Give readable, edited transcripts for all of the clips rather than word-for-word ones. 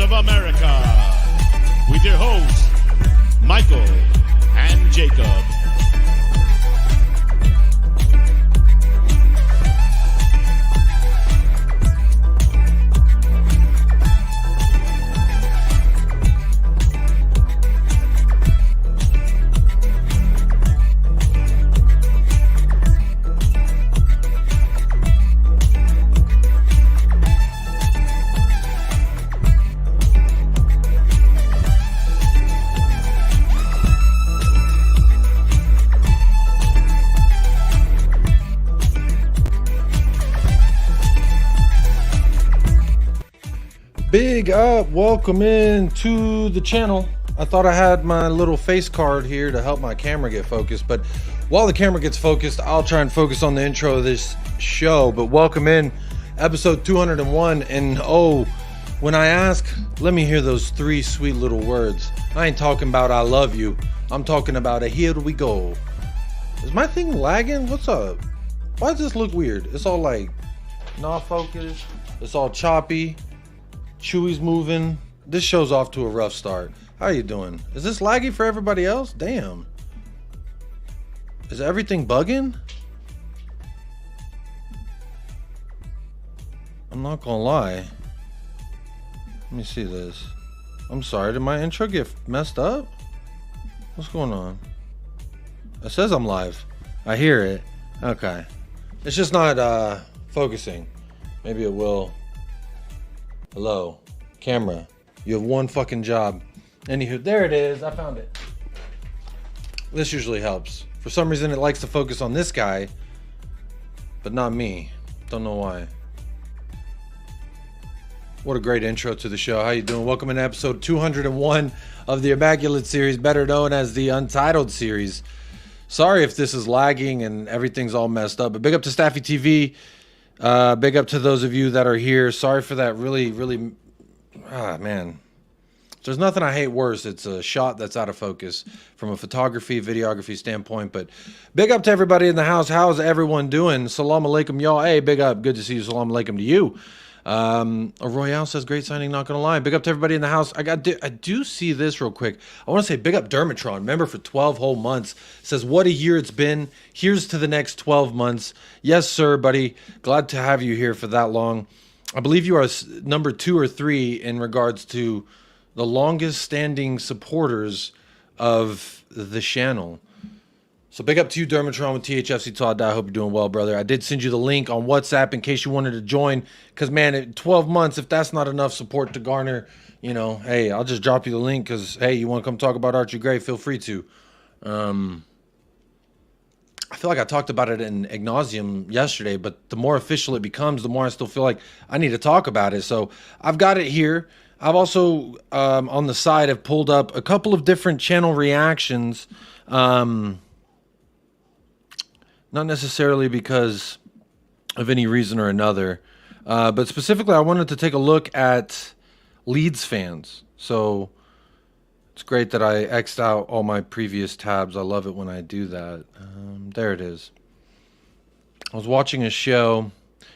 of America, with your hosts, Michael and Jacob. Big up, welcome in to the channel. I thought I had my little face card here to help my camera get focused, but while the camera gets focused, I'll try and focus on the intro of this show. But welcome in episode 201, and oh, when I ask, let me hear those three sweet little words. I ain't talking about I love you, I'm talking about a here we go. Is my thing lagging? What's up? Why does this look weird? It's all like not focused, it's all choppy. Chewy's moving. This show's off to a rough start. How you doing? Is this laggy for everybody else? Damn. Is everything bugging? I'm not gonna lie. Let me see this. I'm sorry, did my intro get messed up? What's going on? It says I'm live. I hear it. Okay. It's just not focusing. Maybe it will. Hello, camera. You have one fucking job. Anywho, there it is. I found it. This usually helps. For some reason, it likes to focus on this guy, but not me. Don't know why. What a great intro to the show. How you doing? Welcome in episode 201 of the Immaculate series, better known as the Untitled series. Sorry if this is lagging and everything's all messed up, but big up to Staffy TV. Big up to those of you that are here. Sorry for that really, man. There's nothing I hate worse. It's a shot that's out of focus from a photography, videography standpoint. But big up to everybody in the house. How's everyone doing? Salam alaikum, y'all. Hey, big up. Good to see you. Salam alaikum to you. Royale says, great signing, not gonna lie. Big up to everybody in the house. I do see this real quick. I want to say big up Dermatron, member for 12 whole months. Says, what a year it's been. Here's to the next 12 months. Yes, sir, buddy. Glad to have you here for that long. I believe you are number 2 or 3 in regards to the longest standing supporters of the channel. So big up to you, Dermatron with THFC Todd. I hope you're doing well, brother. I did send you the link on WhatsApp in case you wanted to join. Because, man, at 12 months, if that's not enough support to garner, you know, hey, I'll just drop you the link because, hey, you want to come talk about Archie Gray, feel free to. I feel like I talked about it in ad nauseum yesterday, but the more official it becomes, the more I still feel like I need to talk about it. So I've got it here. I've also, on the side, have pulled up a couple of different channel reactions. Not necessarily because of any reason or another, but specifically I wanted to take a look at Leeds fans. So it's great that I X'd out all my previous tabs. I love it when I do that. There it is. I was watching a show.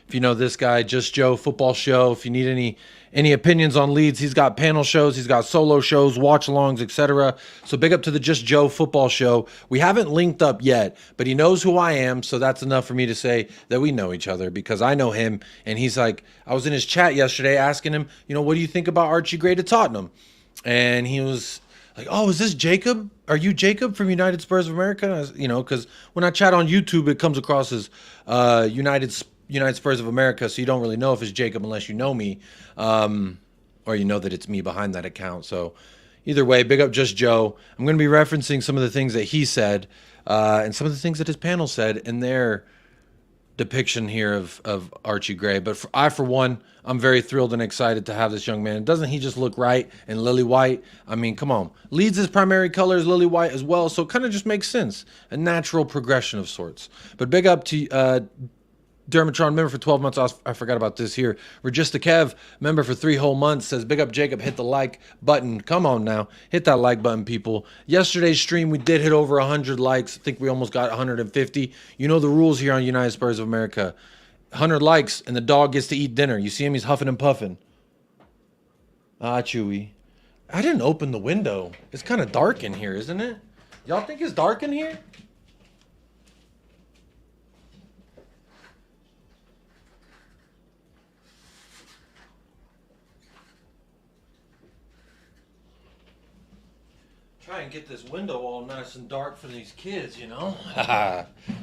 If you know this guy, Just Joe Football Show. If you need any opinions on Leeds, he's got panel shows, he's got solo shows, watch-alongs, etc. So big up to the Just Joe Football Show. We haven't linked up yet, but he knows who I am, so that's enough for me to say that we know each other because I know him, and he's like, I was in his chat yesterday asking him, you know, what do you think about Archie Gray to Tottenham? And he was like, oh, is this Jacob? Are you Jacob from United Spurs of America? And I was, you know, because when I chat on YouTube, it comes across as United Spurs of America, so you don't really know if it's Jacob unless you know me, or you know that it's me behind that account. So either way, big up Just Joe. I'm going to be referencing some of the things that he said and some of the things that his panel said in their depiction here of Archie Gray. But for one, I'm very thrilled and excited to have this young man. Doesn't he just look right in lily white? I mean, come on. Leeds' primary color is lily white as well, so it kind of just makes sense. A natural progression of sorts. But big up to Dermatron, member for 12 months. I forgot about this here. Regista Kev, member for 3 whole months, says, big up Jacob, hit the like button. Come on now. Hit that like button, people. Yesterday's stream, we did hit over 100 likes. I think we almost got 150. You know the rules here on United Spurs of America. 100 likes, and the dog gets to eat dinner. You see him? He's huffing and puffing. Ah, Chewy. I didn't open the window. It's kind of dark in here, isn't it? Y'all think it's dark in here? Try and get this window all nice and dark for these kids, you know?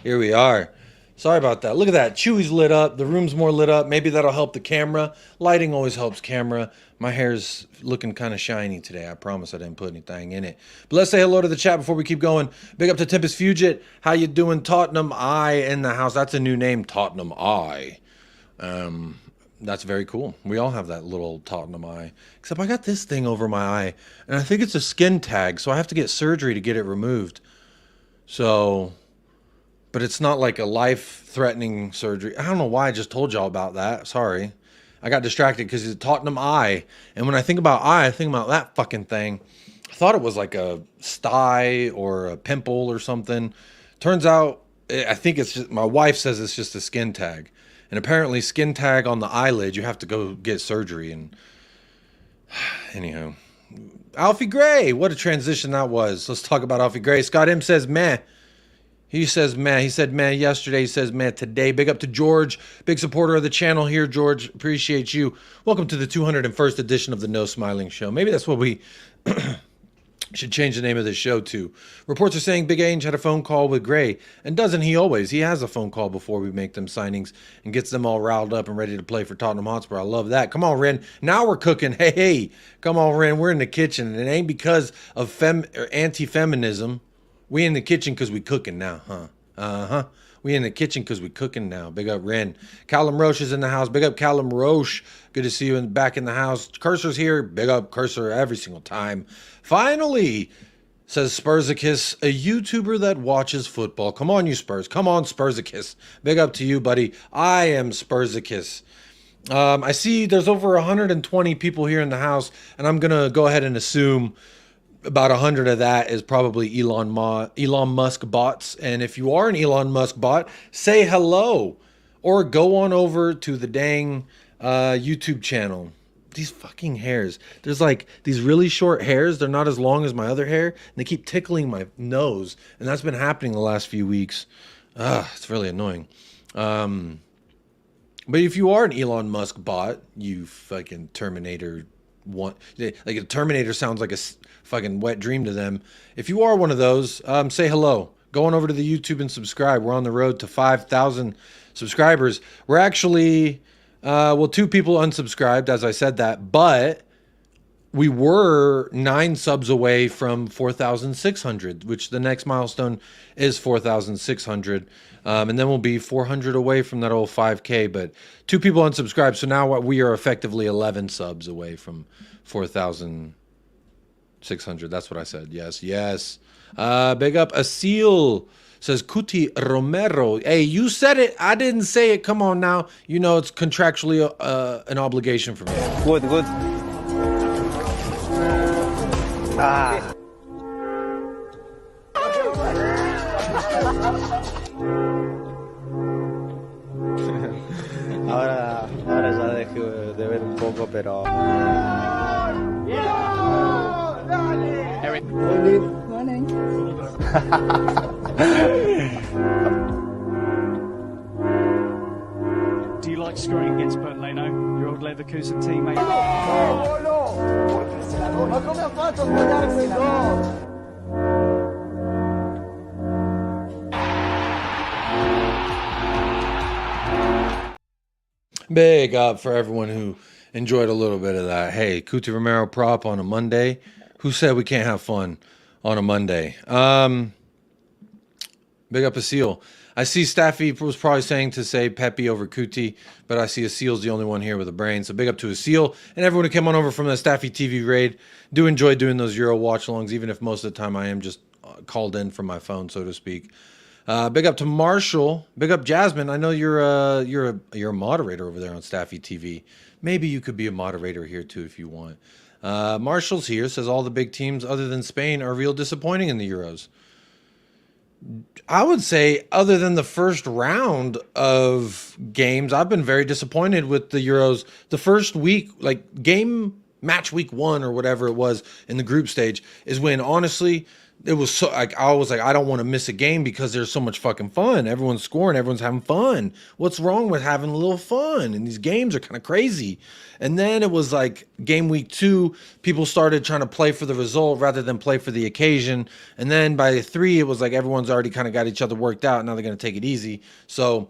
Here we are. Sorry about that. Look at that. Chewy's lit up. The room's more lit up. Maybe that'll help the camera. Lighting always helps camera. My hair's looking kind of shiny today. I promise I didn't put anything in it. But let's say hello to the chat before we keep going. Big up to Tempest Fugit. How you doing? Tottenham Eye in the house. That's a new name, Tottenham Eye. That's very cool. We all have that little Tottenham eye. Except I got this thing over my eye. And I think it's a skin tag. So I have to get surgery to get it removed. So... But it's not like a life-threatening surgery. I don't know why I just told y'all about that. Sorry. I got distracted because it's Tottenham Eye. And when I think about eye, I think about that fucking thing. I thought it was like a sty or a pimple or something. Turns out, I think it's just, my wife says it's just a skin tag. And apparently skin tag on the eyelid, you have to go get surgery. And anyhow. Alfie Gray. What a transition that was. Let's talk about Alfie Gray. Scott M says, meh. He says, man. He said, man, yesterday. He says, man, today. Big up to George. Big supporter of the channel here, George. Appreciate you. Welcome to the 201st edition of the No Smiling Show. Maybe that's what we should change the name of this show to. Reports are saying Big Ainge had a phone call with Gray. And doesn't he always? He has a phone call before we make them signings and gets them all riled up and ready to play for Tottenham Hotspur. I love that. Come on, Ren. Now we're cooking. Hey. Come on, Ren. We're in the kitchen. And it ain't because of anti-feminism. We in the kitchen because we cooking now, huh? Uh-huh. We in the kitchen because we cooking now. Big up Ren. Callum Roche is in the house. Big up Callum Roche. Good to see you back in the house. Cursor's here. Big up Cursor every single time. Finally, says Spursicus, a YouTuber that watches football. Come on, you Spurs. Come on, Spursicus. Big up to you, buddy. I am Spursicus. I see there's over 120 people here in the house, and I'm going to go ahead and assume about 100 of that is probably Elon Musk bots. And if you are an Elon Musk bot, say hello or go on over to the dang YouTube channel. These fucking hairs. There's like these really short hairs. They're not as long as my other hair. And they keep tickling my nose. And that's been happening the last few weeks. It's really annoying. But if you are an Elon Musk bot, you fucking Terminator like a Terminator sounds like a fucking wet dream to them. If you are one of those, say hello. Go on over to the YouTube and subscribe. We're on the road to 5,000 subscribers. We're actually, 2 people unsubscribed, as I said that, but we were 9 subs away from 4,600, which the next milestone is 4,600. And then we'll be 400 away from that old 5K, but 2 people unsubscribed. So now we are effectively 11 subs away from 4,600. That's what I said. Yes. Big up Asil says Kuti Romero. Hey, you said it. I didn't say it. Come on now. You know, it's contractually an obligation for me. Good. Ahora ya dejé de ver un poco, pero... Morning. Do you like scoring against Bernd Leno, your old Leverkusen teammate? Ma come ha fatto a sbagliare quel gol? Big up for everyone who enjoyed a little bit of that. Hey, Kuti Romero prop on a Monday. Who said we can't have fun on a Monday? Big up Asil. I see Staffy was probably saying to say Pepe over Kuti, but I see Asil's the only one here with a brain. So big up to Asil and everyone who came on over from the Staffy TV raid. Do enjoy doing those Euro watch-alongs, even if most of the time I am just called in from my phone, so to speak. Big up to Marshall. Big up Jasmine. I know you're a moderator over there on Staffy TV. Maybe you could be a moderator here too if you want. Marshall's here, says all the big teams other than Spain are real disappointing in the Euros. I would say other than the first round of games, I've been very disappointed with the Euros. The first week, like game match week 1 or whatever it was in the group stage, is when honestly it was so like I was like, I don't want to miss a game because there's so much fucking fun. Everyone's scoring, everyone's having fun. What's wrong with having a little fun? And these games are kind of crazy. And then it was like game week 2, people started trying to play for the result rather than play for the occasion. And then by 3, it was like everyone's already kind of got each other worked out. Now they're going to take it easy. So,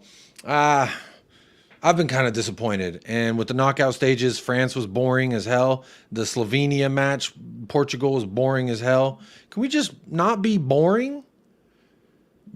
I've been kind of disappointed. And with the knockout stages, France was boring as hell. The Slovenia match, Portugal was boring as hell. Can we just not be boring?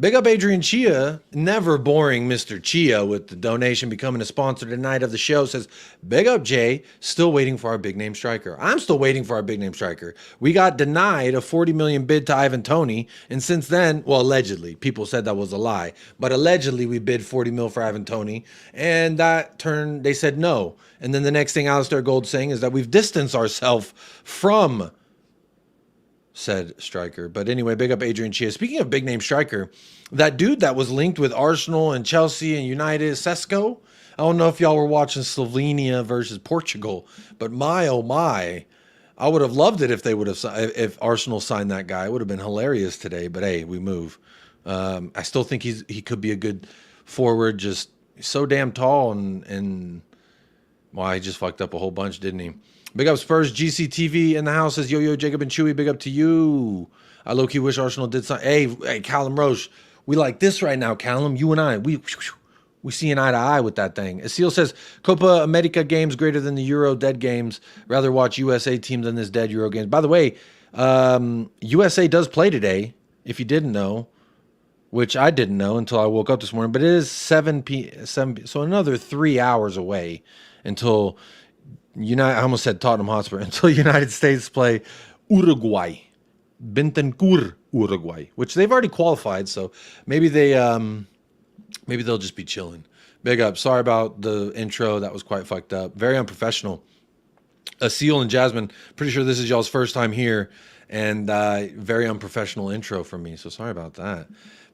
Big up Adrian Chia, never boring Mr. Chia, with the donation becoming a sponsor tonight of the show. Says, big up Jay, still waiting for our big name striker. I'm still waiting for our big name striker. We got denied a 40 million bid to Ivan Toney. And since then, well, allegedly, people said that was a lie, but allegedly we bid 40 mil for Ivan Toney. And that turned, they said no. And then the next thing Alistair Gold's saying is that we've distanced ourselves from said striker. But anyway, big up Adrian Chia. Speaking of big name striker, that dude that was linked with Arsenal and Chelsea and United, Sesko. I don't know if y'all were watching Slovenia versus Portugal, but my oh my, I would have loved it if they would have, if Arsenal signed that guy. It would have been hilarious today. But hey, we move. I still think he could be a good forward. Just so damn tall and well, he just fucked up a whole bunch, didn't he? Big up Spurs GCTV in the house. Says yo Jacob and Chewy. Big up to you. I low key wish Arsenal did something. Hey, Callum Roche. We like this right now, Callum. You and I, we see an eye to eye with that thing. Asil says Copa America games greater than the Euro dead games. Rather watch USA team than this dead Euro games. By the way, USA does play today. If you didn't know, which I didn't know until I woke up this morning. But it is 7 p.m. So another 3 hours away until. I almost said Tottenham Hotspur, until United States play Uruguay, Bentancur, Uruguay, which they've already qualified. So maybe they'll just be chilling. Big up. Sorry about the intro. That was quite fucked up. Very unprofessional. Asil and Jasmine, pretty sure this is y'all's first time here, and very unprofessional intro from me. So sorry about that.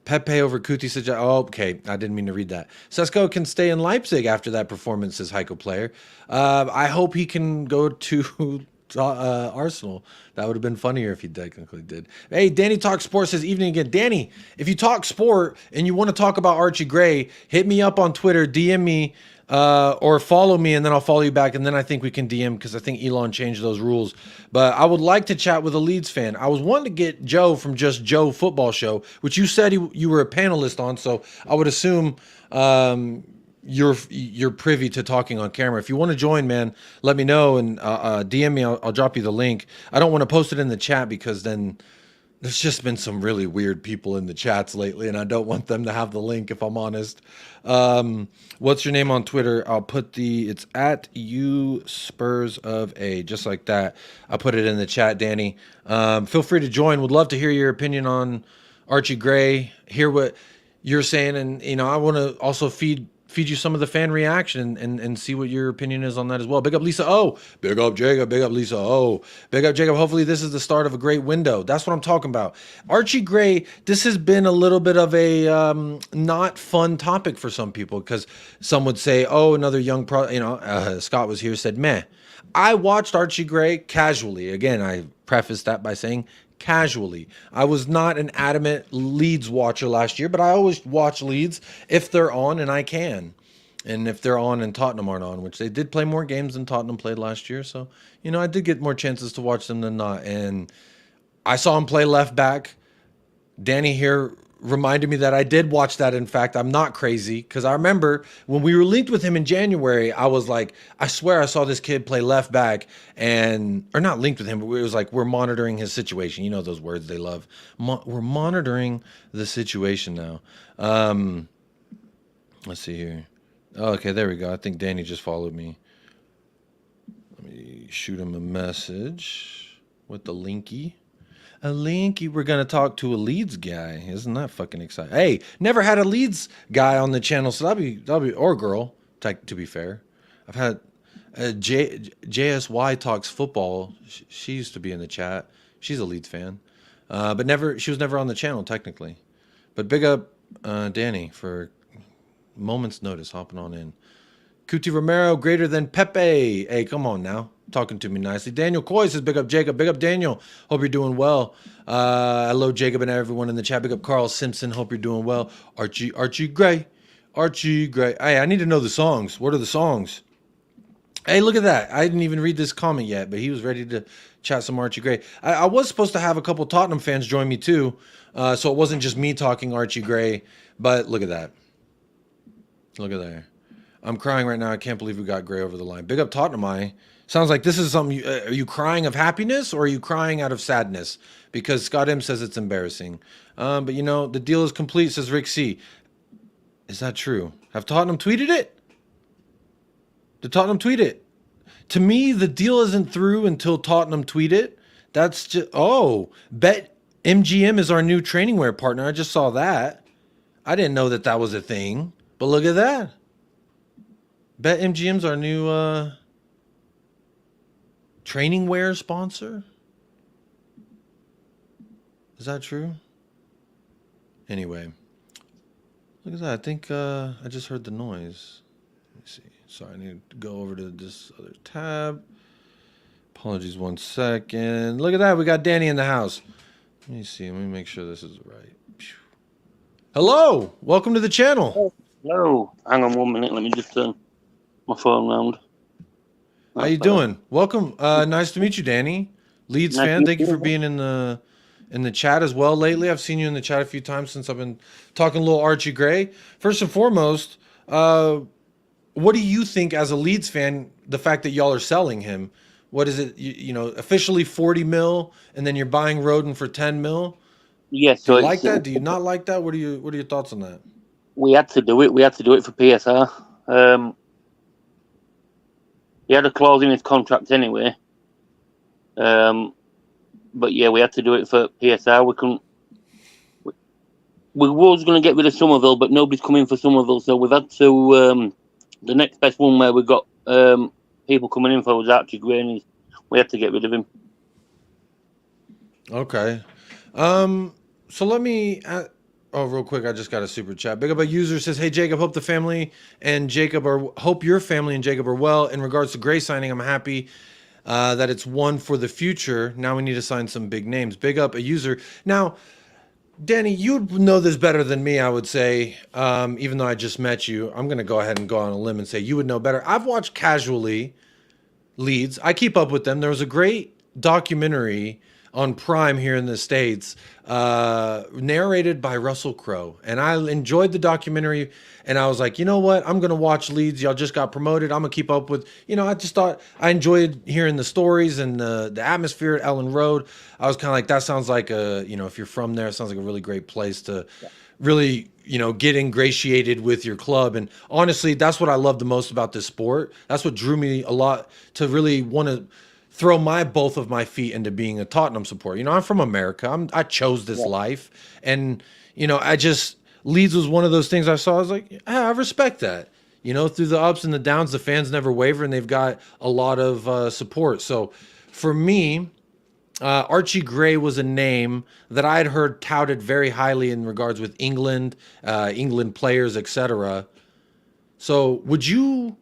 Pepe over Kuti said, oh, okay, I didn't mean to read that. Sesko can stay in Leipzig after that performance, says Heiko Player. I hope he can go to Arsenal. That would have been funnier if he technically did. Hey, Danny Talk Sport says, evening again. Danny, if you talk sport and you want to talk about Archie Gray, hit me up on Twitter, DM me, or follow me, and then I'll follow you back, and then I think we can DM, because I think Elon changed those rules. But I would like to chat with a Leeds fan. I was wanting to get Joe from Just Joe Football Show, which you said you were a panelist on, so I would assume you're privy to talking on camera. If you want to join, man, let me know, and DM me. I'll drop you the link. I don't want to post it in the chat because then there's just been some really weird people in the chats lately, and I don't want them to have the link, if I'm honest. What's your name on Twitter? I'll put it's at you Spurs of A, just like that. I'll put it in the chat, Danny. Feel free to join. Would love to hear your opinion on Archie Gray, hear what you're saying, and I want to also feed you some of the fan reaction and see what your opinion is on that as well. Big up Lisa O. Big up Jacob. Big up Lisa O. Big up Jacob. Hopefully this is the start of a great window. That's what I'm talking about. Archie Gray, this has been a little bit of a not fun topic for some people, because some would say, oh, another young Scott was here, said, meh. I watched Archie Gray casually. Again, I prefaced that by saying casually. I was not an adamant Leeds watcher last year, but I always watch Leeds if they're on, and I can. And if they're on and Tottenham aren't on, which they did play more games than Tottenham played last year. So, I did get more chances to watch them than not. And I saw him play left back. Danny here reminded me that I did watch that. In fact, I'm not crazy, because I remember when we were linked with him in January, I was like, I swear I saw this kid play left back, or not linked with him, but it was like, we're monitoring his situation. You know those words they love. We're monitoring the situation now. Let's see here. Oh, okay, there we go. I think Danny just followed me. Let me shoot him a message with the linky. A linky. We're going to talk to a Leeds guy. Isn't that fucking exciting? Hey, never had a Leeds guy on the channel, so that'll be or girl, to be fair. I've had JSY Talks Football. She used to be in the chat. She's a Leeds fan. But she was never on the channel, technically. But big up Danny for moment's notice hopping on in. Cuti Romero greater than Pepe. Hey, come on now. talking to me nicely. Daniel Coy says, big up Jacob. Big up Daniel. Hope you're doing well. Hello, Jacob and everyone in the chat. Big up Carl Simpson. Hope you're doing well. Archie Gray. Hey, I need to know the songs. What are the songs? Hey, look at that. I didn't even read this comment yet, but he was ready to chat some Archie Gray. I was supposed to have a couple Tottenham fans join me too, so it wasn't just me talking Archie Gray, but look at that. Look at that. I'm crying right now. I can't believe we got Gray over the line. Big up Tottenham. Sounds like this is something. Are you crying of happiness or are you crying out of sadness? Because Scott M says it's embarrassing. But you know, the deal is complete, says Rick C. Is that true? Have Tottenham tweeted it? Did Tottenham tweet it? To me, the deal isn't through until Tottenham tweet it. That's just, Bet MGM is our new training wear partner. I just saw that. I didn't know that that was a thing. But look at that. Bet MGM's our new training wear sponsor. Is that true? Anyway. Look at that. I think I just heard the noise. Let me see. Sorry, I need to go over to this other tab. Apologies 1 second. Look at that. We got Danny in the house. Let me see. Let me make sure this is right. Hello. Welcome to the channel. Hello. Hang on 1 minute. Let me just turn my phone round. How you doing? Welcome. Nice to meet you, Danny. Leeds fan. Thank you for being in the chat as well lately. I've seen you in the chat a few times since I've been talking a little Archie Gray. First and foremost, what do you think as a Leeds fan, the fact that y'all are selling him? What is it, you know, officially 40 mil and then you're buying Rodon for 10 mil? Yes. Do you like that? Do you not like that? What are your thoughts on that? We had to do it. We had to do it for PSR. He had a clause in his contract anyway. But yeah, we had to do it for PSR. We couldn't. We was going to get rid of Somerville, but nobody's coming for Somerville, so we've had to. The next best one where we got people coming in for was Archie Gray, and we had to get rid of him. Okay. So let me. Real quick, I just got a super chat. Big up a user says, "Hey Jacob, hope your family and Jacob are well. In regards to Gray signing, I'm happy that it's one for the future. Now we need to sign some big names." Big up a user. Now, Danny, you'd know this better than me, I would say. Even though I just met you, I'm going to go ahead and go on a limb and say you would know better. I've watched casually Leeds. I keep up with them. There was a great documentary on Prime here in the States, narrated by Russell Crowe. And I enjoyed the documentary, and I was like, you know what? I'm going to watch Leeds. Y'all just got promoted. I'm going to keep up with, I just thought I enjoyed hearing the stories and the atmosphere at Ellen Road. I was kind of like, that sounds like if you're from there, it sounds like a really great place to really, get ingratiated with your club. And honestly, that's what I love the most about this sport. That's what drew me a lot to really want to throw both of my feet into being a Tottenham supporter. I'm from America. I chose this life. And, Leeds was one of those things I saw. I was like, I respect that. Through the ups and the downs, the fans never waver, and they've got a lot of support. So for me, Archie Gray was a name that I had heard touted very highly in regards with England players, etc. So would you...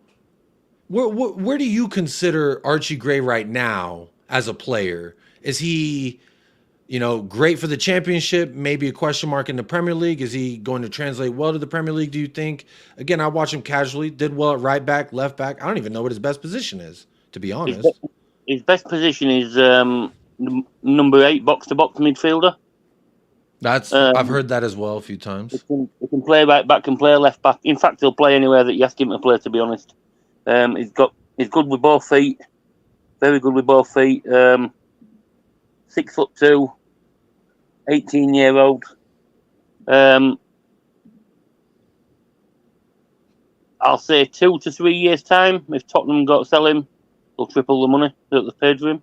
Where do you consider Archie Gray right now as a player? Is he, great for the championship, maybe a question mark in the Premier League? Is he going to translate well to the Premier League, do you think? Again, I watch him casually, did well at right back, left back. I don't even know what his best position is, to be honest. His best position is number 8, box-to-box midfielder. I've heard that as well a few times. He can play right back, can play left back. In fact, he'll play anywhere that you ask him to play, to be honest. He's good with both feet, very good with both feet. 6'2", 18-year-old. I'll say 2 to 3 years' time. If Tottenham got to sell him, they'll triple the money that they paid for him.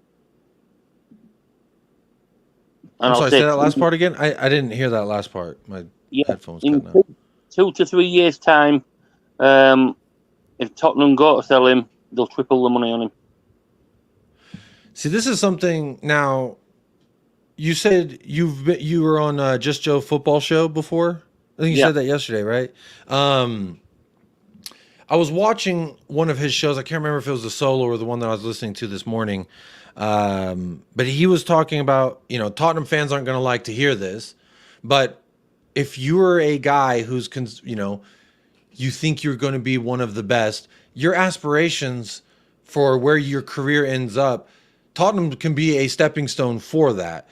And I'm sorry, say that last part again. I didn't hear that last part. My headphones cutting out. 2 to 3 years' time. If Tottenham go to sell him, they'll triple the money on him. See, this is something. Now, you said you were on Just Joe football show before. I think you said that yesterday, right? I was watching one of his shows. I can't remember if it was the solo or the one that I was listening to this morning. But he was talking about, Tottenham fans aren't going to like to hear this, but if you're a guy who's, you think you're going to be one of the best, your aspirations for where your career ends up, Tottenham can be a stepping stone for that.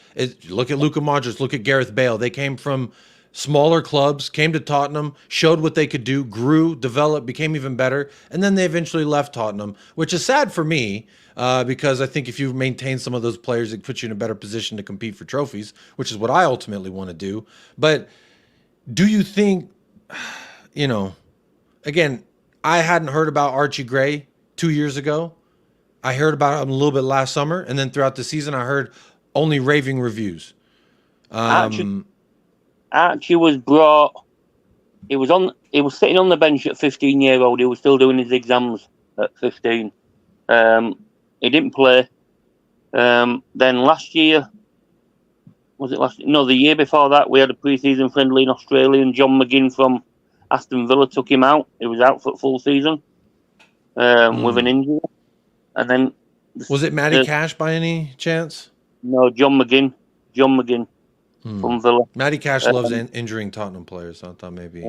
Look at Luka Modric, look at Gareth Bale. They came from smaller clubs, came to Tottenham, showed what they could do, grew, developed, became even better, and then they eventually left Tottenham, which is sad for me because I think if you maintain some of those players, it puts you in a better position to compete for trophies, which is what I ultimately want to do. But do you think, again, I hadn't heard about Archie Gray 2 years ago. I heard about him a little bit last summer, and then throughout the season, I heard only raving reviews. Archie was brought. He was sitting on the bench at 15-year-old. He was still doing his exams at 15. He didn't play. Then last year, was it last? No, the year before that, we had a pre-season friendly in Australia, and John McGinn from Aston Villa took him out. He was out for full season with an injury. And then was it Matty Cash by any chance? No, John McGinn from Villa. Matty Cash loves injuring Tottenham players. So I thought maybe.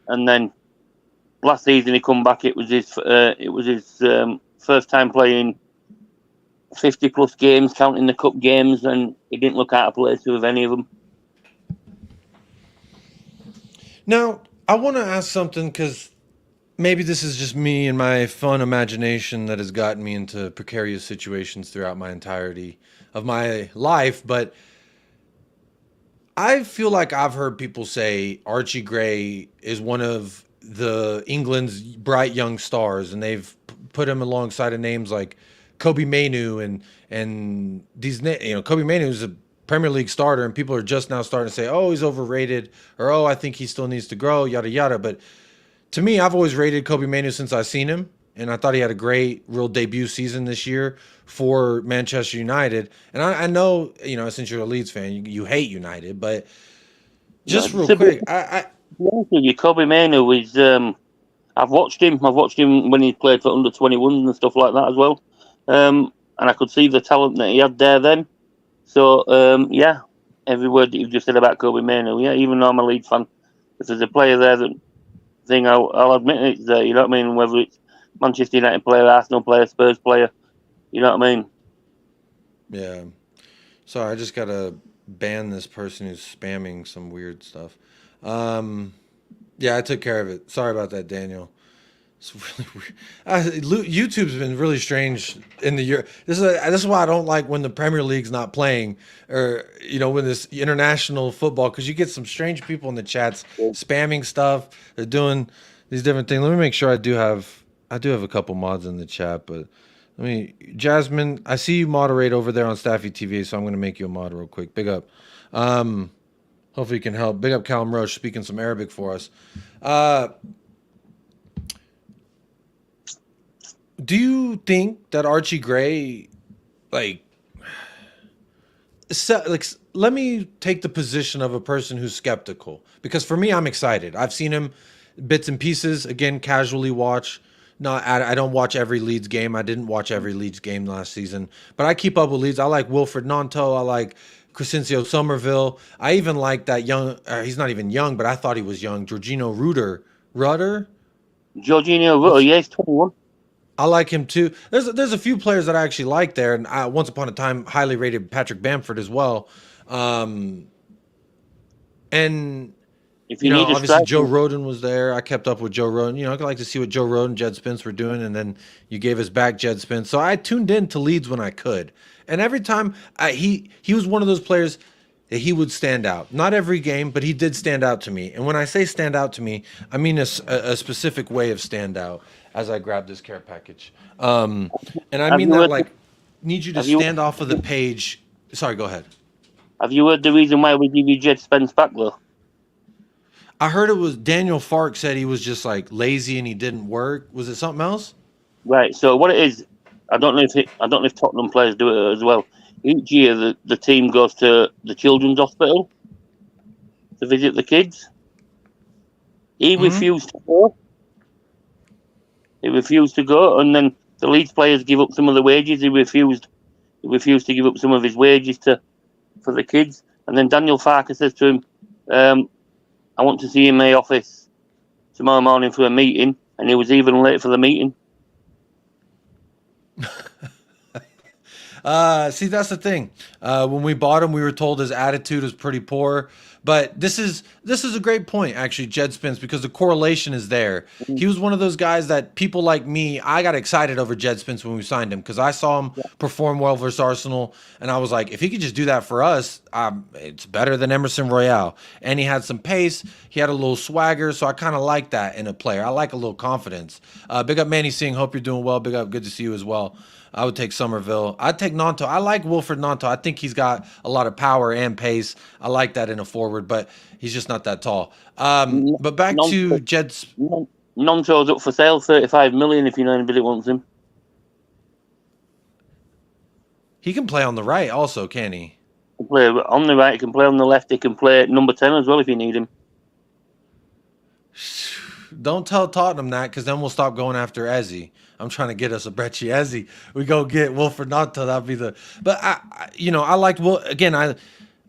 And then last season he come back. It was his first time playing 50+ games, counting the cup games, and he didn't look out of place with any of them. Now I want to ask something because maybe this is just me and my fun imagination that has gotten me into precarious situations throughout my entirety of my life, but I feel like I've heard people say Archie Gray is one of the England's bright young stars, and they've put him alongside of names like Kobe Mainoo and these Kobe Mainoo is a Premier League starter, and people are just now starting to say, oh, he's overrated, or oh, I think he still needs to grow, yada yada. But to me, I've always rated Kobe Mainoo since I've seen him, and I thought he had a great, real debut season this year for Manchester United. And I know, since you're a Leeds fan, you hate United, but just real quick, Kobe Mainoo is. I've watched him. I've watched him when he played for under-21s and stuff like that as well, and I could see the talent that he had there then. So every word that you've just said about Kobe Mainoo, even though I'm a Leeds fan, if there's a player there that. I'll admit it's there, you know what I mean? Whether it's Manchester United player, Arsenal player, Spurs player, you know what I mean? Yeah. Sorry, I just got to ban this person who's spamming some weird stuff. Yeah, I took care of it. Sorry about that, Daniel. It's really weird. YouTube's been really strange in the year. This is why I don't like when the Premier League's not playing, or when this international football, because you get some strange people in the chats spamming stuff. They're doing these different things. Let me make sure I do have a couple mods in the chat, but Jasmine, I see you moderate over there on Staffy TV, so I'm going to make you a mod real quick. Big up. Hopefully you can help. Big up Callum Roche speaking some Arabic for us. Do you think that Archie Gray, let me take the position of a person who's skeptical, because for me, I'm excited. I've seen him bits and pieces, again, casually watch. I don't watch every Leeds game. I didn't watch every Leeds game last season, but I keep up with Leeds. I like Wilfred Nanto. I like Crescencio Somerville. I even like that young, he's not even young, but I thought he was young, Jorginho Ruder? Jorginho Ruder, he's 21. I like him too. There's a few players that I actually like there, and I once upon a time highly rated Patrick Bamford as well. And if you obviously Joe Rodon was there. I kept up with Joe Rodon. I'd like to see what Joe Rodon, Jed Spence were doing, and then you gave us back Jed Spence. So I tuned in to Leeds when I could, and every time he was one of those players that he would stand out. Not every game, but he did stand out to me. And when I say stand out to me, I mean a specific way of stand out. As I grab this care package, and I mean that need you to stand off of the page. Sorry, go ahead. Have you heard the reason why we give you Jed Spence back though? I heard it was Daniel Fark said he was just lazy and he didn't work. Was it something else? Right. So what it is, I don't know if Tottenham players do it as well. Each year the team goes to the children's hospital to visit the kids. He refused to go. He refused to go, and then the Leeds players give up some of the wages. He refused to give up some of his wages for the kids. And then Daniel Farker says to him, I want to see you in my office tomorrow morning for a meeting. And he was even late for the meeting. See, that's the thing. When we bought him, we were told his attitude was pretty poor. But this is a great point, actually, Jed Spence, because the correlation is there. He was one of those guys that people like me, I got excited over Jed Spence when we signed him because I saw him perform well versus Arsenal, and I was like, if he could just do that for us, it's better than Emerson Royale. And he had some pace, he had a little swagger, so I kind of like that in a player. I like a little confidence. Big up Manny Singh, hope you're doing well. Big up, good to see you as well. I would take Somerville. I'd take Nanto. I like Wilfred Nanto. I think he's got a lot of power and pace. I like that in a forward, but he's just not that tall. But back to Jed's. Nanto's up for sale, 35 million if you know anybody wants him. He can play on the right also, can he? He can play on the right, he can play on the left, he can play number 10 as well if you need him. Don't tell Tottenham that, because then we'll stop going after Ezzy. I'm trying to get us a Brecci Ezzy. We go get Wilfred Nanto. That'd be the. But I liked Will again. I'm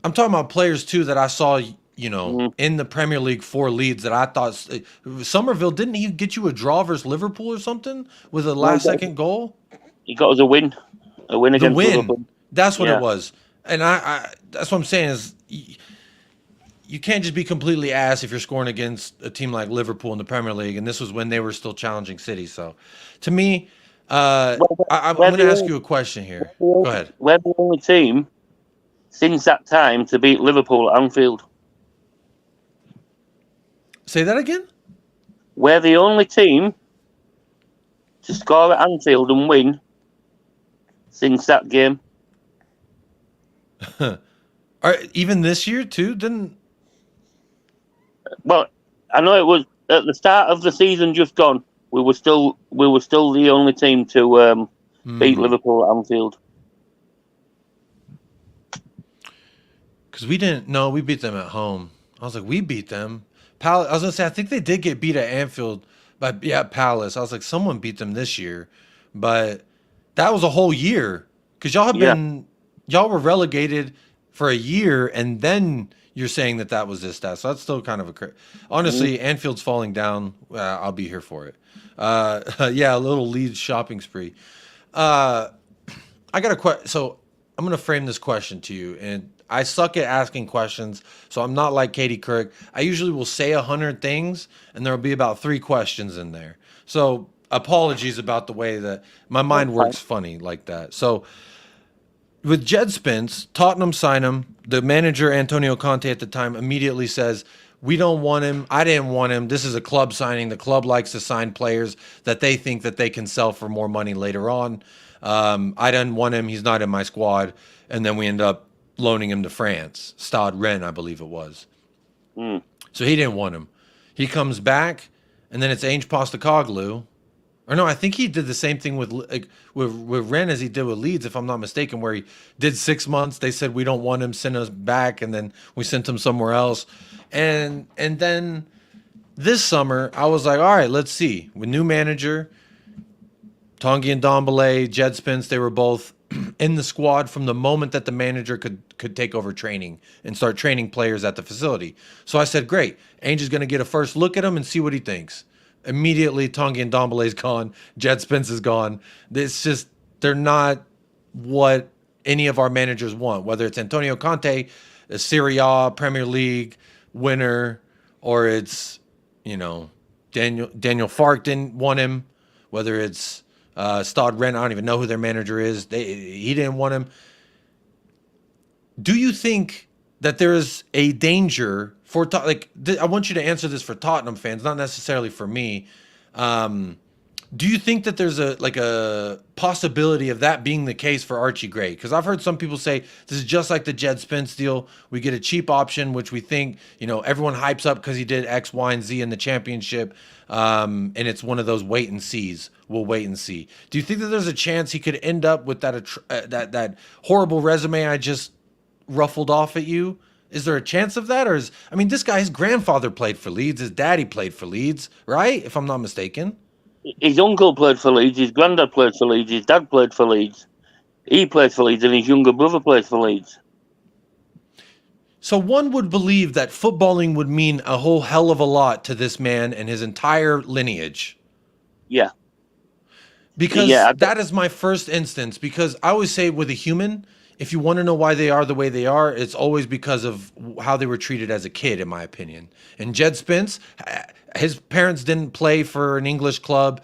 talking about players too that I saw, in the Premier League for Leeds that I thought Somerville, didn't he get you a draw versus Liverpool or something with a last second goal? He got us a win against Liverpool. That's what it was. And I that's what I'm saying is. You can't just be completely ass if you're scoring against a team like Liverpool in the Premier League, and this was when they were still challenging City. So, to me, I'm going to ask you a question here. Go ahead. We're the only team since that time to beat Liverpool at Anfield. Say that again? We're the only team to score at Anfield and win since that game. Even this year too? Didn't? Well, I know it was at the start of the season just gone. We were still the only team to beat Liverpool at Anfield. Because we didn't. No, we beat them at home. I was like, we beat them. I was gonna say, I think they did get beat at Anfield by Palace. I was like, someone beat them this year, but that was a whole year because y'all were relegated for a year, and then you're saying that was this stat. So that's still kind of honestly, Anfield's falling down. I'll be here for it. A little Leeds shopping spree. I got a question. So I'm going to frame this question to you, and I suck at asking questions, so I'm not like Katie Couric. I usually will say 100 things, and there will be about 3 questions in there. So apologies about the way that my mind works funny like that. So with Jed Spence, Tottenham signed him. The manager, Antonio Conte, at the time immediately says, we don't want him. I didn't want him. This is a club signing. The club likes to sign players that they think that they can sell for more money later on. I didn't want him. He's not in my squad. And then we end up loaning him to France. Stade Rennes, I believe it was. So he didn't want him. He comes back, and then it's Ange Postecoglou. Or no, I think he did the same thing with Rennes as he did with Leeds, if I'm not mistaken, where he did 6 months. They said, we don't want him, send us back, and then we sent him somewhere else. And then this summer, I was like, all right, let's see. With new manager, Tanguy Ndombele, Jed Spence, they were both in the squad from the moment that the manager could take over training and start training players at the facility. So I said, great. Ainge is going to get a first look at him and see what he thinks. Immediately, Tanguy Ndombele's gone. Jed Spence is gone. It's just, they're not what any of our managers want, whether it's Antonio Conte, a Serie A, Premier League winner, or it's, Daniel Fark didn't want him, whether it's Stade Rennes, I don't even know who their manager is. He didn't want him. Do you think that there is a danger for I want you to answer this for Tottenham fans, not necessarily for me. Do you think that there's a possibility of that being the case for Archie Gray? Because I've heard some people say this is just like the Jed Spence deal. We get a cheap option, which we think everyone hypes up because he did X, Y, and Z in the championship, and it's one of those wait and sees. We'll wait and see. Do you think that there's a chance he could end up with that horrible resume I just ruffled off at you? Is there a chance of that? Or this guy, his grandfather played for Leeds. His daddy played for Leeds, right? If I'm not mistaken. his uncle played for Leeds, his granddad played for Leeds, his dad played for Leeds, he played for Leeds, and his younger brother plays for Leeds. So one would believe that footballing would mean a whole hell of a lot to this man and his entire lineage. Yeah. Because Yeah, that is my first instance. Because I always say with a human, if you want to know why they are the way they are, it's always because of how they were treated as a kid, in my opinion. And Jed Spence, his parents didn't play for an English club.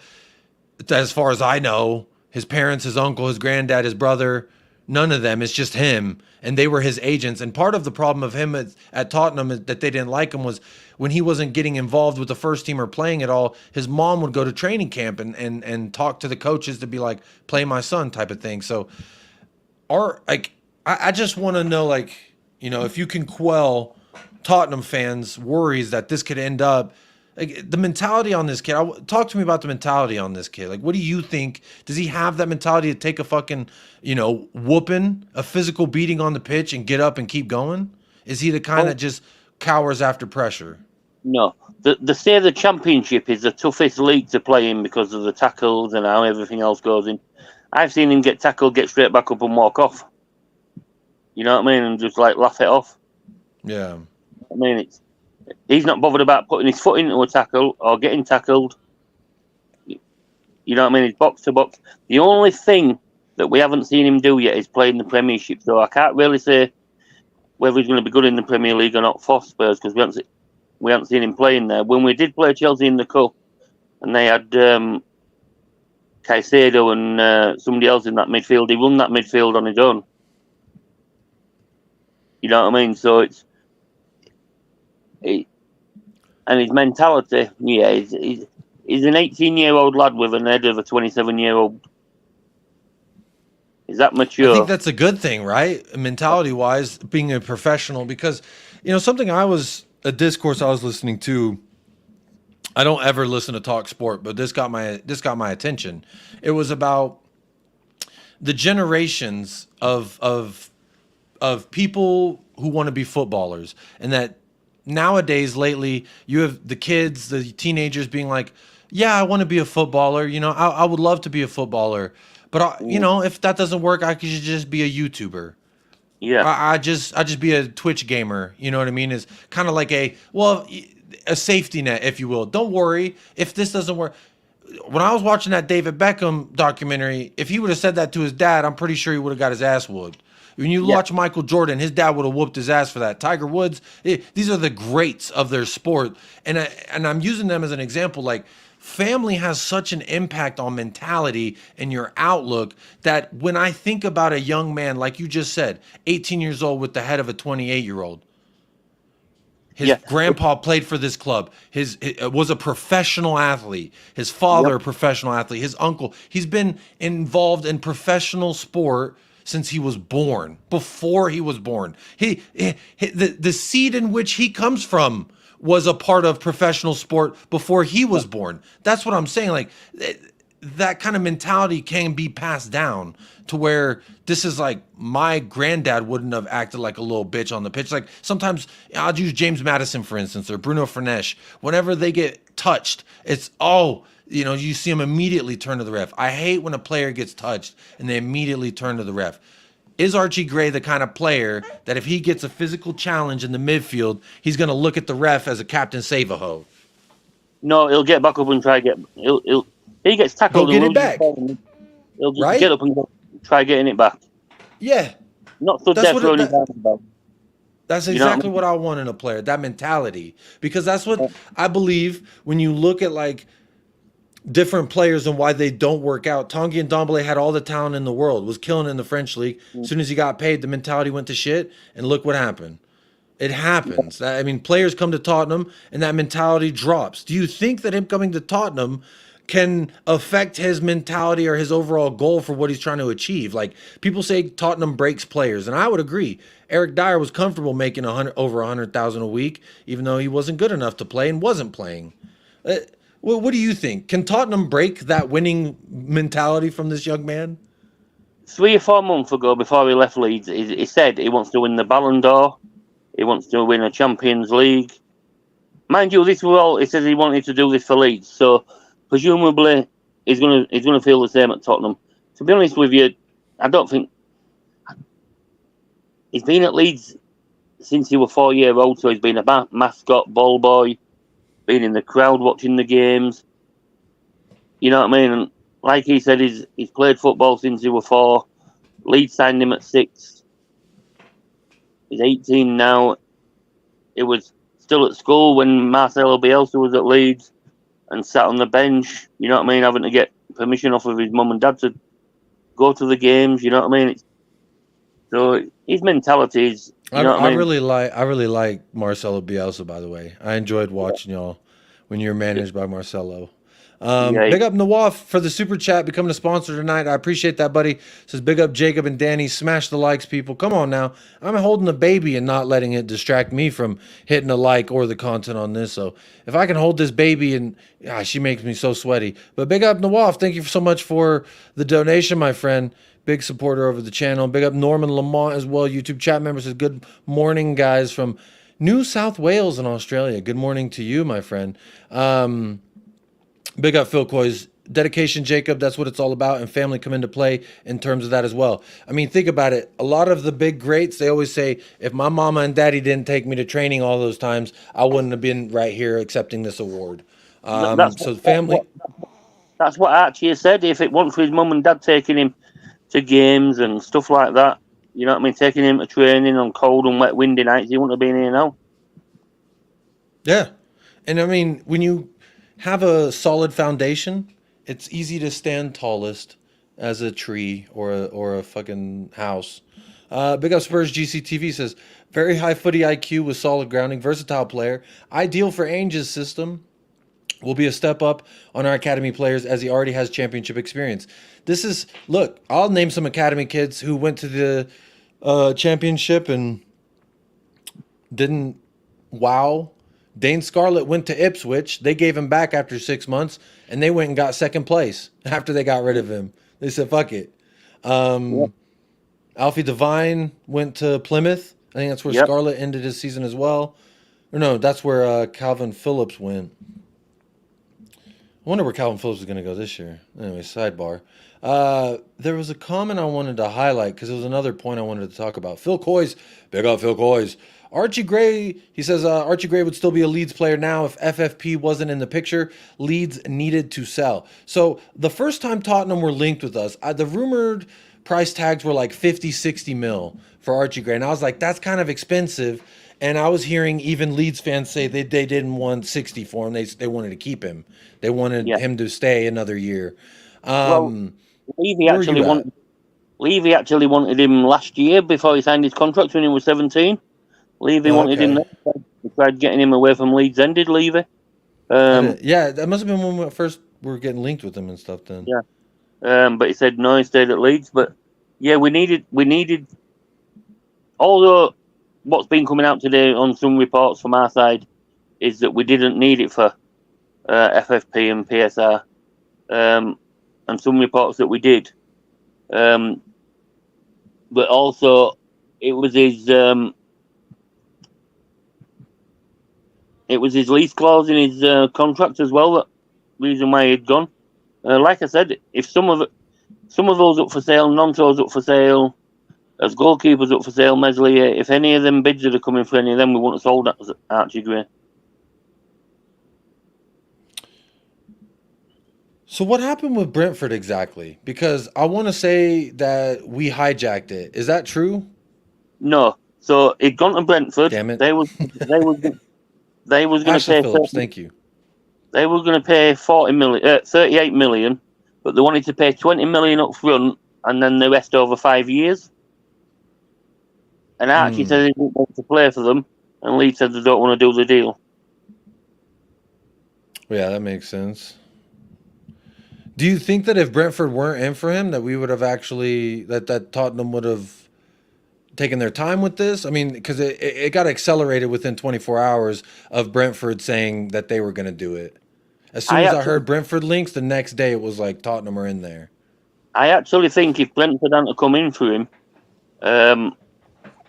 As far as I know, his parents, his uncle, his granddad, his brother, none of them. It's just him. And they were his agents. And part of the problem of him at Tottenham that they didn't like him was when he wasn't getting involved with the first team or playing at all, his mom would go to training camp and talk to the coaches to be like, play my son type of thing. So I just want to know, like, you know, if you can quell Tottenham fans' worries that this could end up, like, the mentality on this kid. Talk to me about the mentality on this kid. Like, what do you think? Does he have that mentality to take a fucking, you know, whooping, a physical beating on the pitch and get up and keep going? Is he the kind that just cowers after pressure? No. They say the Championship is the toughest league to play in because of the tackles and how everything else goes in. I've seen him get tackled, get straight back up and walk off. You know what I mean? And just, like, laugh it off. Yeah. I mean, he's not bothered about putting his foot into a tackle or getting tackled. You know what I mean? He's box to box. The only thing that we haven't seen him do yet is play in the Premiership. So I can't really say whether he's going to be good in the Premier League or not for Spurs, because we haven't seen him playing there. When we did play Chelsea in the Cup, and they had Caicedo and somebody else in that midfield, he won that midfield on his own. You know what I mean? So and his mentality, yeah, he's an 18-year-old lad with an head of a 27-year-old. Is that mature? I think that's a good thing, right? Mentality-wise, being a professional, because, you know, a discourse I was listening to. I don't ever listen to Talk Sport, but this got my attention. It was about the generations of people who want to be footballers, and that nowadays, lately, you have the kids, the teenagers being like, yeah, I want to be a footballer. You know, I would love to be a footballer. But, you know, if that doesn't work, I could just be a YouTuber. Yeah. I just be a Twitch gamer. You know what I mean? It's kind of like a safety net, if you will. Don't worry if this doesn't work. When I was watching that David Beckham documentary, if he would have said that to his dad, I'm pretty sure he would have got his ass whooped. When you watch Michael Jordan, his dad would have whooped his ass for that. Tiger Woods, these are the greats of their sport. And I'm using them as an example. Like, family has such an impact on mentality and your outlook that when I think about a young man, like you just said, 18 years old with the head of a 28-year-old, his grandpa played for this club. Was a professional athlete. His father, a professional athlete. His uncle, he's been involved in professional sport since he was born, before he was born. The seed in which he comes from was a part of professional sport before he was born. That's what I'm saying. Like, that kind of mentality can be passed down to where this is like, my granddad wouldn't have acted like a little bitch on the pitch. Like, sometimes I'll use James Maddison, for instance, or Bruno Fernandes. Whenever they get touched, it's, you know, you see them immediately turn to the ref. I hate when a player gets touched and they immediately turn to the ref. Is Archie Gray the kind of player that if he gets a physical challenge in the midfield, he's going to look at the ref as a Captain Save-A-Ho? No, he'll get back up and try get. He gets tackled. Go get it back. He'll just get up and try getting it back. Yeah. Not so dead for only about. That's exactly what I want in a player, that mentality. Because that's what I believe when you look at, like, different players and why they don't work out. Tanguy Ndombele had all the talent in the world, was killing in the French league. As soon as he got paid, the mentality went to shit, and look what happened. It happens. I mean, players come to Tottenham, and that mentality drops. Do you think that him coming to Tottenham can affect his mentality or his overall goal for what he's trying to achieve? Like, people say Tottenham breaks players, and I would agree. Eric Dyer was comfortable making over 100,000 a week, even though he wasn't good enough to play and wasn't playing. Well, what do you think? Can Tottenham break that winning mentality from this young man? 3 or 4 months ago, before he left Leeds, he said he wants to win the Ballon d'Or. He wants to win a Champions League. Mind you, this was all, he said he wanted to do this for Leeds. So, presumably, he's gonna feel the same at Tottenham. To be honest with you, I don't think he's been at Leeds since he was 4-year-old. So he's been a mascot, ball boy, been in the crowd watching the games. You know what I mean? And like he said, he's played football since he was 4. Leeds signed him at 6. He's 18 now. He was still at school when Marcelo Bielsa was at Leeds and sat on the bench, you know what I mean, having to get permission off of his mum and dad to go to the games, you know what I mean? So his mentality is, you know what I mean? I really like Marcelo Bielsa, by the way. I enjoyed watching y'all when you were managed by Marcelo. Big up Nawaf for the super chat, becoming a sponsor tonight. I appreciate that, buddy. Says big up Jacob and Danny. Smash the likes, people. Come on now. I'm holding a baby and not letting it distract me from hitting a like or the content on this. So if I can hold this baby, and she makes me so sweaty. But big up Nawaf. Thank you so much for the donation, my friend. Big supporter over the channel. Big up Norman Lamont as well. YouTube chat member says good morning, guys, from New South Wales in Australia. Good morning to you, my friend. Big up Phil Coy's dedication, Jacob. That's what it's all about, and family come into play in terms of that as well. I mean, think about it. A lot of the big greats, they always say, if my mama and daddy didn't take me to training all those times, I wouldn't have been right here accepting this award. So family. That's what Archie has said. If it weren't for his mum and dad taking him to games and stuff like that, you know what I mean, taking him to training on cold and wet, windy nights, he wouldn't have been here now. Yeah. And I mean, when you have a solid foundation, it's easy to stand tallest as a tree or a fucking house. Big up Spurs GCTV says, very high footy IQ with solid grounding, versatile player, ideal for Ainge's system. Will be a step up on our academy players as he already has championship experience. This is, look, I'll name some academy kids who went to the championship and didn't wow. Dane Scarlett went to Ipswich. They gave him back after 6 months, and they went and got second place after they got rid of him. They said, fuck it. Alfie Devine went to Plymouth. I think that's where Scarlett ended his season as well. Or no, that's where Calvin Phillips went. I wonder where Calvin Phillips is going to go this year. Anyway, sidebar. There was a comment I wanted to highlight because there was another point I wanted to talk about. Phil Coy's, big up Phil Coy's. Archie Gray, he says Archie Gray would still be a Leeds player now if FFP wasn't in the picture. Leeds needed to sell. So the first time Tottenham were linked with us, the rumored price tags were like 50, 60 mil for Archie Gray. And I was like, that's kind of expensive. And I was hearing even Leeds fans say they didn't want 60 for him. They wanted to keep him. They wanted him to stay another year. Levy actually wanted him last year before he signed his contract when he was 17. Levy wanted him there. He tried getting him away from Leeds. Ended Levy. Yeah, that must have been when we first were getting linked with him and stuff. Then but he said no. He stayed at Leeds. But yeah, we needed. Although what's been coming out today on some reports from our side is that we didn't need it for FFP and PSR, and some reports that we did. But also, it was his lease clause in his contract as well. That reason why he'd gone. Like I said, if some of those up for sale, Nonto's up for sale, as goalkeepers up for sale, Meslier, if any of them bids are coming for any of them, we wouldn't have sold that as Archie Gray. So what happened with Brentford exactly? Because I want to say that we hijacked it. Is that true? No. So he'd gone to Brentford. Damn it. They was going to pay. Phillips, thank you. They were going to pay 38 million, but they wanted to pay 20 million up front and then the rest over 5 years. And Archie said he didn't want to play for them, and Leeds said they don't want to do the deal. Yeah, that makes sense. Do you think that if Brentford weren't in for him, that we would have actually that Tottenham would have taken their time with this? I mean, because it got accelerated within 24 hours of Brentford saying that they were going to do it. As soon as I heard Brentford links, the next day it was like Tottenham are in there. I actually think if Brentford hadn't come in for him,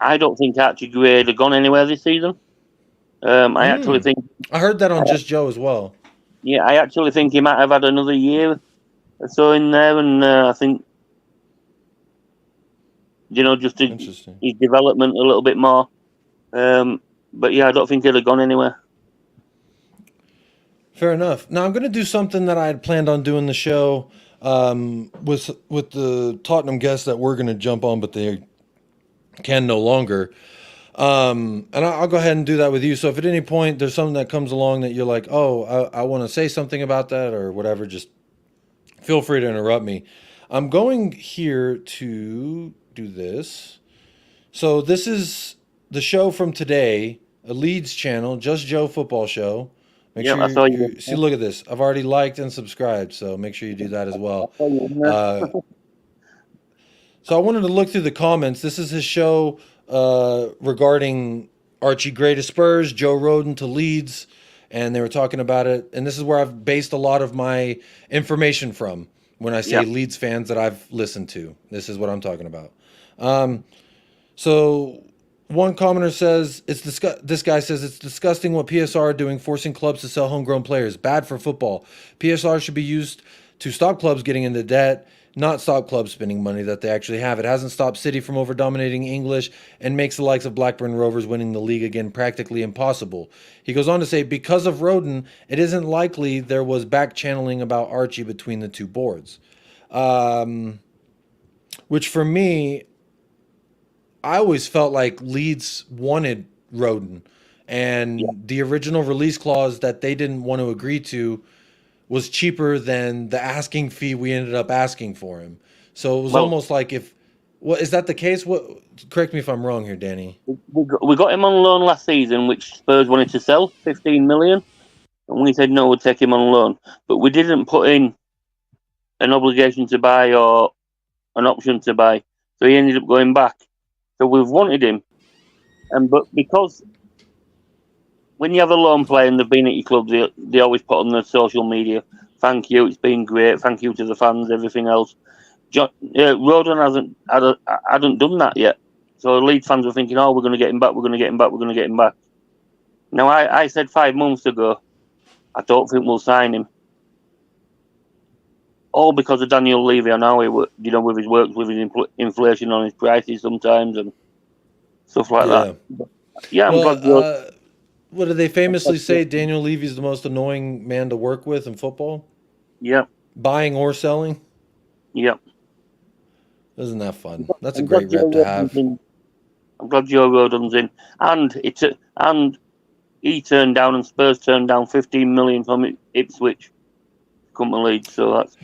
I don't think Archie Gray would have gone anywhere this season. I actually think... I heard that on Just Joe as well. Yeah, I actually think he might have had another year So in there, and I think, just Interesting. his development a little bit more. But yeah, I don't think he'd have gone anywhere. Fair enough. Now I'm going to do something that I had planned on doing the show with the Tottenham guests that we're going to jump on, but they can no longer. And I'll go ahead and do that with you. So if at any point there's something that comes along that you're like, oh, I want to say something about that or whatever, just feel free to interrupt me. I'm going here to do this. So this is the show from today, a Leeds channel, Just Joe Football Show. Make Yeah, sure I saw you. see, look at this. I've already liked and subscribed, so make sure you do that as well. So I wanted to look through the comments. This is his show regarding Archie Gray to Spurs, Joe Rodon to Leeds, and they were talking about it. And this is where I've based a lot of my information from when I say Leeds fans that I've listened to. This is what I'm talking about. So one commenter says, this guy says, it's disgusting what PSR are doing, forcing clubs to sell homegrown players. Bad for football. PSR should be used to stop clubs getting into debt, not stop clubs spending money that they actually have. It hasn't stopped City from over-dominating English and makes the likes of Blackburn Rovers winning the league again practically impossible. He goes on to say, because of Rodon, it isn't likely there was back-channeling about Archie between the two boards. Which for me, I always felt like Leeds wanted Rodon, and the original release clause that they didn't want to agree to was cheaper than the asking fee we ended up asking for him. So it was almost like is that the case? Correct me if I'm wrong here, Danny. We got him on loan last season, which Spurs wanted to sell, 15 million, and we said no, we'd take him on loan. But we didn't put in an obligation to buy or an option to buy, so he ended up going back. So we've wanted him, but because when you have a loan player and they've been at your club, they always put on their social media, thank you, it's been great, thank you to the fans, everything else. Rodon hadn't done that yet. So the Leeds fans were thinking, oh, we're going to get him back, we're going to get him back, we're going to get him back. Now, I said 5 months ago, I don't think we'll sign him. All because of Daniel Levy and how he works, with his works, with his inflation on his prices sometimes and stuff like that. But, yeah, I'm glad. What do they famously say? Daniel Levy's the most annoying man to work with in football? Yeah. Buying or selling? Yeah. Isn't that fun? That's a great rep to have. I'm glad Joe Rodon's in. And he turned down and Spurs turned down 15 million from Ipswich. Come to Leeds, so that's...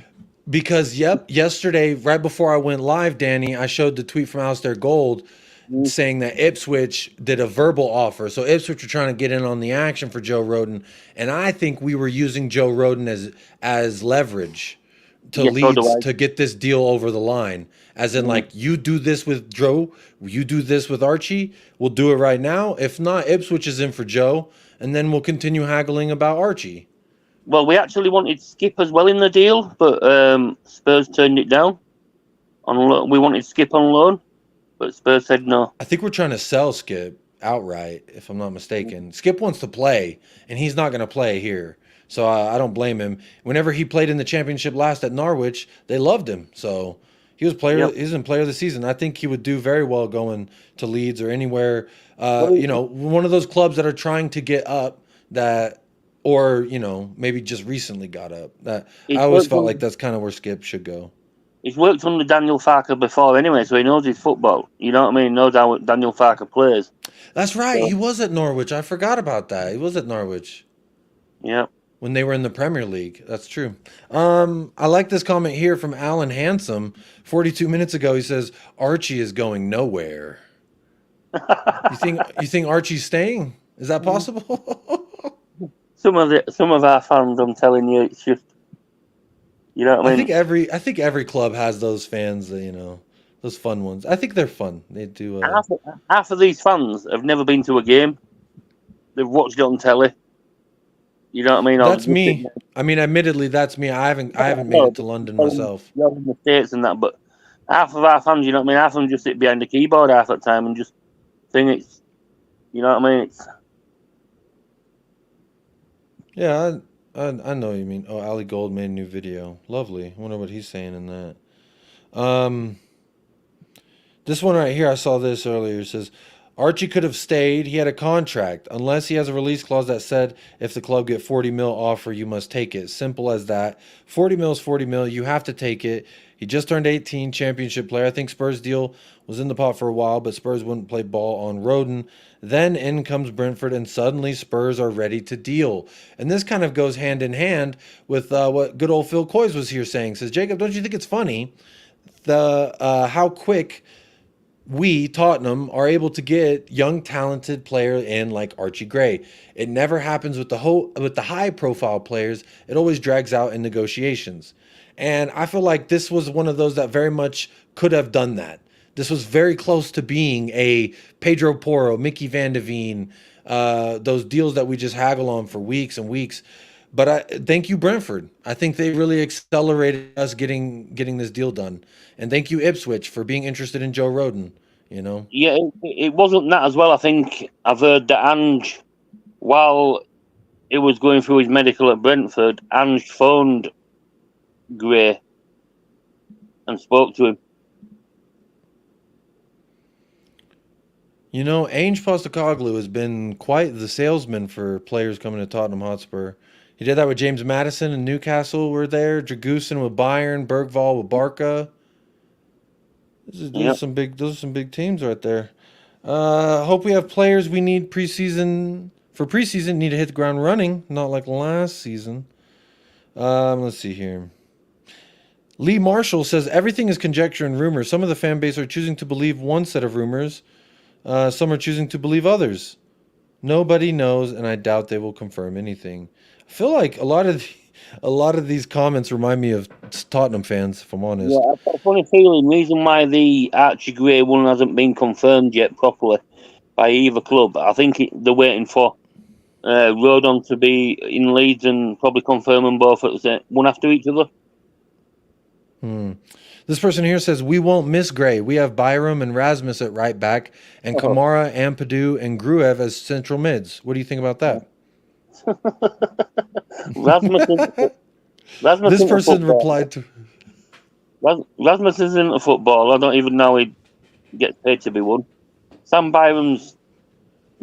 Because, yesterday, right before I went live, Danny, I showed the tweet from Alistair Gold saying that Ipswich did a verbal offer. So Ipswich were trying to get in on the action for Joe Rodon. And I think we were using Joe Rodon as leverage to Leeds to get this deal over the line. As in, like, you do this with Joe, you do this with Archie, we'll do it right now. If not, Ipswich is in for Joe, and then we'll continue haggling about Archie. Well, we actually wanted Skip as well in the deal, but Spurs turned it down. We wanted Skip on loan, but Spurs said no. I think we're trying to sell Skip outright, if I'm not mistaken. Skip wants to play, and he's not going to play here. So I don't blame him. Whenever he played in the championship last at Norwich, they loved him. So he was He's in player of the season. I think he would do very well going to Leeds or anywhere. One of those clubs that are trying to get up or maybe just recently got up. That I always felt like that's kind of where Skip should go. He's worked under Daniel Farker before anyway, so he knows his football. You know what I mean? He knows how Daniel Farker plays. That's right. So, he was at Norwich. I forgot about that. He was at Norwich. Yeah. When they were in the Premier League. That's true. I like this comment here from Alan Handsome. 42 minutes ago, he says, Archie is going nowhere. You think Archie's staying? Is that possible? Some of our fans, I'm telling you, it's just, you know what I mean? I think every club has those fans, those fun ones. I think they're fun. They do. Half of these fans have never been to a game. They've watched it on telly. You know what I mean? That's me. I mean, admittedly, that's me. I haven't made it to London myself. You're in the States and that, but half of our fans, you know what I mean? Half of them just sit behind the keyboard half the time and just think it's, you know what I mean? It's... Yeah, I know what you mean. Oh, Ali Gold made a new video. Lovely. I wonder what he's saying in that. This one right here, I saw this earlier. It says, Archie could have stayed. He had a contract. Unless he has a release clause that said if the club get 40 mil offer, you must take it. Simple as that. 40 mil is 40 mil. You have to take it. He just turned 18, championship player. I think Spurs' deal was in the pot for a while, but Spurs wouldn't play ball on Rodon. Then in comes Brentford, and suddenly Spurs are ready to deal. And this kind of goes hand in hand with what good old Phil Coys was here saying. Says, Jacob, don't you think it's funny how quick we, Tottenham, are able to get young, talented player in like Archie Gray? It never happens with the high-profile players. It always drags out in negotiations. And I feel like this was one of those that very much could have done that. This was very close to being a Pedro Porro, Mickey Van de Veen, those deals that we just haggle on for weeks and weeks. But thank you, Brentford. I think they really accelerated us getting this deal done. And thank you, Ipswich, for being interested in Joe Rodon. You know. Yeah, it wasn't that as well. I think I've heard that Ange, while he was going through his medical at Brentford, Ange phoned Gray and spoke to him. You know, Ange Postecoglou has been quite the salesman for players coming to Tottenham Hotspur. He did that with James Maddison and Newcastle were there, Dragusin with Bayern, Bergvall with Barca. Those are some big teams right there. Hope we have players we need preseason. For preseason, need to hit the ground running, not like last season. Let's see here. Lee Marshall says everything is conjecture and rumor. Some of the fan base are choosing to believe one set of rumors. Some are choosing to believe others. Nobody knows, and I doubt they will confirm anything. I feel like a lot of these comments remind me of Tottenham fans, if I'm honest. Yeah, I've got a funny feeling. Reason why the Archie Gray one hasn't been confirmed yet properly by either club. I think they're waiting for Rodon to be in Leeds and probably confirm them both one after each other. This person here says, we won't miss Gray. We have Byram and Rasmus at right back, and Kamara, Ampadu, and Gruev as central mids. What do you think about that? Rasmus this person replied to... Rasmus isn't a football. I don't even know he gets paid to be one. Sam Byram's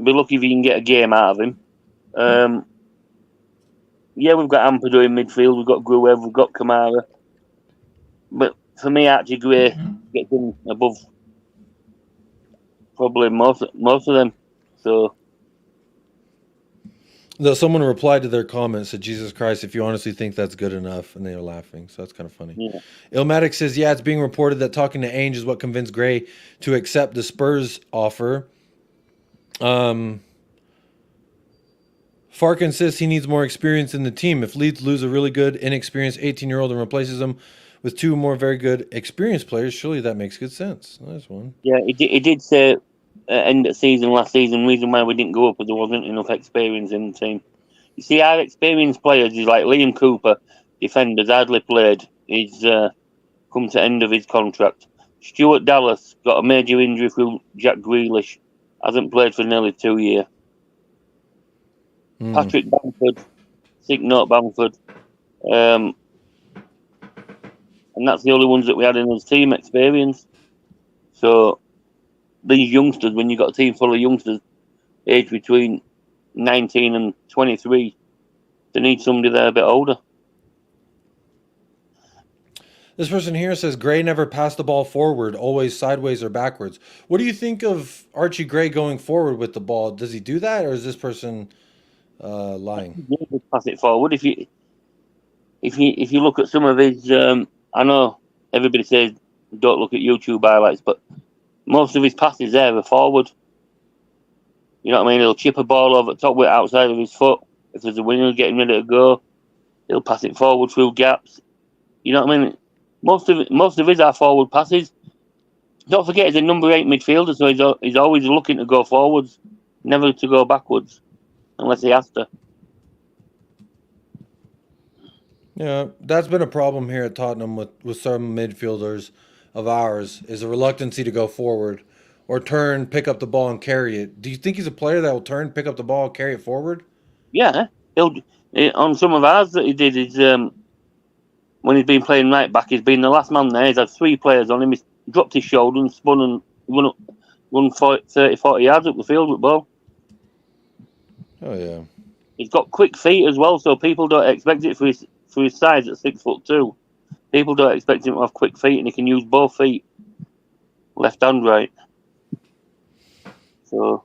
be lucky if you can get a game out of him. Yeah, we've got Ampadu in midfield. We've got Gruev. We've got Kamara. But for me, Archie Gray gets in above probably most of them. So, though someone replied to their comment, said, Jesus Christ, if you honestly think that's good enough, and they were laughing. So that's kind of funny. Yeah. Illmatic says, yeah, it's being reported that talking to Ainge is what convinced Gray to accept the Spurs offer. Fark insists he needs more experience in the team. If Leeds lose a really good, inexperienced 18-year-old and replaces him with two more very good experienced players, surely that makes good sense. Nice one. Yeah, he did say end of season last season, reason why we didn't go up was there wasn't enough experience in the team. You see, our experienced players is like Liam Cooper, defenders, hardly played. He's come to end of his contract. Stuart Dallas got a major injury through Jack Grealish, hasn't played for nearly 2 years. Patrick Bamford, sick note Bamford. And that's the only ones that we had in his team experience. So these youngsters, when you've got a team full of youngsters aged between 19 and 23, they need somebody there a bit older. This person here says Gray never passed the ball forward, always sideways or backwards. What do you think of Archie Gray going forward with the ball? Does he do that, or is this person lying? Pass it forward. If you look at some of his, I know everybody says don't look at YouTube highlights, but most of his passes there are forward. You know what I mean? He'll chip a ball over the top with outside of his foot. If there's a winger getting ready to go, he'll pass it forward through gaps. You know what I mean? Most of his are forward passes. Don't forget, he's a number 8 midfielder, so he's always looking to go forwards, never to go backwards, unless he has to. Yeah, that's been a problem here at Tottenham with some midfielders of ours, is a reluctancy to go forward or turn, pick up the ball and carry it. Do you think he's a player that will turn, pick up the ball, carry it forward? Yeah, On some of ours that he did, is when he's been playing right back, he's been the last man there. He's had 3 players on him. He's dropped his shoulder and spun and run 30, 40 yards up the field with the ball. Oh yeah. He's got quick feet as well, so people don't expect it for his size at 6'2". People don't expect him to have quick feet, and he can use both feet, left and right. So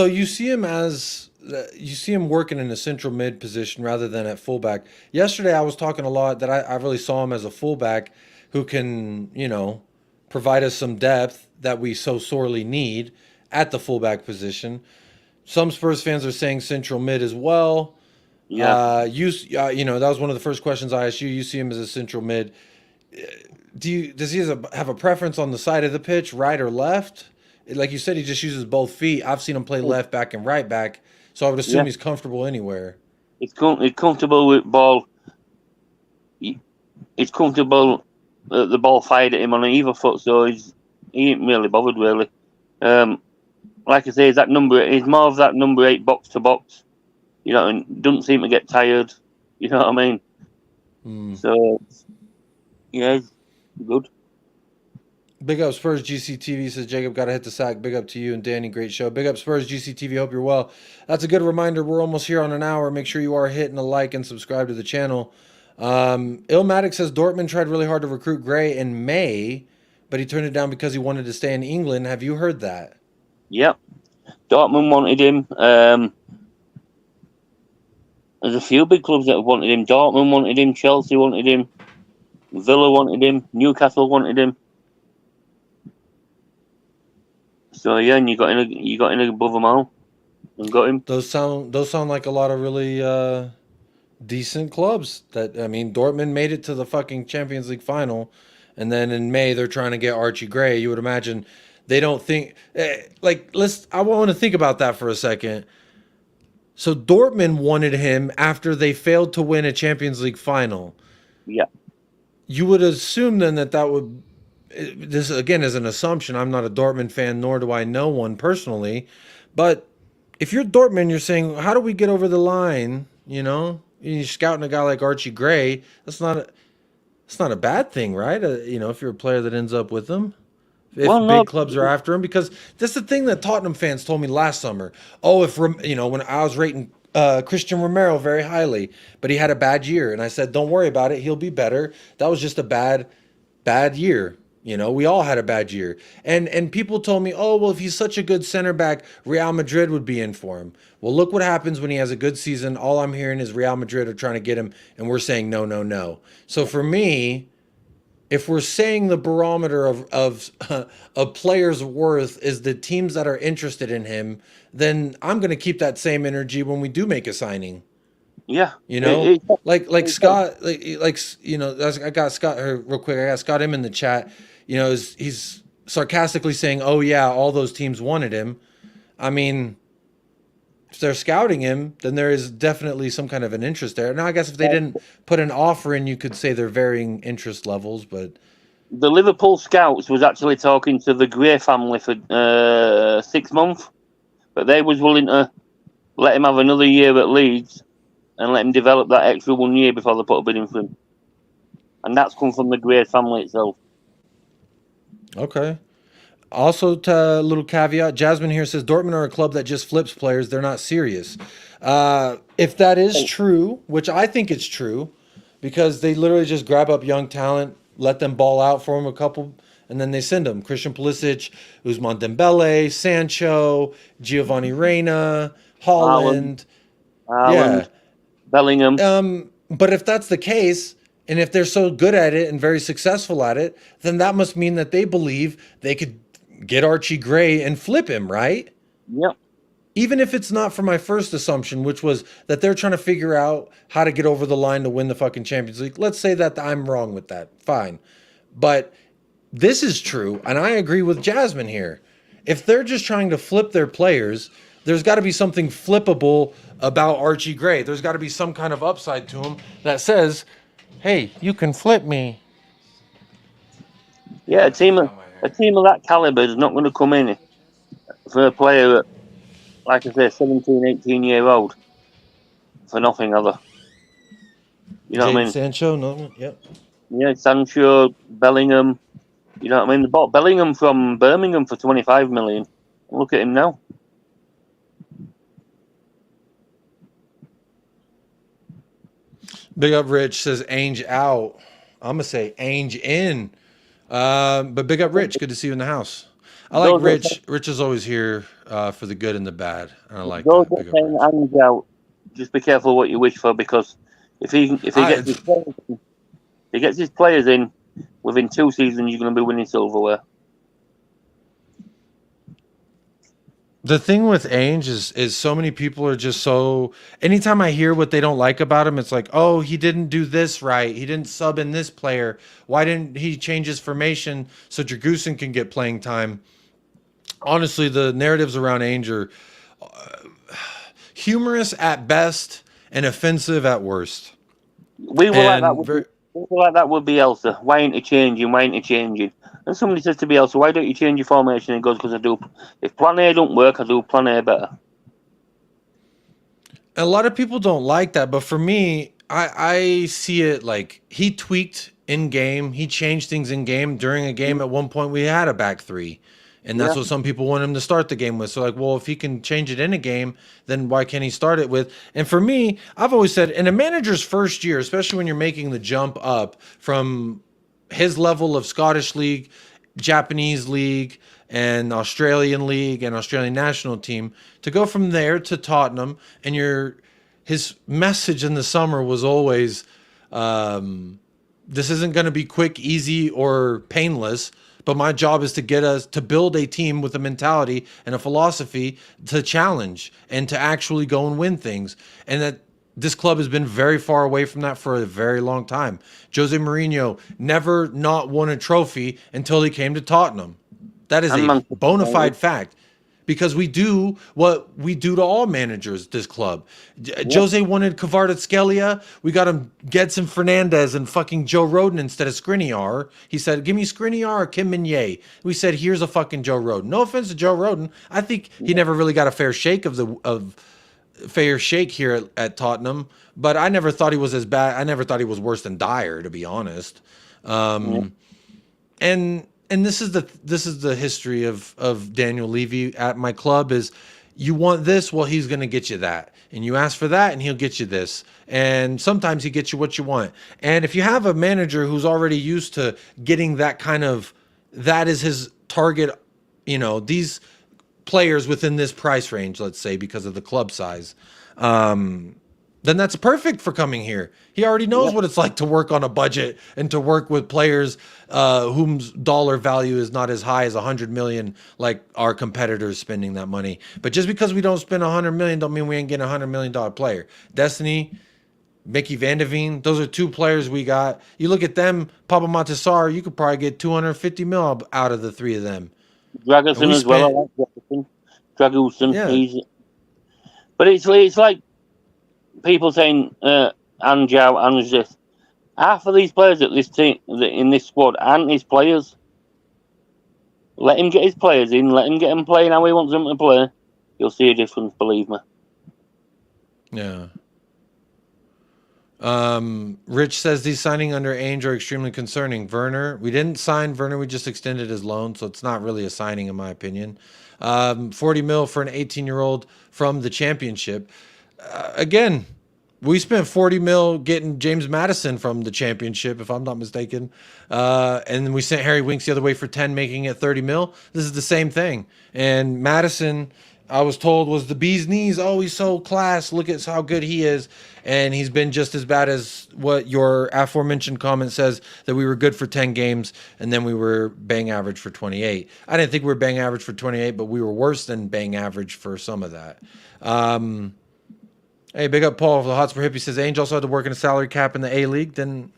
you see him working in a central mid position rather than at fullback. Yesterday, I was talking a lot that I really saw him as a fullback who can, provide us some depth that we so sorely need at the fullback position. Some Spurs fans are saying central mid as well. yeah, That was one of the first questions I asked you. You see him as a central mid. Does he have a preference on the side of the pitch, right or left? Like you said, he just uses both feet. I've seen him play left back and right back, so I would assume he's comfortable anywhere. He's comfortable with ball. He's comfortable the ball fired at him on either foot, so he ain't really bothered really. Like I say, he's more of that number 8 box to box. And doesn't seem to get tired. You know what I mean? So yeah, he's good. Big up Spurs GCTV, says Jacob, got to hit the sack. Big up to you and Danny, great show. Big up Spurs GCTV, hope you're well. That's a good reminder. We're almost here on an hour. Make sure you are hitting a like and subscribe to the channel. Illmatic says Dortmund tried really hard to recruit Gray in May, but he turned it down because he wanted to stay in England. Have you heard that? Yep. Dortmund wanted him. There's a few big clubs that have wanted him. Dortmund wanted him. Chelsea wanted him. Villa wanted him. Newcastle wanted him. So yeah, and you got in above them all and got him. Those sound like a lot of really decent clubs. Dortmund made it to the fucking Champions League final, and then in May they're trying to get Archie Gray. You would imagine they don't think I want to think about that for a second. So Dortmund wanted him after they failed to win a Champions League final. Yeah. You would assume then that would. This again is an assumption. I'm not a Dortmund fan, nor do I know one personally. But if you're Dortmund, you're saying, how do we get over the line? You're scouting a guy like Archie Gray. It's not a bad thing, right? If you're a player that ends up with them. If big clubs are after him, because that's the thing that Tottenham fans told me last summer. Oh, when I was rating Christian Romero very highly, but he had a bad year, and I said, don't worry about it, he'll be better. That was just a bad year. We all had a bad year. And people told me, oh, well, if he's such a good center back, Real Madrid would be in for him. Well, look what happens when he has a good season. All I'm hearing is Real Madrid are trying to get him, and we're saying no, no, no. So for me, if we're saying the barometer of a player's worth is the teams that are interested in him, then I'm going to keep that same energy when we do make a signing. Yeah, like Scott, I got Scott here real quick. I got Scott him in the chat. He's sarcastically saying, "Oh yeah, all those teams wanted him." I mean, if they're scouting him, then there is definitely some kind of an interest there. Now, I guess if they didn't put an offer in, you could say they're varying interest levels. But the Liverpool scouts was actually talking to the Gray family for 6 months, but they was willing to let him have another year at Leeds and let him develop that extra 1 year before they put a bid in for him. And that's come from the Gray family itself. Okay. Also, a little caveat, Jasmine here says, Dortmund are a club that just flips players. They're not serious. If that is true, which I think it's true, because they literally just grab up young talent, let them ball out for them a couple, and then they send them. Christian Pulisic, Ousmane Dembele, Sancho, Giovanni Reina, Haaland. Yeah. Bellingham. But if that's the case, and if they're so good at it and very successful at it, then that must mean that they believe they could get Archie Gray and flip him, right? Yep. Even if it's not for my first assumption, which was that they're trying to figure out how to get over the line to win the fucking Champions League. Let's say that I'm wrong with that. Fine. But this is true, and I agree with Jasmine here. If they're just trying to flip their players, there's got to be something flippable about Archie Gray. There's got to be some kind of upside to him that says, hey, you can flip me. Yeah, a team of that caliber is not going to come in for a player, like I say, 17, 18-year-old for nothing, have they? You know what I mean? Sancho, no, yep. Yeah, Sancho, Bellingham. You know what I mean? They bought Bellingham from Birmingham for 25 million. Look at him now. Big up Rich says Ainge out. I'm gonna say Ainge in. But big up Rich. Good to see you in the house. I like Rich. Rich is always here for the good and the bad. And I like Those that. that Big up saying Rich. Ainge out, just be careful what you wish for, because if he gets his players in within 2 seasons, you're going to be winning silverware. The thing with Ainge is so many people are just so. Anytime I hear what they don't like about him, it's like, oh, he didn't do this right. He didn't sub in this player. Why didn't he change his formation so Dragusin can get playing time? Honestly, the narratives around Ainge are humorous at best and offensive at worst. We were like that with Bielsa. Why ain't he changing? Why ain't he changing? And somebody says to Bielsa, why don't you change your formation? And he goes, because I do. If plan A don't work, I do plan A better. A lot of people don't like that, but for me, I see it like he tweaked in game. He changed things in game. During a game, at one point, we had a back three. And that's what some people want him to start the game with. So, like, well, if he can change it in a game, then why can't he start it with? And for me, I've always said, in a manager's first year, especially when you're making the jump up from his level of Scottish League, Japanese League, and Australian League, and Australian national team, to go from there to Tottenham, and his message in the summer was always, this isn't going to be quick, easy, or painless. But my job is to get us to build a team with a mentality and a philosophy to challenge and to actually go and win things. And that this club has been very far away from that for a very long time. Jose Mourinho never not won a trophy until he came to Tottenham. That is a bona fide fact. Because we do what we do to all managers at this club. Jose wanted Kvaratskhelia. We got him Gedson Fernandez and fucking Joe Rodon instead of Skriniar. He said, give me Skriniar or Kim Min-jae. We said, here's a fucking Joe Rodon. No offense to Joe Rodon. I think he never really got a fair shake here at Tottenham. But I never thought he was as bad. I never thought he was worse than Dyer, to be honest. And this is the history of Daniel Levy at my club is you want this, well, he's going to get you that. And you ask for that and he'll get you this. And sometimes he gets you what you want. And if you have a manager who's already used to getting that is his target, these players within this price range, let's say, because of the club size, then that's perfect for coming here. He already knows what it's like to work on a budget and to work with players whose dollar value is not as high as 100 million, like our competitors spending that money. But just because we don't spend 100 million, don't mean we ain't getting a $100 million player. Destiny, Mickey Van de Veen, those are two players we got. You look at them, Papa Montessar, you could probably get 250 mil out of the three of them. Dragusin as well. I like Dragusin. Yeah. But it's like people saying Ange out, Ange this. Half of these players at this team, in this squad, aren't his players. Let him get his players in. Let him get them playing how he wants them to play. You'll see a difference, believe me. Yeah. Rich says these signing under Ainge are extremely concerning. Werner, we didn't sign Werner. We just extended his loan, so it's not really a signing in my opinion. 40 mil for an 18-year-old from the championship. Again, we spent 40 mil getting James Maddison from the championship, if I'm not mistaken. And then we sent Harry Winks the other way for 10, making it 30 mil. This is the same thing. And Maddison, I was told, was the bee's knees. Oh, he's so class. Look at how good he is. And he's been just as bad as what your aforementioned comment says, that we were good for 10 games and then we were bang average for 28. I didn't think we were bang average for 28, but we were worse than bang average for some of that. Hey, big up Paul for the Hotspur Hippie says Ainge also had to work in a salary cap in the A-League. Didn't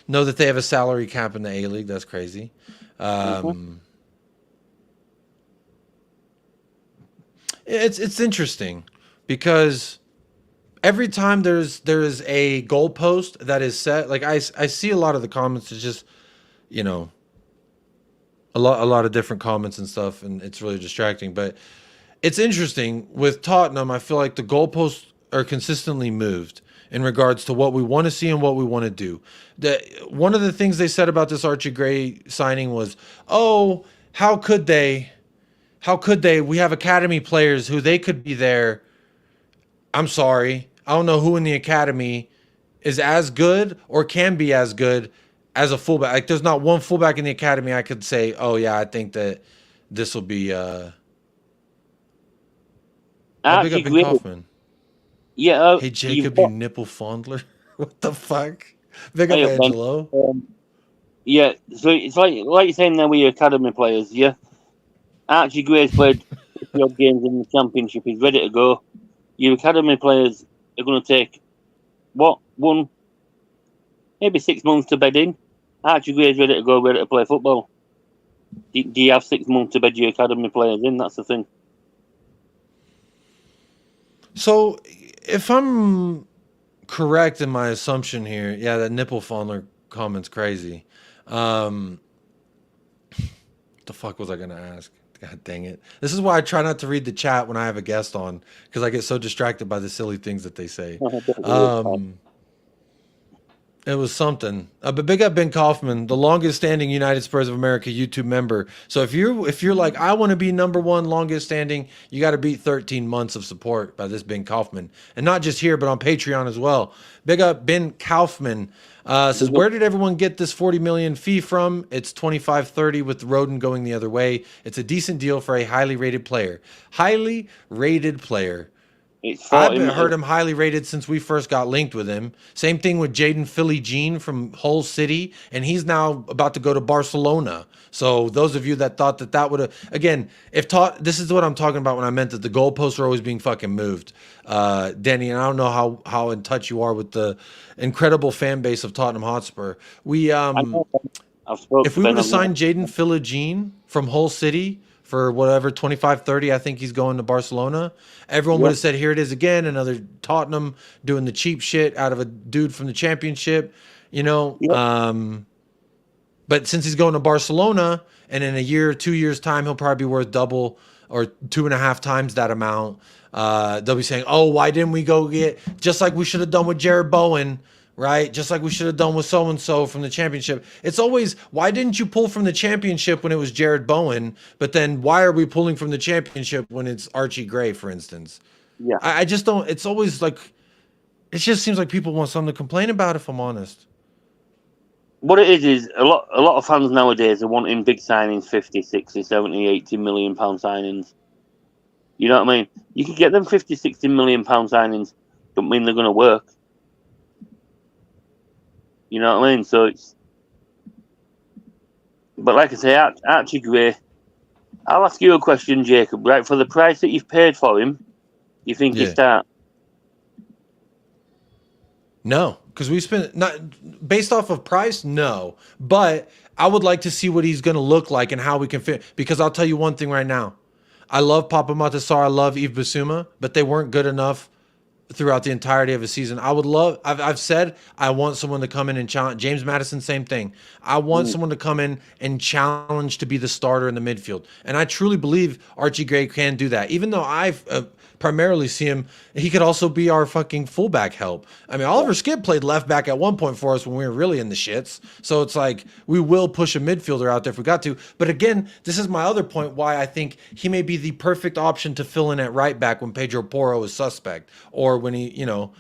know that they have a salary cap in the A-League. That's crazy. It's interesting because every time there's a goalpost that is set, like I see a lot of the comments. It's just, a lot of different comments and stuff, and it's really distracting. But it's interesting with Tottenham. I feel like the goalposts are consistently moved. in regards to what we want to see and what we want to do. One of the things they said about this Archie Gray signing was, oh, how could they? How could they? We have academy players who they could be there. I'm sorry. I don't know who in the academy is as good or can be as good as a fullback. Like, there's not one fullback in the academy I could say, oh, yeah, I think that this will be Archie Gray. Kaufman. Yeah. Hey, Jacob, you nipple fondler. What the fuck? Big up, Angelo. Yeah, so it's like you're saying there with your academy players, yeah? Archie Gray's played 50 odd games in the championship. He's ready to go. Your academy players are going to take, maybe 6 months to bed in. Archie Gray's ready to go, ready to play football. Do you have 6 months to bed your academy players in? That's the thing. So, if I'm correct in my assumption here, yeah, that nipple fondler comment's crazy. What the fuck was I going to ask? God dang it. This is why I try not to read the chat when I have a guest on, because I get so distracted by the silly things that they say. It was something. But big up Ben Kaufman, the longest standing United Spurs of America YouTube member. So if you're like, I want to be number one longest standing, you got to beat 13 months of support by this Ben Kaufman. And not just here, but on Patreon as well. Big up Ben Kaufman. Says, where did everyone get this 40 million fee from? It's 25-30 with Rodon going the other way. It's a decent deal for a highly rated player. Highly rated player. I've heard him highly rated since we first got linked with him. Same thing with Jaden Philly Jean from Hull City, and he's now about to go to Barcelona. So those of you that thought that would have, again, this is what I'm talking about when I meant that the goalposts are always being fucking moved. Danny, and I don't know how in touch you are with the incredible fan base of Tottenham Hotspur. If we would have signed Jaden Philly Jean from Hull City for whatever, 25-30, I think he's going to Barcelona. Everyone would have said, here it is again, another Tottenham doing the cheap shit out of a dude from the championship, you know. But since he's going to Barcelona, and in a year or 2 years' time, he'll probably be worth double or 2.5 times that amount. They'll be saying, oh, why didn't we go get, just like we should have done with Jared Bowen, right? Just like we should have done with so-and-so from the championship. It's always, why didn't you pull from the championship when it was Jared Bowen? But then why are we pulling from the championship when it's Archie Gray, for instance? Yeah. I just don't, it's always like, it just seems like people want something to complain about, if I'm honest. What it is a lot of fans nowadays are wanting big signings, 50, 60, 70, 80 million pound signings. You know what I mean? You could get them 50, 60 million pound signings, don't mean they're going to work. You know what I mean? So it's, but like I say, Archie Gray, I'll ask you a question, Jacob, right? For the price that you've paid for him, you think you start? No, because we spent, not based off of price, no. But I would like to see what he's going to look like and how we can fit. Because I'll tell you one thing right now. I love Papa Matasar, I love Yves Bissouma, but they weren't good enough throughout the entirety of a season. I've said I want someone to come in and challenge. James Madison, same thing. I want someone to come in and challenge to be the starter in the midfield. And I truly believe Archie Gray can do that. Even though I primarily see him, he could also be our fucking fullback help. I mean, Oliver Skipp played left back at one point for us when we were really in the shits. So it's like, we will push a midfielder out there if we got to. But again, this is my other point why I think he may be the perfect option to fill in at right back when Pedro Porro is suspect, or when Pedro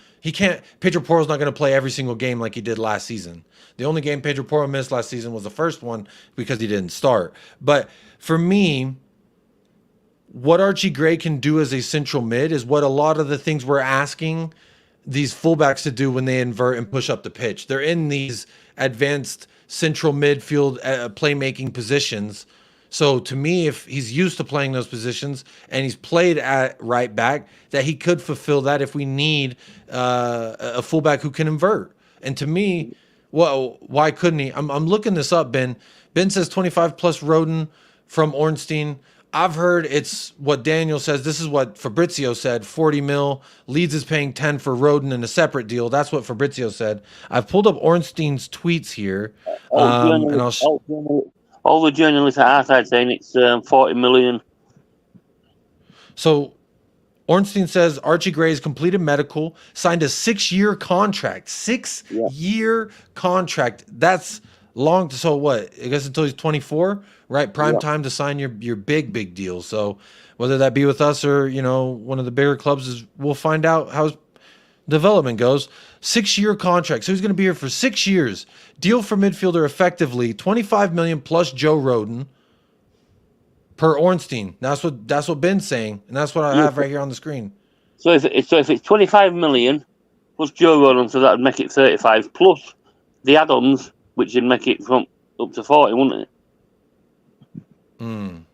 Porro's not going to play every single game like he did last season. The only game Pedro Porro missed last season was the first one because he didn't start. But for me, what Archie Gray can do as a central mid is what a lot of the things we're asking these fullbacks to do when they invert and push up the pitch. They're in these advanced central midfield playmaking positions. So to me, if he's used to playing those positions and he's played at right back, that he could fulfill that if we need a fullback who can invert. And to me, well, why couldn't he? I'm looking this up, Ben. Ben says 25 plus Rodon from Ornstein. I've heard it's what Daniel says. This is what Fabrizio said, 40 mil. Leeds is paying 10 for Rodon in a separate deal. That's what Fabrizio said. I've pulled up Ornstein's tweets here. All the journalists at our side saying it's 40 million. So Ornstein says Archie Gray's completed medical, signed a 6-year contract. 6-year contract. That's long. So what? I guess until he's 24, right? Prime time to sign your big deal. So whether that be with us or, you know, one of the bigger clubs, is we'll find out how his development goes. 6-year contract. So he's going to be here for 6 years. Deal for midfielder effectively $25 million plus Joe Rodon. Per Ornstein. That's what Ben's saying, and that's what I have right here on the screen. So if it's 25 million plus Joe Rodon, so that would make it 35 plus the add-ons, which would make it from up to 40, wouldn't it?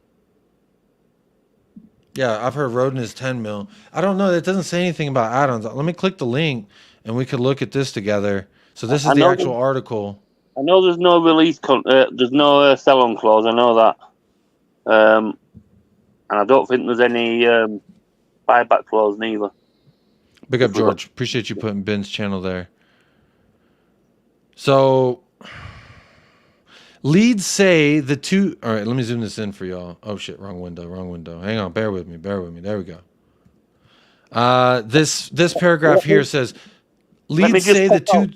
Yeah, I've heard Rodon is 10 mil. I don't know. That doesn't say anything about add-ons. Let me click the link, and we could look at this together. So this is the actual article. I know there's no release. There's no sell-on clause. I know that. And I don't think there's any buyback clause neither. Big up, George. Appreciate you putting Ben's channel there. So, Leeds say the two... All right, let me zoom this in for y'all. Oh, shit. Wrong window. Hang on. Bear with me. There we go. This paragraph here says, Leeds say the two...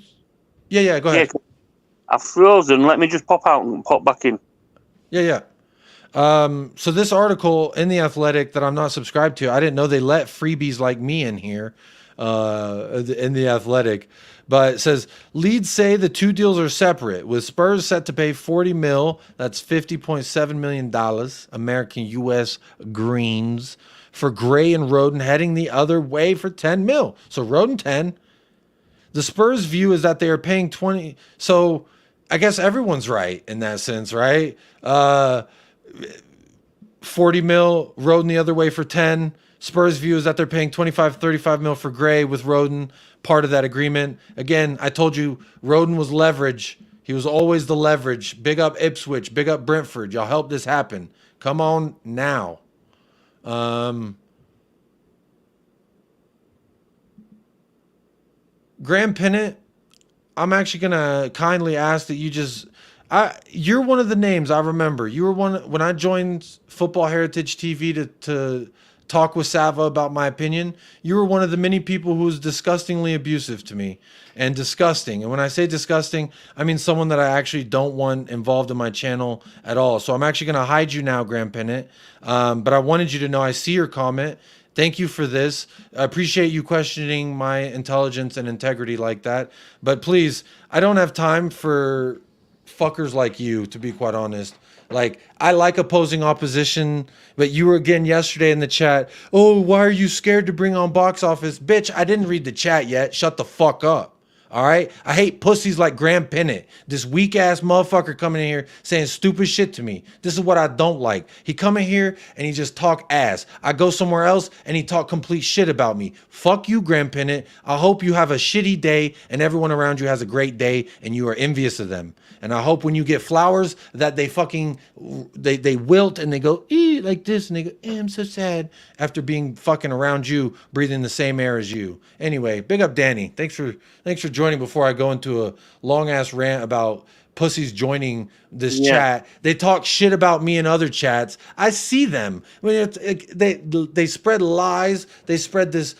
Yeah, go ahead. I've frozen. Let me just pop out and pop back in. Yeah. So this article in The Athletic that I'm not subscribed to, I didn't know they let freebies like me in here in The Athletic, but it says Leeds say the two deals are separate, with Spurs set to pay 40 mil, that's $50.7 million, American US greens, for Gray and Rodon, heading the other way for 10 mil. So Rodon 10. The Spurs view is that they are paying 20. So I guess everyone's right in that sense, right? 40 mil, Rodon the other way for 10. Spurs view is that they're paying 25, 35 mil for Gray, with Rodon part of that agreement. Again, I told you Rodon was leverage. He was always the leverage. Big up Ipswich, big up Brentford. Y'all help this happen. Come on now. Graham Pennant, I'm actually gonna kindly ask that you just... you're one of the names I remember. You were one when I joined Football Heritage TV to talk with Sava about my opinion. You were one of the many people who was disgustingly abusive to me, and disgusting. And when I say disgusting, I mean someone that I actually don't want involved in my channel at all. So I'm actually going to hide you now, Graham Pennant. But I wanted you to know I see your comment. Thank you for this. I appreciate you questioning my intelligence and integrity like that. But please, I don't have time for fuckers like you, to be quite honest. Like, I like opposing opposition, but you were again yesterday in the chat, oh, why are you scared to bring on box office? Bitch, I didn't read the chat yet. Shut the fuck up. All right? I hate pussies like Graham Pennant. This weak-ass motherfucker coming in here saying stupid shit to me. This is what I don't like. He come in here and he just talk ass. I go somewhere else and he talk complete shit about me. Fuck you, Graham Pennant. I hope you have a shitty day and everyone around you has a great day and you are envious of them. And I hope when you get flowers that they fucking, they wilt and they go, like this, and they go, I'm so sad, after being fucking around you, breathing the same air as you. Anyway, big up Danny. Thanks for joining before I go into a long ass rant about pussies joining this chat. They talk shit about me in other chats. I see them. I mean, they spread lies. They spread this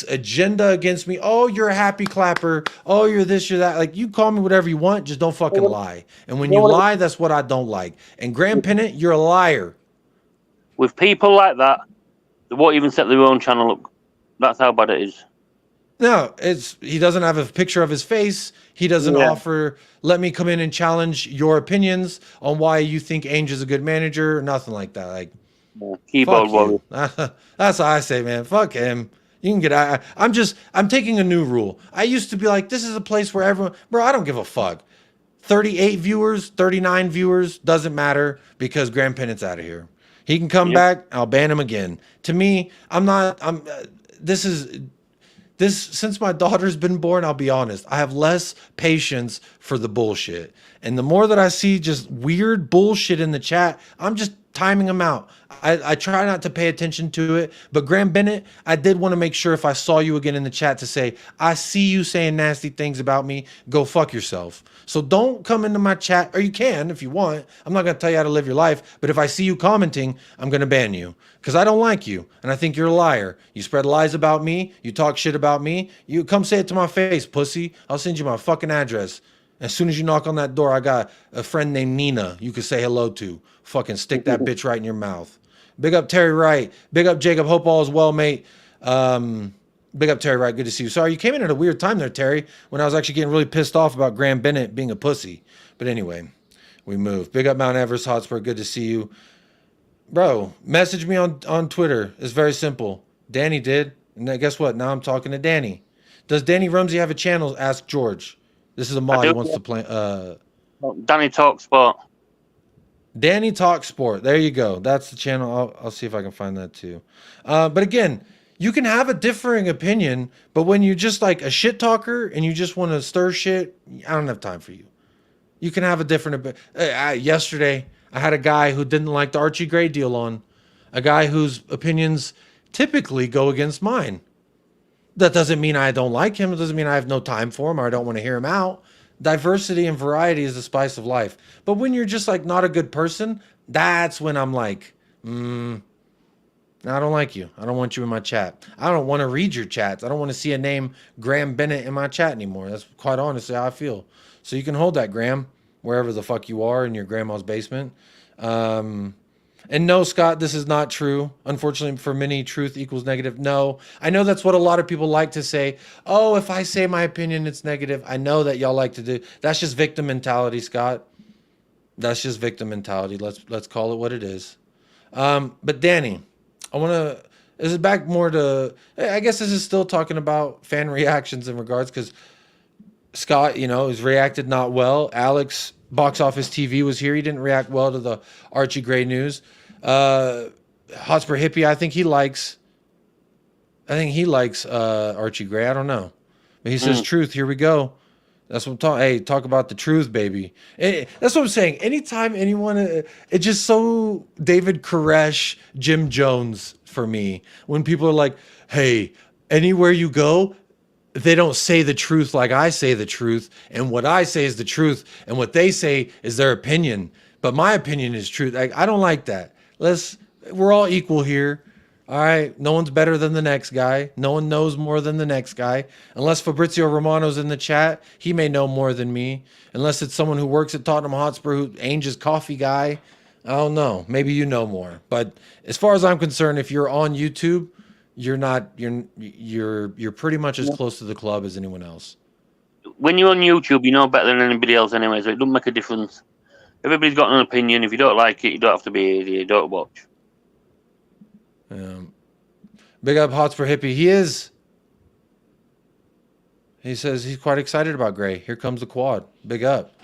agenda against me. Oh, you're a happy clapper. Oh, you're this, you're that. Like, you call me whatever you want, just don't fucking lie. And when you lie, that's what I don't like. And Graham Pennant, you're a liar. With people like that, they won't even set their own channel up. That's how bad it is. No, he doesn't have a picture of his face. He doesn't offer, let me come in and challenge your opinions on why you think Ainge is a good manager. Nothing like that. Like, keyboard warrior. That's what I say, man. Fuck him. You can get out. I'm taking a new rule. I used to be like, this is a place where everyone, bro, I don't give a fuck. 38 viewers, 39 viewers, doesn't matter, because Graham Pennant's out of here. He can come back. I'll ban him again. To me, since my daughter's been born, I'll be honest, I have less patience for the bullshit. And the more that I see just weird bullshit in the chat, I'm just timing them out. I try not to pay attention to it, but Graham Bennett, I did want to make sure if I saw you again in the chat to say, I see you saying nasty things about me, go fuck yourself. So don't come into my chat, or you can if you want. I'm not going to tell you how to live your life, but if I see you commenting, I'm going to ban you because I don't like you, and I think you're a liar. You spread lies about me, you talk shit about me, you come say it to my face, pussy. I'll send you my fucking address. As soon as you knock on that door, I got a friend named Nina you could say hello to. Fucking stick that bitch right in your mouth. Big up Terry Wright. Big up Jacob. Hope all is well, mate. Big up Terry Wright. Good to see you. Sorry, you came in at a weird time there, Terry, when I was actually getting really pissed off about Graham Bennett being a pussy. But anyway, we move. Big up Mount Everest Hotspur. Good to see you. Bro, message me on Twitter. It's very simple. Danny did. And guess what? Now I'm talking to Danny. Does Danny Rumsey have a channel? Ask George. This is a mod he wants to play. Danny Talk Sport. Danny Talk Sport. There you go. That's the channel. I'll see if I can find that too. But again, you can have a differing opinion, but when you're just like a shit talker and you just want to stir shit, I don't have time for you. You can have a different yesterday, I had a guy who didn't like the Archie Gray deal on. A guy whose opinions typically go against mine. That doesn't mean I don't like him. It doesn't mean I have no time for him or I don't want to hear him out. Diversity and variety is the spice of life. But when you're just like not a good person, that's when I'm like, I don't like you. I don't want you in my chat. I don't want to read your chats. I don't want to see a name Graham Bennett in my chat anymore. That's quite honestly how I feel. So you can hold that, Graham, wherever the fuck you are in your grandma's basement. And no, Scott, this is not true. Unfortunately, for many, truth equals negative. No, I know that's what a lot of people like to say. Oh, if I say my opinion, it's negative. I know that y'all like to do. That's just victim mentality, Scott. That's just victim mentality. Let's call it what it is. But Danny, I want to. This is back more to. I guess this is still talking about fan reactions in regards because Scott, has reacted not well. Alex, Box Office TV, was here. He didn't react well to the Archie Gray news. Hotspur Hippie, I think he likes Archie Gray. I don't know. But he says truth. Here we go. That's what I'm talking. Hey, talk about the truth, baby. That's what I'm saying. Anytime anyone, it's just so David Koresh, Jim Jones for me. When people are like, hey, anywhere you go, they don't say the truth like I say the truth. And what I say is the truth. And what they say is their opinion. But my opinion is truth. I don't like that. We're all equal here. All right. No one's better than the next guy. No one knows more than the next guy. Unless Fabrizio Romano's in the chat, he may know more than me. Unless it's someone who works at Tottenham Hotspur, who Ainge's coffee guy. I don't know. Maybe you know more. But as far as I'm concerned, if you're on YouTube, you're pretty much as close to the club as anyone else. When you're on YouTube, you know better than anybody else anyway, so it doesn't make a difference. Everybody's got an opinion. If you don't like it, you don't have to be here. You don't watch. Big up Hotspur Hippie. He says he's quite excited about Gray. Here comes the quad. Big up.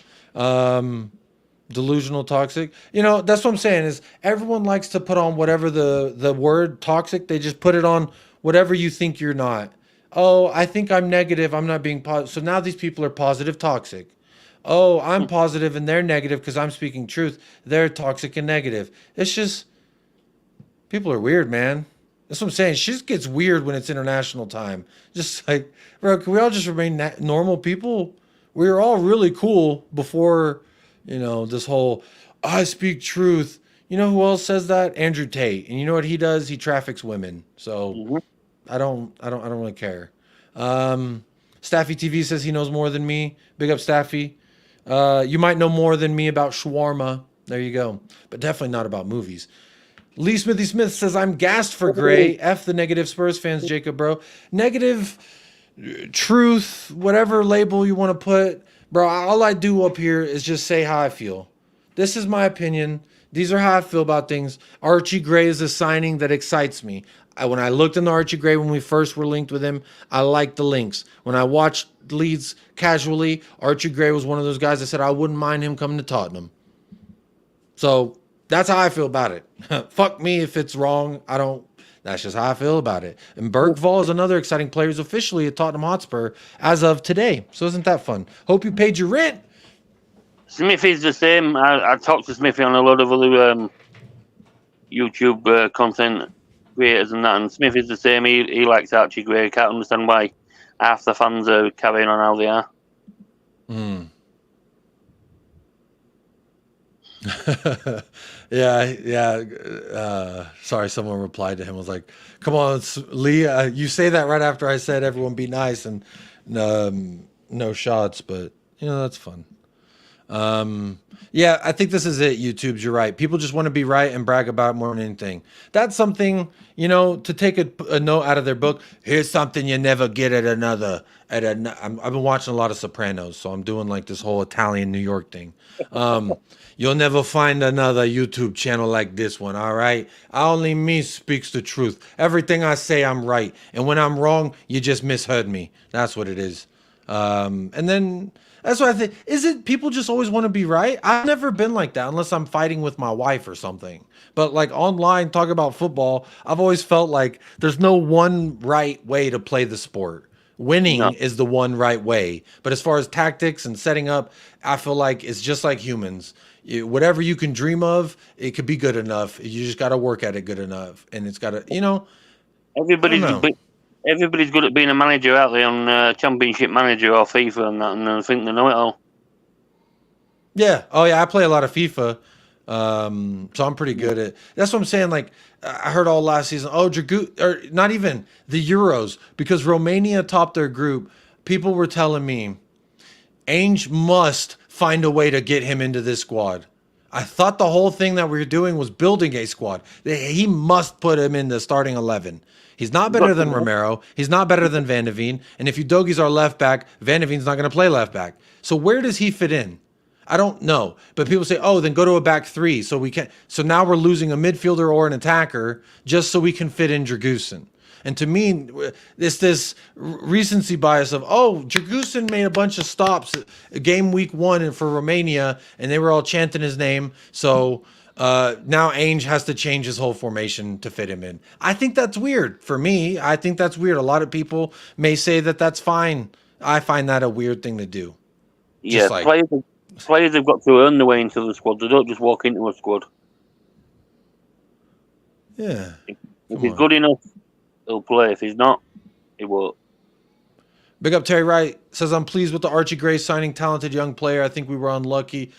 Delusional toxic. That's what I'm saying is everyone likes to put on whatever the word toxic. They just put it on whatever you think you're not. Oh, I think I'm negative. I'm not being positive. So now these people are positive toxic. Oh, I'm positive and they're negative because I'm speaking truth. They're toxic and negative. It's just, people are weird, man. That's what I'm saying. Shit gets weird when it's international time. Just like, bro, can we all just remain normal people? We were all really cool before, this whole, I speak truth. You know who else says that? Andrew Tate. And you know what he does? He traffics women. So I don't really care. Staffy TV says he knows more than me. Big up Staffy. You might know more than me about shawarma. There you go. But definitely not about movies. Lee Smithy Smith says, I'm gassed for Gray. F the negative Spurs fans, Jacob, bro. Negative, truth, whatever label you want to put. Bro, all I do up here is just say how I feel. This is my opinion. These are how I feel about things. Archie Gray is a signing that excites me. When I looked into Archie Gray when we first were linked with him, I liked the links. When I watched Leeds casually, Archie Gray was one of those guys that said I wouldn't mind him coming to Tottenham. So that's how I feel about it. Fuck me if it's wrong. That's just how I feel about it. And Bergvall is another exciting player who's officially at Tottenham Hotspur as of today. So isn't that fun? Hope you paid your rent. Smithy's the same. I talked to Smithy on a lot of other YouTube content creators and that. And Smith is the same. He likes Archie Gray. Can't understand why half the fans are carrying on how they are. Yeah. Sorry, someone replied to him. Was like, "Come on, Lee. You say that right after I said everyone be nice and no shots, but that's fun." Yeah, I think this is it. YouTube's, you're right. People just want to be right and brag about it more than anything. That's something, to take a note out of their book. Here's something you never get at another. I've been watching a lot of Sopranos, so I'm doing like this whole Italian New York thing. You'll never find another YouTube channel like this one, all right? Only me speaks the truth. Everything I say, I'm right. And when I'm wrong, you just misheard me. That's what it is. And then that's what I think. Is it people just always want to be right? I've never been like that unless I'm fighting with my wife or something. But like online, talking about football, I've always felt like there's no one right way to play the sport. Winning is the one right way. But as far as tactics and setting up, I feel like it's just like humans. Whatever you can dream of, it could be good enough. You just got to work at it good enough. And it's got to, Everybody's good at being a manager out there on Championship Manager or FIFA and that, and I think they know it all. Yeah. Oh, yeah. I play a lot of FIFA. So I'm pretty good at. That's what I'm saying. Like I heard all last season. Oh, or not even the Euros, because Romania topped their group. People were telling me, Ainge must find a way to get him into this squad. I thought the whole thing that we were doing was building a squad. He must put him in the starting 11. He's not better than Romero. He's not better than Van de Ven. And if Udogie's our left back, Van de Ven's not going to play left back. So where does he fit in? I don't know. But people say, oh, then go to a back three. So we can. So now we're losing a midfielder or an attacker just so we can fit in Dragusin. And to me, it's this recency bias of, oh, Dragusin made a bunch of stops game week 1 for Romania, and they were all chanting his name. So now Ainge has to change his whole formation to fit him in. I think that's weird. For me, I think that's weird. A lot of people may say that that's fine. I find that a weird thing to do. Yeah, players have got to earn their way into the squad. They don't just walk into a squad. Yeah. If he's good enough, he'll play. If he's not, he won't. Big up Terry Wright says, I'm pleased with the Archie Gray signing, talented young player. I think we were lucky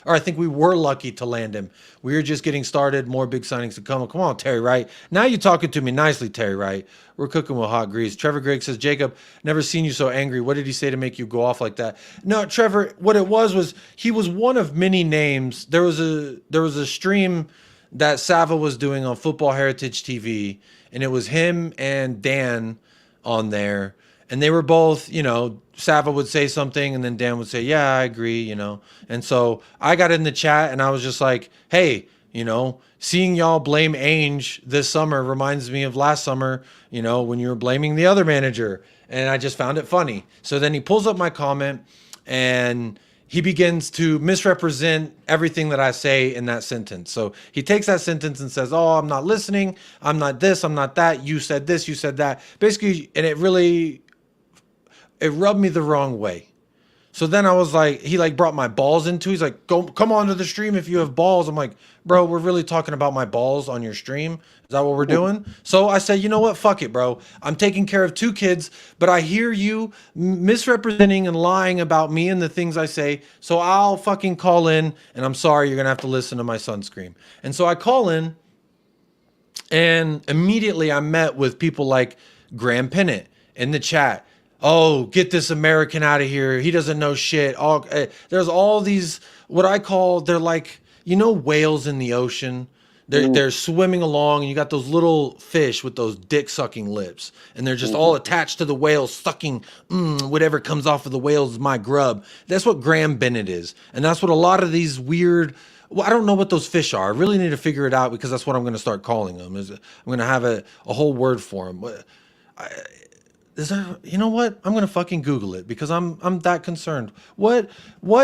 to land him. We were just getting started. More big signings to come. Come on, Terry Wright. Now you're talking to me nicely, Terry Wright. We're cooking with hot grease. Trevor Gregg says, Jacob, never seen you so angry. What did he say to make you go off like that? No, Trevor, what it was he was one of many names. There was a stream that Sava was doing on Football Heritage TV, and it was him and Dan on there. And they were both, Sava would say something and then Dan would say, yeah, I agree, And so I got in the chat and I was just like, hey, seeing y'all blame Ainge this summer reminds me of last summer, when you were blaming the other manager. And I just found it funny. So then he pulls up my comment and he begins to misrepresent everything that I say in that sentence. So he takes that sentence and says, oh, I'm not listening. I'm not this. I'm not that. You said this. You said that. Basically, and it rubbed me the wrong way. So then I was like, he brought my balls into, he's like, come on to the stream if you have balls. I'm like, bro, we're really talking about my balls on your stream. Is that what we're doing? So I said, you know what? Fuck it, bro. I'm taking care of 2 kids, but I hear you misrepresenting and lying about me and the things I say. So I'll fucking call in and I'm sorry. You're going to have to listen to my son scream. And so I call in and immediately I met with people like Graham Pennant in the chat. Oh, get this American out of here. He doesn't know shit. There's all these, what I call, they're like, whales in the ocean. They're swimming along and you got those little fish with those dick sucking lips. And they're just all attached to the whale sucking, whatever comes off of the whales is my grub. That's what Graham Bennett is. And that's what a lot of these weird, I don't know what those fish are. I really need to figure it out because that's what I'm going to start calling them. I'm going to have a whole word for them. Is there, you know what? I'm gonna fucking Google it because I'm that concerned. What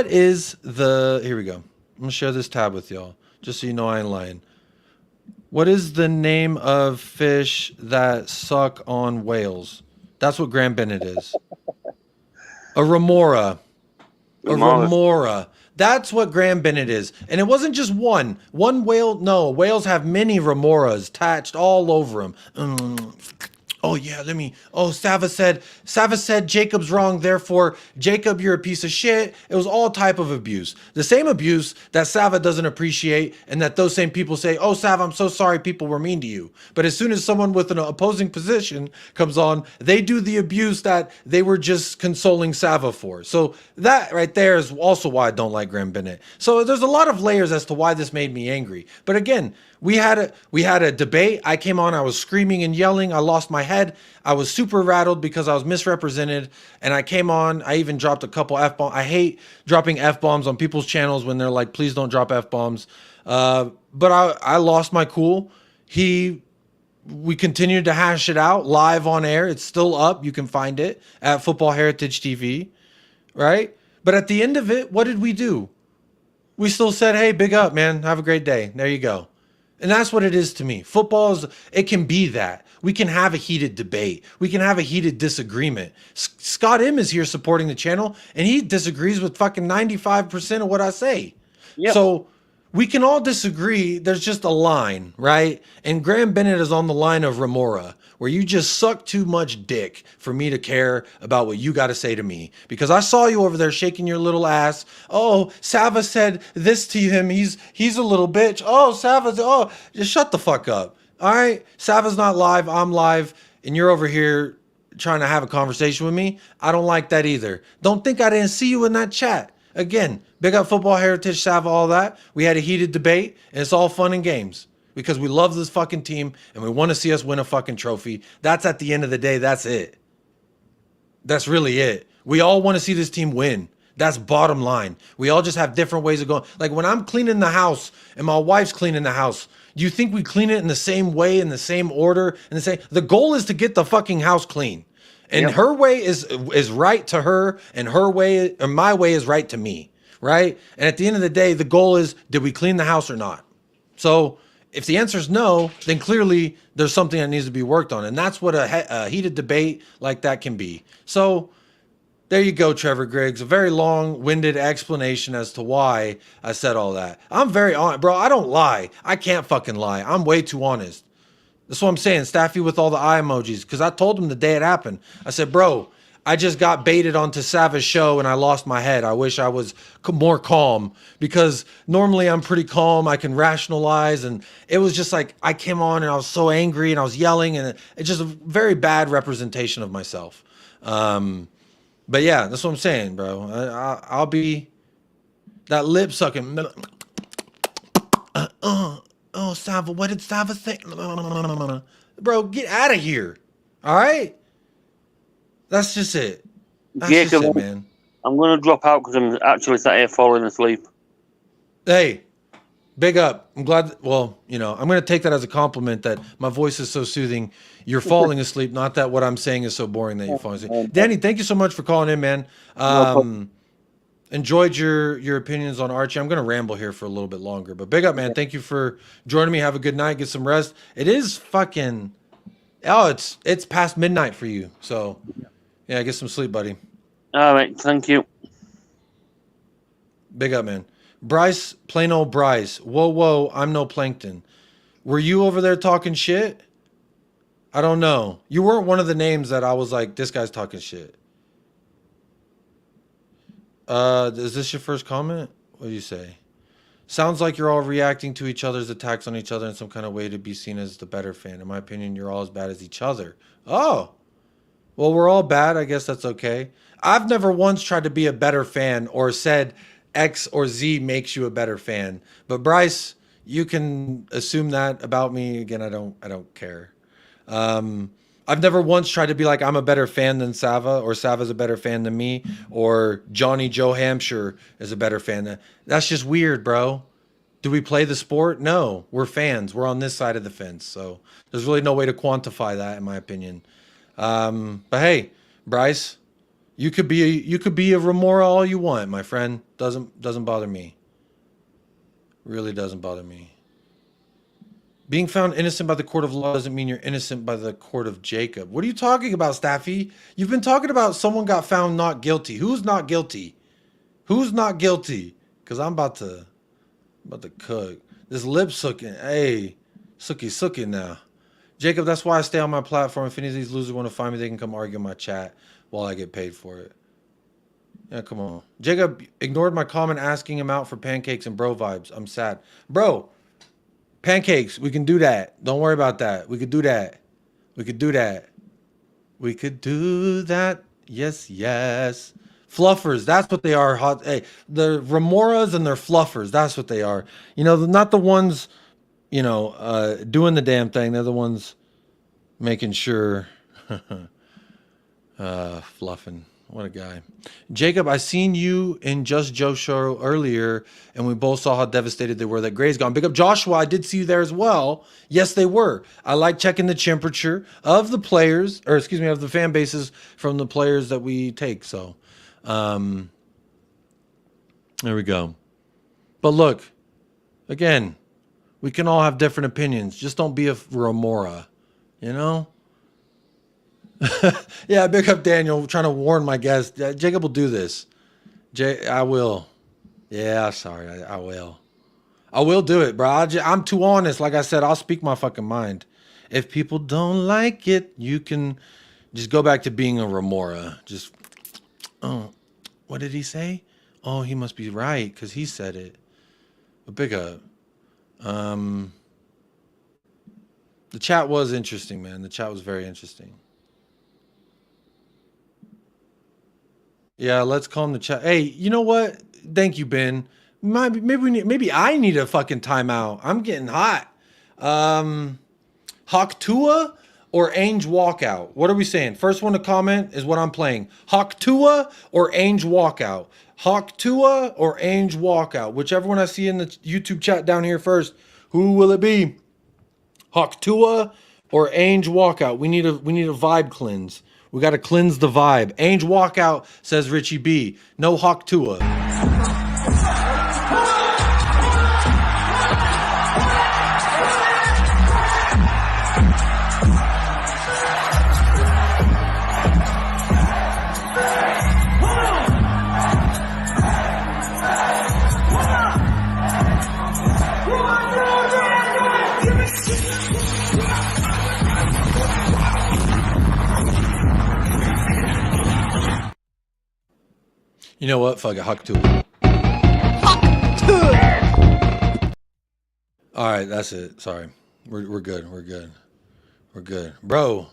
is the? Here we go. I'm gonna share this tab with y'all just so you know I ain't lying. What is the name of fish that suck on whales? That's what Graham Bennett is. A remora. A remora. That's what Graham Bennett is. And it wasn't just one. One whale. No, whales have many remoras attached all over them. Oh yeah, let me. Oh, Sava said Jacob's wrong. Therefore, Jacob, you're a piece of shit. It was all type of abuse. The same abuse that Sava doesn't appreciate, and that those same people say, "Oh, Sava, I'm so sorry, people were mean to you." But as soon as someone with an opposing position comes on, they do the abuse that they were just consoling Sava for. So that right there is also why I don't like Graham Bennett. So there's a lot of layers as to why this made me angry. But again, we had a debate. I came on, I was screaming and yelling. I lost my head. I was super rattled because I was misrepresented. And I came on, I even dropped a couple F-bombs. I hate dropping F-bombs on people's channels when they're like, please don't drop F-bombs. But I lost my cool. We continued to hash it out live on air. It's still up. You can find it at Football Heritage TV, right? But at the end of it, what did we do? We still said, hey, big up, man. Have a great day. There you go. And that's what it is to me. Football it can be that. We can have a heated debate. We can have a heated disagreement. Scott M is here supporting the channel, and he disagrees with fucking 95% of what I say. Yep. So we can all disagree. There's just a line, right? And Graham Bennett is on the line of remora, where you just suck too much dick for me to care about what you got to say to me. Because I saw you over there shaking your little ass. Oh, Sava said this to him. He's a little bitch. Oh, just shut the fuck up. All right? Sava's not live. I'm live. And you're over here trying to have a conversation with me. I don't like that either. Don't think I didn't see you in that chat. Again, big up Football Heritage, Sava, all that. We had a heated debate, and it's all fun and games. Because we love this fucking team and we want to see us win a fucking trophy. That's at the end of the day, that's it. That's really it. We all want to see this team win. That's bottom line. We all just have different ways of going. Like when I'm cleaning the house and my wife's cleaning the house, do you think we clean it in the same way, in the same order, and the goal is to get the fucking house clean. And her way is right to her, and her way or my way is right to me, right? And at the end of the day, the goal is, did we clean the house or not? So if the answer is no, then clearly there's something that needs to be worked on. And that's what a heated debate like that can be. So there you go, Trevor Griggs. A very long-winded explanation as to why I said all that. I'm very honest. Bro, I don't lie. I can't fucking lie. I'm way too honest. That's what I'm saying. Staffy with all the eye emojis. Because I told him the day it happened. I said, bro, I just got baited onto Sava's show and I lost my head. I wish I was more calm, because normally I'm pretty calm. I can rationalize, and it was just like I came on and I was so angry and I was yelling, and it's just a very bad representation of myself. But yeah, that's what I'm saying, bro. I'll be that lip sucking. Oh, Sava, what did Sava say? Bro, get out of here. All right? That's just it. That's Jacob, just it, man. I'm going to drop out because I'm actually sat here falling asleep. Hey, big up. I'm glad. Well, I'm going to take that as a compliment that my voice is so soothing. You're falling asleep, not that what I'm saying is so boring that you're falling asleep. Danny, thank you so much for calling in, man. Enjoyed your opinions on Archie. I'm going to ramble here for a little bit longer, but big up, man. Thank you for joining me. Have a good night. Get some rest. It is fucking... Oh, it's past midnight for you. So... yeah, get some sleep, buddy. All right, thank you. Big up, man. Bryce, plain old Bryce. Whoa, I'm no plankton. Were you over there talking shit? I don't know. You weren't one of the names that I was like, this guy's talking shit. Is this your first comment? What do you say? Sounds like you're all reacting to each other's attacks on each other in some kind of way to be seen as the better fan. In my opinion, you're all as bad as each other. Oh. Well, we're all bad. I guess that's okay. I've never once tried to be a better fan or said X or Z makes you a better fan. But Bryce, you can assume that about me. Again, I don't care. I've never once tried to be like I'm a better fan than Sava, or Sava's a better fan than me, or Johnny Joe Hampshire is a better fan. That's just weird, bro. Do we play the sport? No, we're fans. We're on this side of the fence. So there's really no way to quantify that, in my opinion. But hey, Bryce, you could be a remora all you want, my friend. Doesn't bother me. Really doesn't bother me. Being found innocent by the court of law doesn't mean you're innocent by the court of Jacob. What are you talking about, Staffy? You've been talking about someone got found not guilty. Who's not guilty? Who's not guilty? Because I'm about to cook. This lip sucking. Hey, sucky now. Jacob, that's why I stay on my platform. If any of these losers want to find me, they can come argue in my chat while I get paid for it. Yeah, come on. Jacob ignored my comment asking him out for pancakes and bro vibes. I'm sad. Bro, pancakes, we can do that. Don't worry about that. We could do that. We could do that. We could do that. Yes, yes. Fluffers, that's what they are. Hot. Hey, the remoras and their fluffers, that's what they are. You know, not the ones, you know, doing the damn thing. They're the ones making sure. Fluffing. What a guy. Jacob, I seen you in Just Joe show earlier, and we both saw how devastated they were that Gray's gone. Big up Joshua, I did see you there as well. Yes, they were. I like checking the temperature of the players, or excuse me, of the fan bases from the players that we take. So, there we go. But look, again, we can all have different opinions. Just don't be a remora, you know? Yeah, big up Daniel, trying to warn my guest. Jacob will do this. I will. Yeah, sorry, I will. I will do it, bro. I'm too honest. Like I said, I'll speak my fucking mind. If people don't like it, you can just go back to being a remora. Just, oh, what did he say? Oh, he must be right because he said it. But big up. The chat was interesting, man. The chat was very interesting. Yeah, let's calm the chat. Hey, you know what? Thank you, Ben. Maybe I need a fucking timeout. I'm getting hot. Hawk Tua or Ainge walkout? What are we saying? First one to comment is what I'm playing. Hawk Tua or Ainge walkout? Hawk Tua or Ainge walkout? Whichever one I see in the YouTube chat down here first. Who will it be? Hawk Tua or Ainge walkout? We need a vibe cleanse. We got to cleanse the vibe. Ainge walkout, says Richie B. No Hawk Tua. You know what? Fuck it. Hawk Tua. All right, that's it. Sorry. We're good. We're good. We're good. Bro,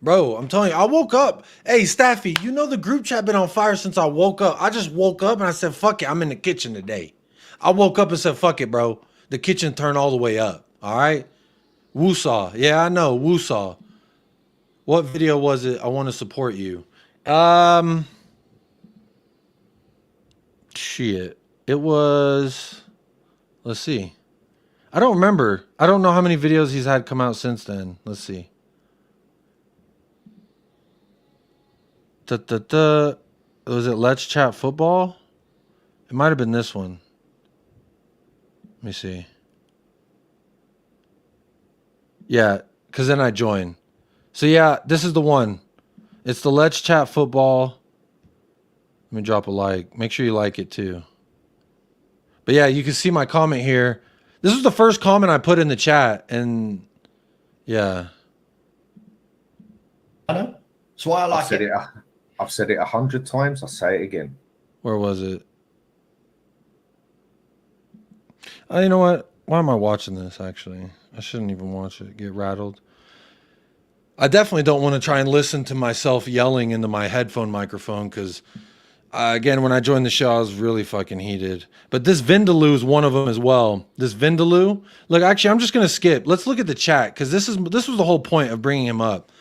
I'm telling you, I woke up. Hey, Staffy, you know the group chat been on fire since I woke up. I just woke up and I said, fuck it. I'm in the kitchen today. I woke up and said, fuck it, bro. The kitchen turned all the way up. All right? Woosaw. Yeah, I know. Woosaw. What video was it? I want to support you. Shit. It was, let's see. I don't remember. I don't know how many videos he's had come out since then. Let's see. Was it Let's Chat Football? It might have been this one. Let me see. Yeah, because then I join. So yeah, this is the one. It's the Let's Chat Football. Let me drop a like. Make sure you like it too. But yeah, you can see my comment here. This was the first comment I put in the chat, and yeah. I know. That's why I like it. I've said it 100 times. I'll say it again. Where was it? You know what? Why am I watching this, actually? I shouldn't even watch it. Get rattled. I definitely don't want to try and listen to myself yelling into my headphone microphone because, again, when I joined the show, I was really fucking heated. But this Vindaloo is one of them as well. This Vindaloo. Look, actually, I'm just going to skip. Let's look at the chat because this was the whole point of bringing him up.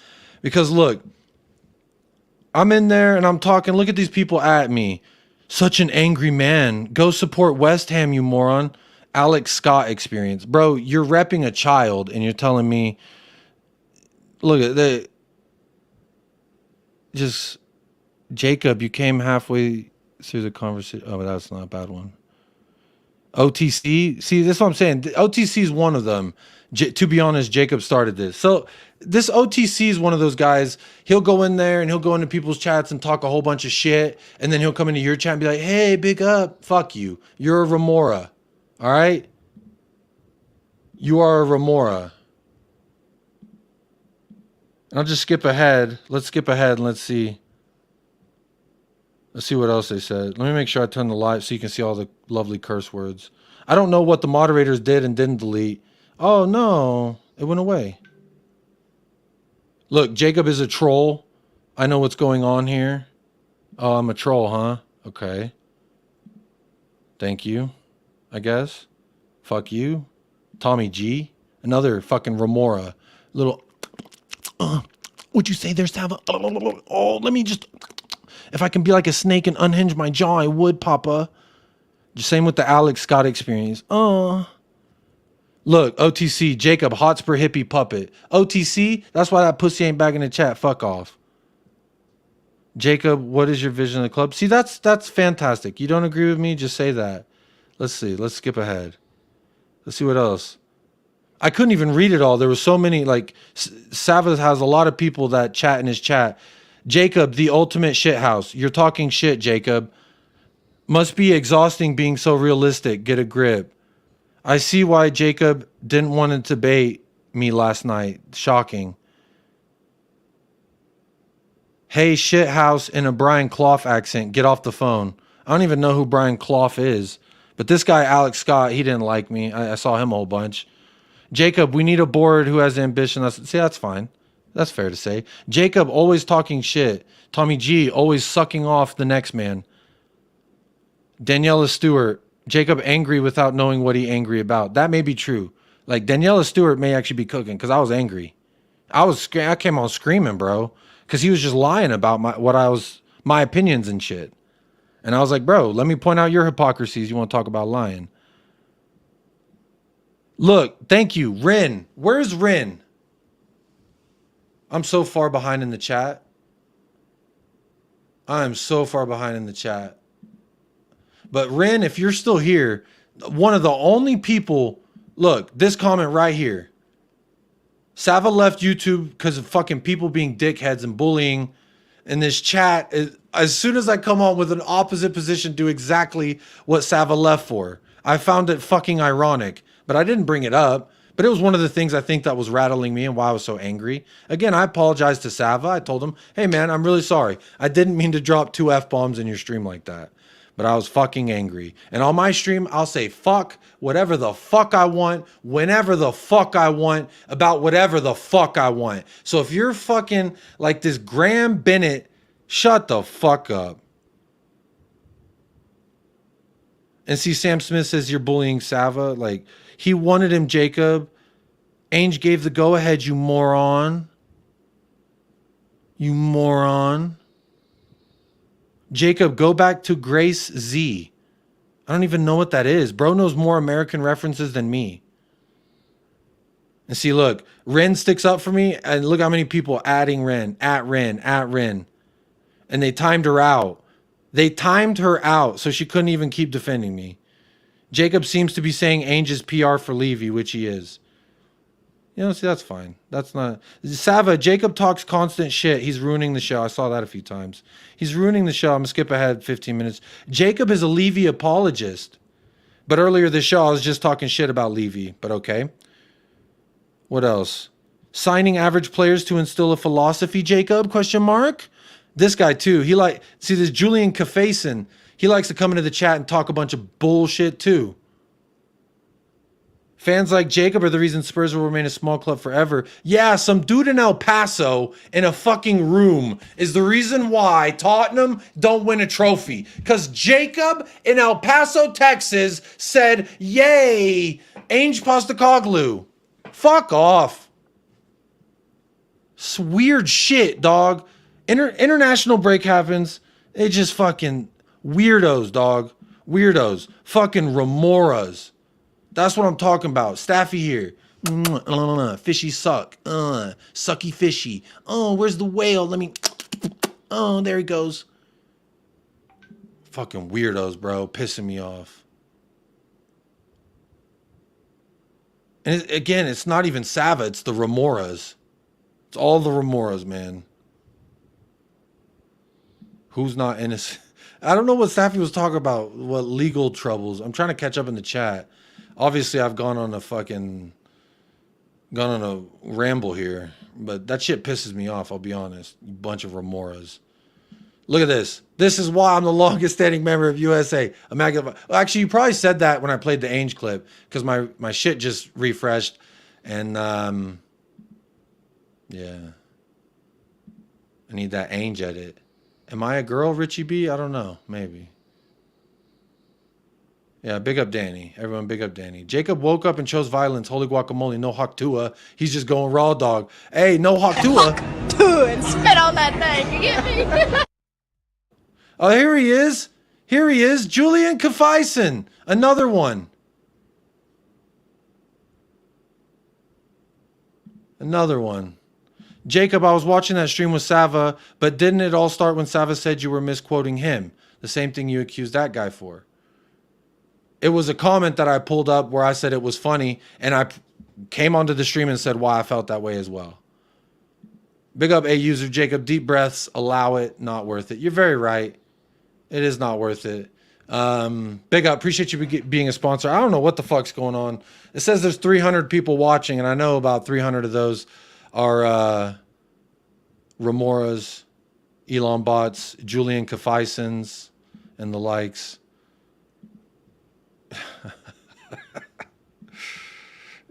Because, look, I'm in there and I'm talking. Look at these people at me. Such an angry man. Go support West Ham, you moron. Alex Scott experience. Bro, you're repping a child and you're telling me, look at that. Just, Jacob, you came halfway through the conversation. Oh, that's not a bad one. OTC. See, that's what I'm saying. OTC is one of them. To be honest, Jacob started this. So this OTC is one of those guys. He'll go in there and he'll go into people's chats and talk a whole bunch of shit. And then he'll come into your chat and be like, hey, big up. Fuck you. You're a remora. All right? You are a remora. I'll just skip ahead. Let's skip ahead and let's see. Let's see what else they said. Let me make sure I turn the live so you can see all the lovely curse words. I don't know what the moderators did and didn't delete. Oh, no. It went away. Look, Jacob is a troll. I know what's going on here. Oh, I'm a troll, huh? Okay. Thank you, I guess. Fuck you. Tommy G. Another fucking remora. Little... What'd you say there, Sava? Oh, let me just... If I can be like a snake and unhinge my jaw, I would, Papa. Same with the Alex Scott experience. Look, OTC, Jacob, Hotspur hippie puppet. OTC, that's why that pussy ain't back in the chat. Fuck off. Jacob, what is your vision of the club? See, that's fantastic. You don't agree with me? Just say that. Let's see. Let's skip ahead. Let's see what else. I couldn't even read it all. There was so many, like, Sava has a lot of people that chat in his chat. Jacob, the ultimate shithouse. You're talking shit, Jacob. Must be exhausting being so realistic. Get a grip. I see why Jacob didn't want to debate me last night. Shocking. Hey, shithouse in a Brian Clough accent. Get off the phone. I don't even know who Brian Clough is. But this guy, Alex Scott, he didn't like me. I saw him a whole bunch. Jacob, we need a board who has ambition. See, that's fine. That's fair to say. Jacob, always talking shit. Tommy G, always sucking off the next man. Daniela Stewart, Jacob angry without knowing what he angry about. That may be true. Like, Daniela Stewart may actually be cooking because I was angry. I came on screaming, bro, because he was just lying about my opinions and shit. And I was like, bro, let me point out your hypocrisies. You want to talk about lying? Look, thank you. Rin. Where's Rin? I'm so far behind in the chat. I am so far behind in the chat. But Rin, if you're still here, one of the only people... Look, this comment right here. Sava left YouTube because of fucking people being dickheads and bullying. And this chat, as soon as I come on with an opposite position, do exactly what Sava left for. I found it fucking ironic. But I didn't bring it up. But it was one of the things I think that was rattling me and why I was so angry. Again, I apologized to Sava. I told him, hey man, I'm really sorry. I didn't mean to drop 2 F-bombs in your stream like that. But I was fucking angry. And on my stream, I'll say fuck whatever the fuck I want, whenever the fuck I want, about whatever the fuck I want. So if you're fucking like this Graham Bennett, shut the fuck up. And see, Sam Smith says you're bullying Sava. Like, he wanted him, Jacob. Ainge gave the go-ahead, you moron. You moron. Jacob, go back to Grace Z. I don't even know what that is. Bro knows more American references than me. And see, look, Ren sticks up for me, and look how many people adding Ren, at Ren, at Ren. And they timed her out. They timed her out, so she couldn't even keep defending me. Jacob seems to be saying Ainge's PR for Levy, which he is. You know, see, that's fine. That's not... Sava, Jacob talks constant shit. He's ruining the show. I saw that a few times. He's ruining the show. I'm going to skip ahead 15 minutes. Jacob is a Levy apologist. But earlier this show, I was just talking shit about Levy. But okay. What else? Signing average players to instill a philosophy, Jacob? Question mark? This guy, too. He like... See, this Julian Kafason. He likes to come into the chat and talk a bunch of bullshit, too. Fans like Jacob are the reason Spurs will remain a small club forever. Yeah, some dude in El Paso in a fucking room is the reason why Tottenham don't win a trophy. Because Jacob in El Paso, Texas said, yay, Ainge Postecoglou. Fuck off. It's weird shit, dog. International break happens. They just fucking weirdos, dog. Weirdos. Fucking remoras. That's what I'm talking about. Staffy here. Fishy suck. Sucky fishy. Oh, where's the whale? Let me... Oh, there he goes. Fucking weirdos, bro. Pissing me off. And again, it's not even Sava, it's the Remoras. It's all the Remoras, man. Who's not innocent? I don't know what Safi was talking about, what legal troubles. I'm trying to catch up in the chat. Obviously, I've gone on a ramble here, but that shit pisses me off, I'll be honest. You bunch of Remoras. Look at this. This is why I'm the longest standing member of USA. Well, actually, you probably said that when I played the Ainge clip, because my shit just refreshed. And, yeah. I need that Ainge edit. Am I a girl, Richie B? I don't know. Maybe. Yeah, big up Danny. Everyone, big up Danny. Jacob woke up and chose violence. Holy guacamole, no Hawk Tua. He's just going raw dog. Hey, no Hawk Tua. And spit on that thing. You get me? Oh, here he is. Here he is. Julian Kafeisen. Another one. Another one. Jacob, I was watching that stream with Sava, but didn't it all start when Sava said you were misquoting him? The same thing you accused that guy for. It was a comment that I pulled up where I said it was funny, and I came onto the stream and said why I felt that way as well. Big up a user, Jacob. Deep breaths, allow it, not worth it. You're very right. It is not worth it. Big up, appreciate you being a sponsor. I don't know what the fuck's going on. It says there's 300 people watching, and I know about 300 of those are Remoras, Elon Bots, Julian Kafeisens, and the likes.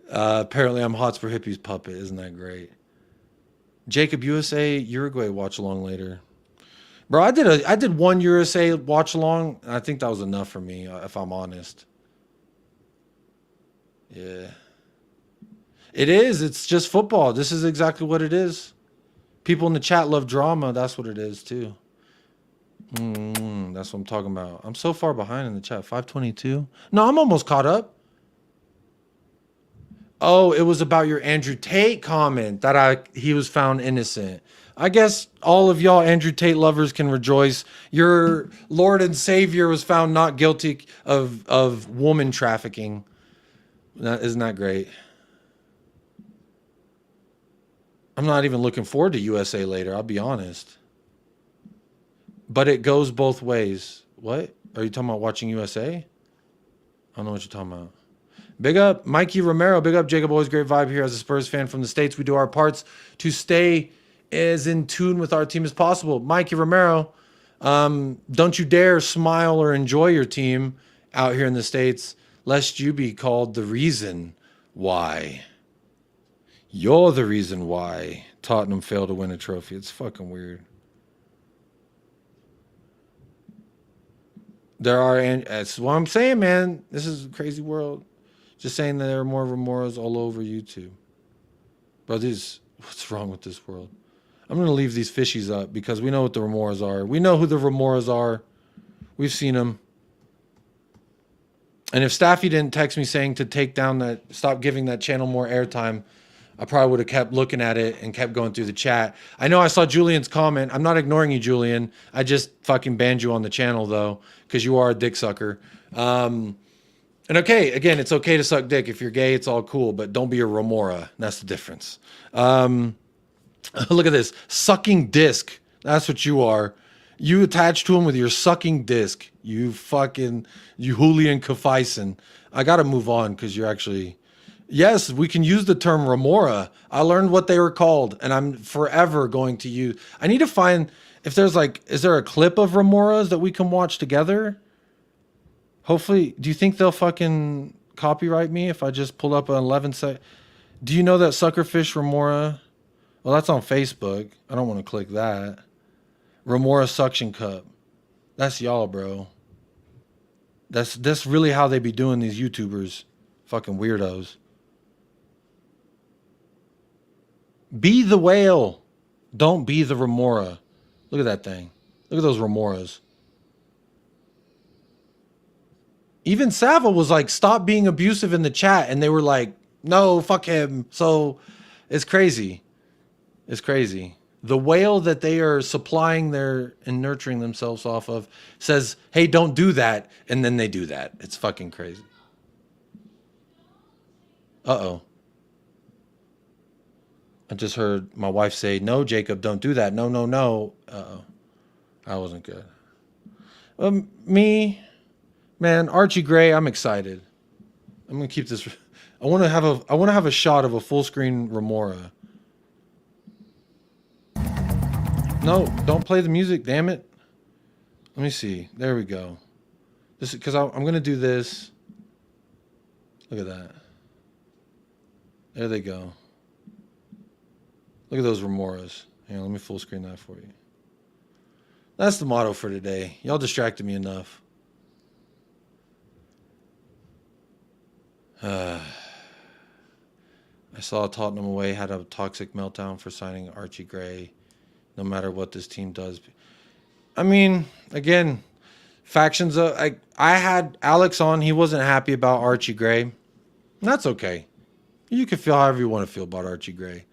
Apparently I'm Hotspur Hippie's puppet. Isn't that great? Jacob, USA, Uruguay watch along later. Bro, I did one USA watch along, and I think that was enough for me, if I'm honest. Yeah. It is. It's just football. This is exactly what it is. People in the chat love drama. That's what it is, too. That's what I'm talking about. I'm so far behind in the chat. 522? No, I'm almost caught up. Oh, it was about your Andrew Tate comment that he was found innocent. I guess all of y'all Andrew Tate lovers can rejoice. Your Lord and Savior was found not guilty of woman trafficking. Isn't that great? I'm not even looking forward to USA later, I'll be honest. But it goes both ways. What? Are you talking about watching USA? I don't know what you're talking about. Big up Mikey Romero. Big up Jacob. Always great vibe here as a Spurs fan from the States. We do our parts to stay as in tune with our team as possible. Mikey Romero, don't you dare smile or enjoy your team out here in the States, lest you be called the reason why. You're the reason why Tottenham failed to win a trophy. It's fucking weird. There are, and that's what I'm saying, man. This is a crazy world. Just saying that there are more Remoras all over YouTube. Bro, what's wrong with this world? I'm going to leave these fishies up because we know what the Remoras are. We know who the Remoras are. We've seen them. And if Staffy didn't text me saying to take down stop giving that channel more airtime, I probably would have kept looking at it and kept going through the chat. I know I saw Julian's comment. I'm not ignoring you, Julian. I just fucking banned you on the channel, though, because you are a dick sucker. And okay, again, it's okay to suck dick. If you're gay, it's all cool, but don't be a Remora. That's the difference. Look at this. Sucking disc. That's what you are. You attach to him with your sucking disc. You Julian Kafeisen. I got to move on because you're actually... Yes, we can use the term Remora. I learned what they were called, and I'm forever going to use... I need to find if there's is there a clip of Remoras that we can watch together? Hopefully, do you think they'll fucking copyright me if I just pull up an 11 sec? Do you know that Suckerfish Remora? Well, that's on Facebook. I don't want to click that. Remora Suction Cup. That's y'all, bro. That's really how they be doing these YouTubers. Fucking weirdos. Be the whale. Don't be the Remora. Look at that thing. Look at those Remoras. Even Sava was like, stop being abusive in the chat. And they were like, no, fuck him. So it's crazy. It's crazy. The whale that they are supplying and nurturing themselves off of says, hey, don't do that. And then they do that. It's fucking crazy. Uh-oh. I just heard my wife say, "No, Jacob, don't do that. No, no, no." That wasn't good. Me, man, Archie Gray. I'm excited. I'm gonna keep this. I want to have a shot of a full screen Remora. No, don't play the music. Damn it. Let me see. There we go. This because I'm gonna do this. Look at that. There they go. Look at those Remoras. Here, let me full screen that for you. That's the motto for today. Y'all distracted me enough. I saw Tottenham away had a toxic meltdown for signing Archie Gray. No matter what this team does. I mean, again, factions. I had Alex on. He wasn't happy about Archie Gray. That's okay. You can feel however you want to feel about Archie Gray.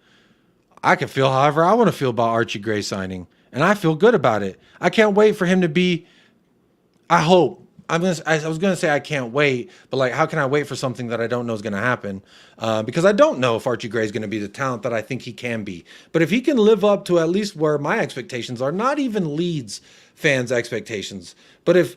I can feel however I want to feel about Archie Gray signing. And I feel good about it. I can't wait for him to be, I hope. I was going to say I can't wait, but like, how can I wait for something that I don't know is going to happen? Because I don't know if Archie Gray is going to be the talent that I think he can be. But if he can live up to at least where my expectations are, not even Leeds fans' expectations, but if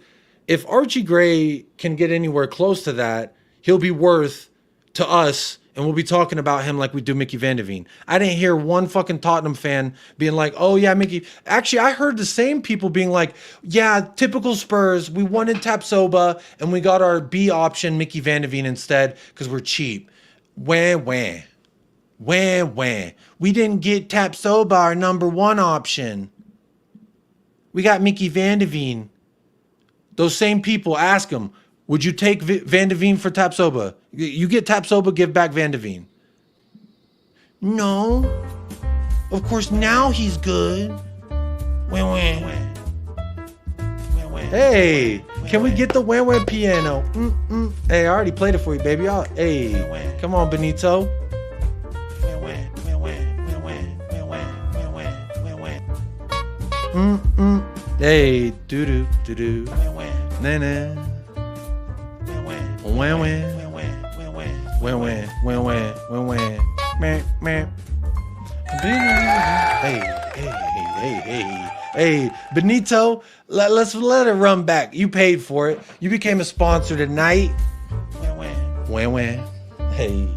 Archie Gray can get anywhere close to that, he'll be worth to us. And we'll be talking about him like we do Mickey Van de Veen. I didn't hear one fucking Tottenham fan being like, oh yeah, Mickey. Actually, I heard the same people being like, yeah, typical Spurs. We wanted Tapsoba and we got our B option, Mickey Van de Veen, instead because we're cheap. Wah. We didn't get Tapsoba, our number one option. We got Mickey Van de Veen. Those same people, ask them, would you take Van de Veen for Tapsoba? You get Tapsoba, give back Van de Veen. No. Of course, now he's good. Hey, can we get the wah piano? Hey, I already played it for you, baby. Hey, come on, Benito. Hey, doo-doo. Na-na. Hey, Benito, let's let it run back. You paid for it. You became a sponsor tonight. Hey,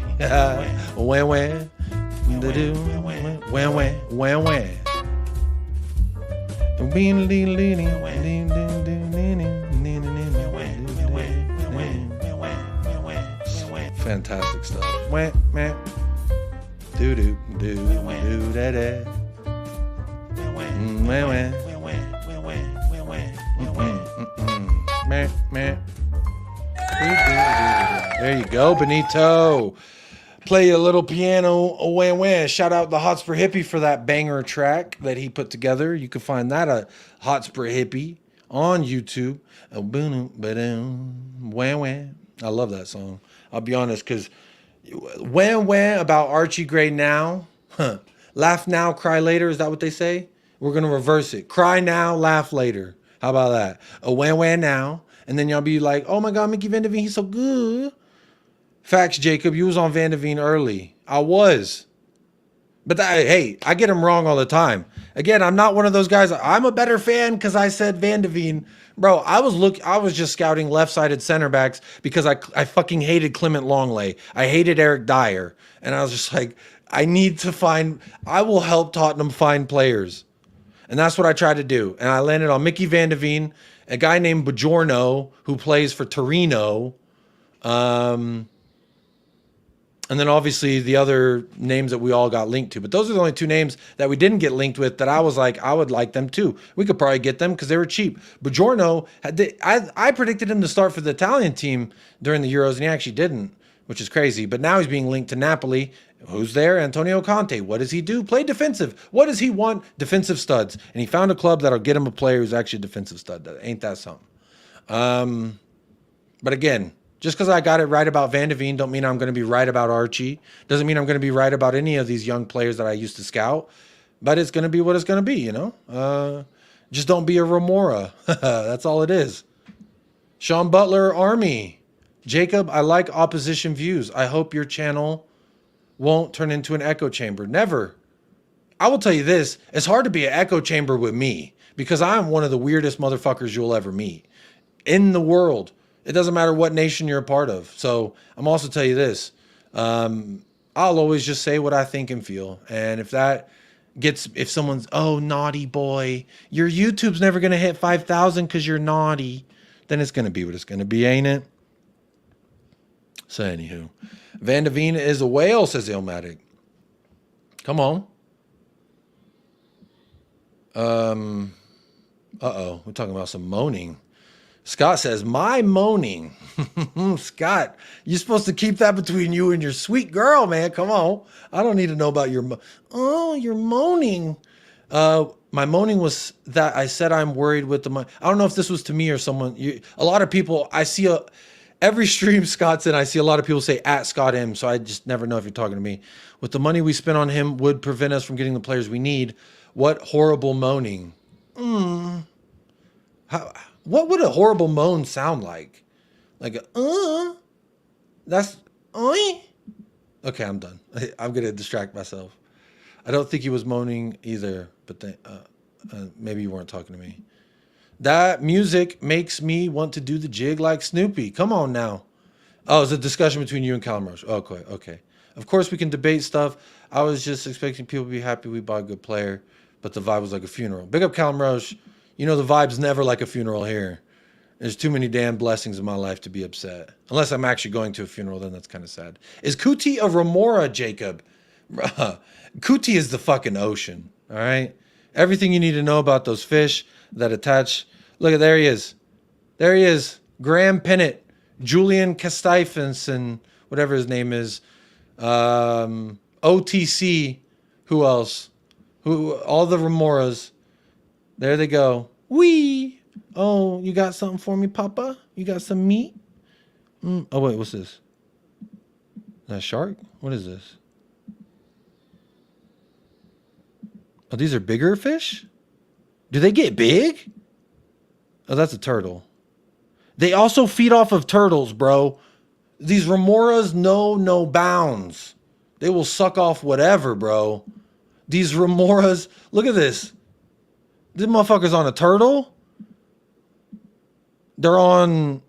fantastic stuff. There you go, Benito. Play a little piano. Shout out the Hotspur Hippie for that banger track that he put together. You can find that at Hotspur Hippie on YouTube. I love that song. I'll be honest, because wah about Archie Gray now. Laugh now, cry later. Is that what they say? We're going to reverse it. Cry now, laugh later. How about that? A wah now. And then y'all be like, oh my God, Mickey Van de Veen, he's so good. Facts, Jacob. You was on Van de Veen early. I was. But hey, I get him wrong all the time. Again, I'm not one of those guys. I'm a better fan because I said Van de Veen. Bro, I was just scouting left-sided center backs because I fucking hated Clement Longley. I hated Eric Dyer. And I was just like, I will help Tottenham find players. And that's what I tried to do. And I landed on Mickey Van de Veen, a guy named Bajorno who plays for Torino. And then obviously the other names that we all got linked to. But those are the only two names that we didn't get linked with that I was like, I would like them too. We could probably get them because they were cheap. Bajorno, I predicted him to start for the Italian team during the Euros, and he actually didn't, which is crazy. But now he's being linked to Napoli. Who's there? Antonio Conte. What does he do? Play defensive. What does he want? Defensive studs. And he found a club that'll get him a player who's actually a defensive stud. Ain't that something? But again, just because I got it right about Van de Veen don't mean I'm going to be right about Archie. Doesn't mean I'm going to be right about any of these young players that I used to scout. But it's going to be what it's going to be, you know? Just don't be a Remora. That's all it is. Sean Butler, Army. Jacob, I like opposition views. I hope your channel won't turn into an echo chamber. Never. I will tell you this. It's hard to be an echo chamber with me because I'm one of the weirdest motherfuckers you'll ever meet in the world. It doesn't matter what nation you're a part of. So I'm also tell you this. I'll always just say what I think and feel. And if someone's, oh, naughty boy, your YouTube's never going to hit 5,000 because you're naughty, then it's going to be what it's going to be, ain't it? So anywho, Van de Veen is a whale, says Illmatic. Come on. Uh-oh, we're talking about some moaning. Scott says, my moaning. Scott, you're supposed to keep that between you and your sweet girl, man. Come on. I don't need to know about your your moaning. My moaning was that I said I'm worried with the money. I don't know if this was to me or someone. A lot of people, I see every stream Scott's in, I see a lot of people say at Scott M, so I just never know if you're talking to me. With the money we spent on him would prevent us from getting the players we need. What horrible moaning. What would a horrible moan sound like? Like that's okay, I'm done. I'm gonna distract myself. I don't think he was moaning either, but maybe you weren't talking to me. That music makes me want to do the jig like Snoopy. Come on now. Oh, it's a discussion between you and Callum Roche. Okay. Of course we can debate stuff. I was just expecting people to be happy we bought a good player, but the vibe was like a funeral. Big up Callum Roche. You know the vibe's never like a funeral here. There's too many damn blessings in my life to be upset. Unless I'm actually going to a funeral, then that's kind of sad. Is Kuti a remora, Jacob? Kuti is the fucking ocean, all right? Everything you need to know about those fish that attach. Look, there he is. There he is. Graham Pennant, Julian Kasteifen, whatever his name is. OTC. Who else? All the remoras. There they go. Wee. Oh, you got something for me, Papa? You got some meat? Oh, wait, what's this? Is that a shark? What is this? Oh, these are bigger fish? Do they get big? Oh, that's a turtle. They also feed off of turtles, bro. These remoras know no bounds. They will suck off whatever, bro. These remoras, look at this. This motherfucker's on a turtle. They're on,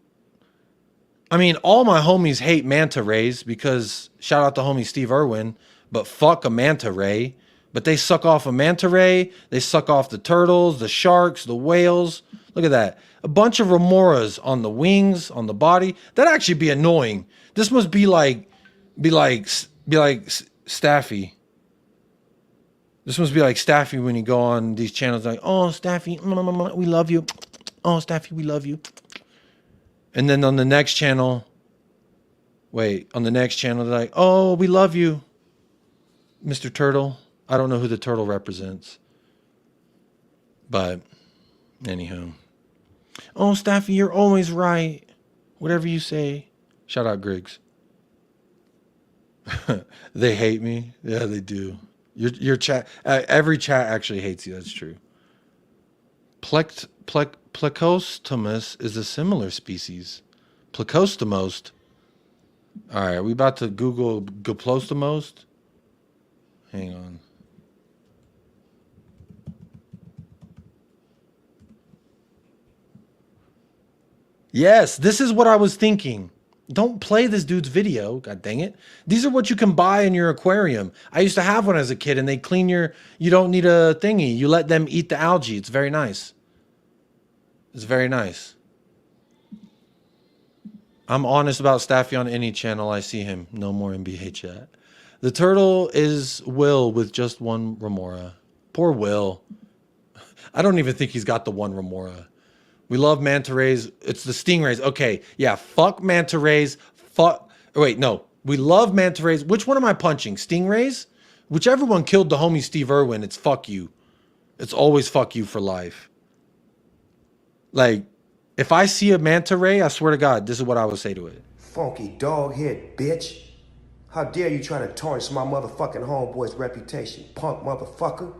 I mean, all my homies hate manta rays because, shout out to homie Steve Irwin, but fuck a manta ray. But they suck off a manta ray. They suck off the turtles, the sharks, the whales. Look at that. A bunch of remoras on the wings, on the body. That'd actually be annoying. This must be like Staffy. This must be like Staffy when you go on these channels like, oh, Staffy, we love you. Oh, Staffy, we love you. And then on the next channel, they're like, oh, we love you, Mr. Turtle. I don't know who the turtle represents. But, anyhow. Oh, Staffy, you're always right. Whatever you say. Shout out Griggs. They hate me. Yeah, they do. Your chat, every chat actually hates you. That's true. Plecostomus is a similar species. Plecostomost. All right, are we about to Google Goplostomost? Hang on. Yes, this is what I was thinking. Don't play this dude's video. God dang it. These are what you can buy in your aquarium. I used to have one as a kid and they clean you don't need a thingy. You let them eat the algae. It's very nice. It's very nice. I'm honest about Staffy on any channel I see him. No more NBA chat. The turtle is Will with just one remora. Poor Will. I don't even think he's got the one remora. We love manta rays. It's the stingrays. Okay, yeah, fuck manta rays. We love manta rays. Which one am I punching? Stingrays? Whichever one killed the homie Steve Irwin, it's fuck you. It's always fuck you for life. Like, if I see a manta ray, I swear to God, this is what I would say to it. Funky dog head, bitch. How dare you try to tarnish my motherfucking homeboy's reputation, punk motherfucker.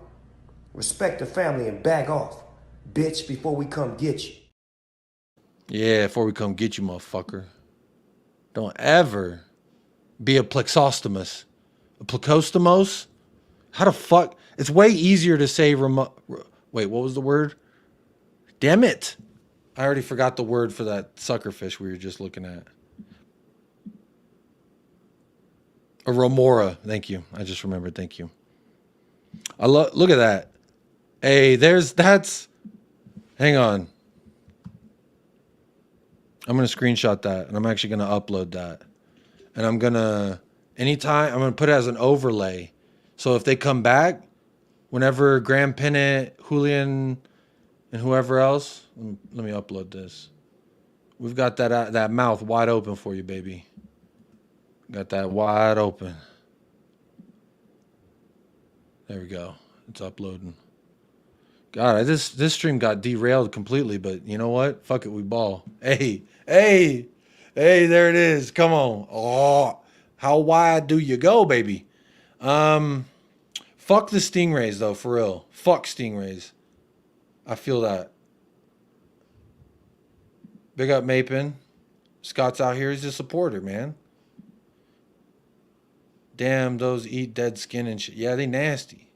Respect the family and back off. Bitch, before we come get you. Yeah, before we come get you, motherfucker. Don't ever be a plexostomus. Plakostomos. How the fuck? It's way easier to say wait, what was the word? Damn it. I already forgot the word for that suckerfish we were just looking at. A remora. Thank you. I just remembered. Thank you. Look at that. Hey, that's hang on. I'm going to screenshot that and I'm actually going to upload that. And I'm going to put it as an overlay. So if they come back, whenever Graham Pennant, Julian, and whoever else, let me upload this. We've got that mouth wide open for you, baby. Got that wide open. There we go. It's uploading. God, this stream got derailed completely, but you know what? Fuck it, we ball. Hey, there it is. Come on. Oh, how wide do you go, baby? Fuck the Stingrays, though, for real. Fuck Stingrays. I feel that. Big up Mapin. Scott's out here. He's a supporter, man. Damn, those eat dead skin and shit. Yeah, they nasty.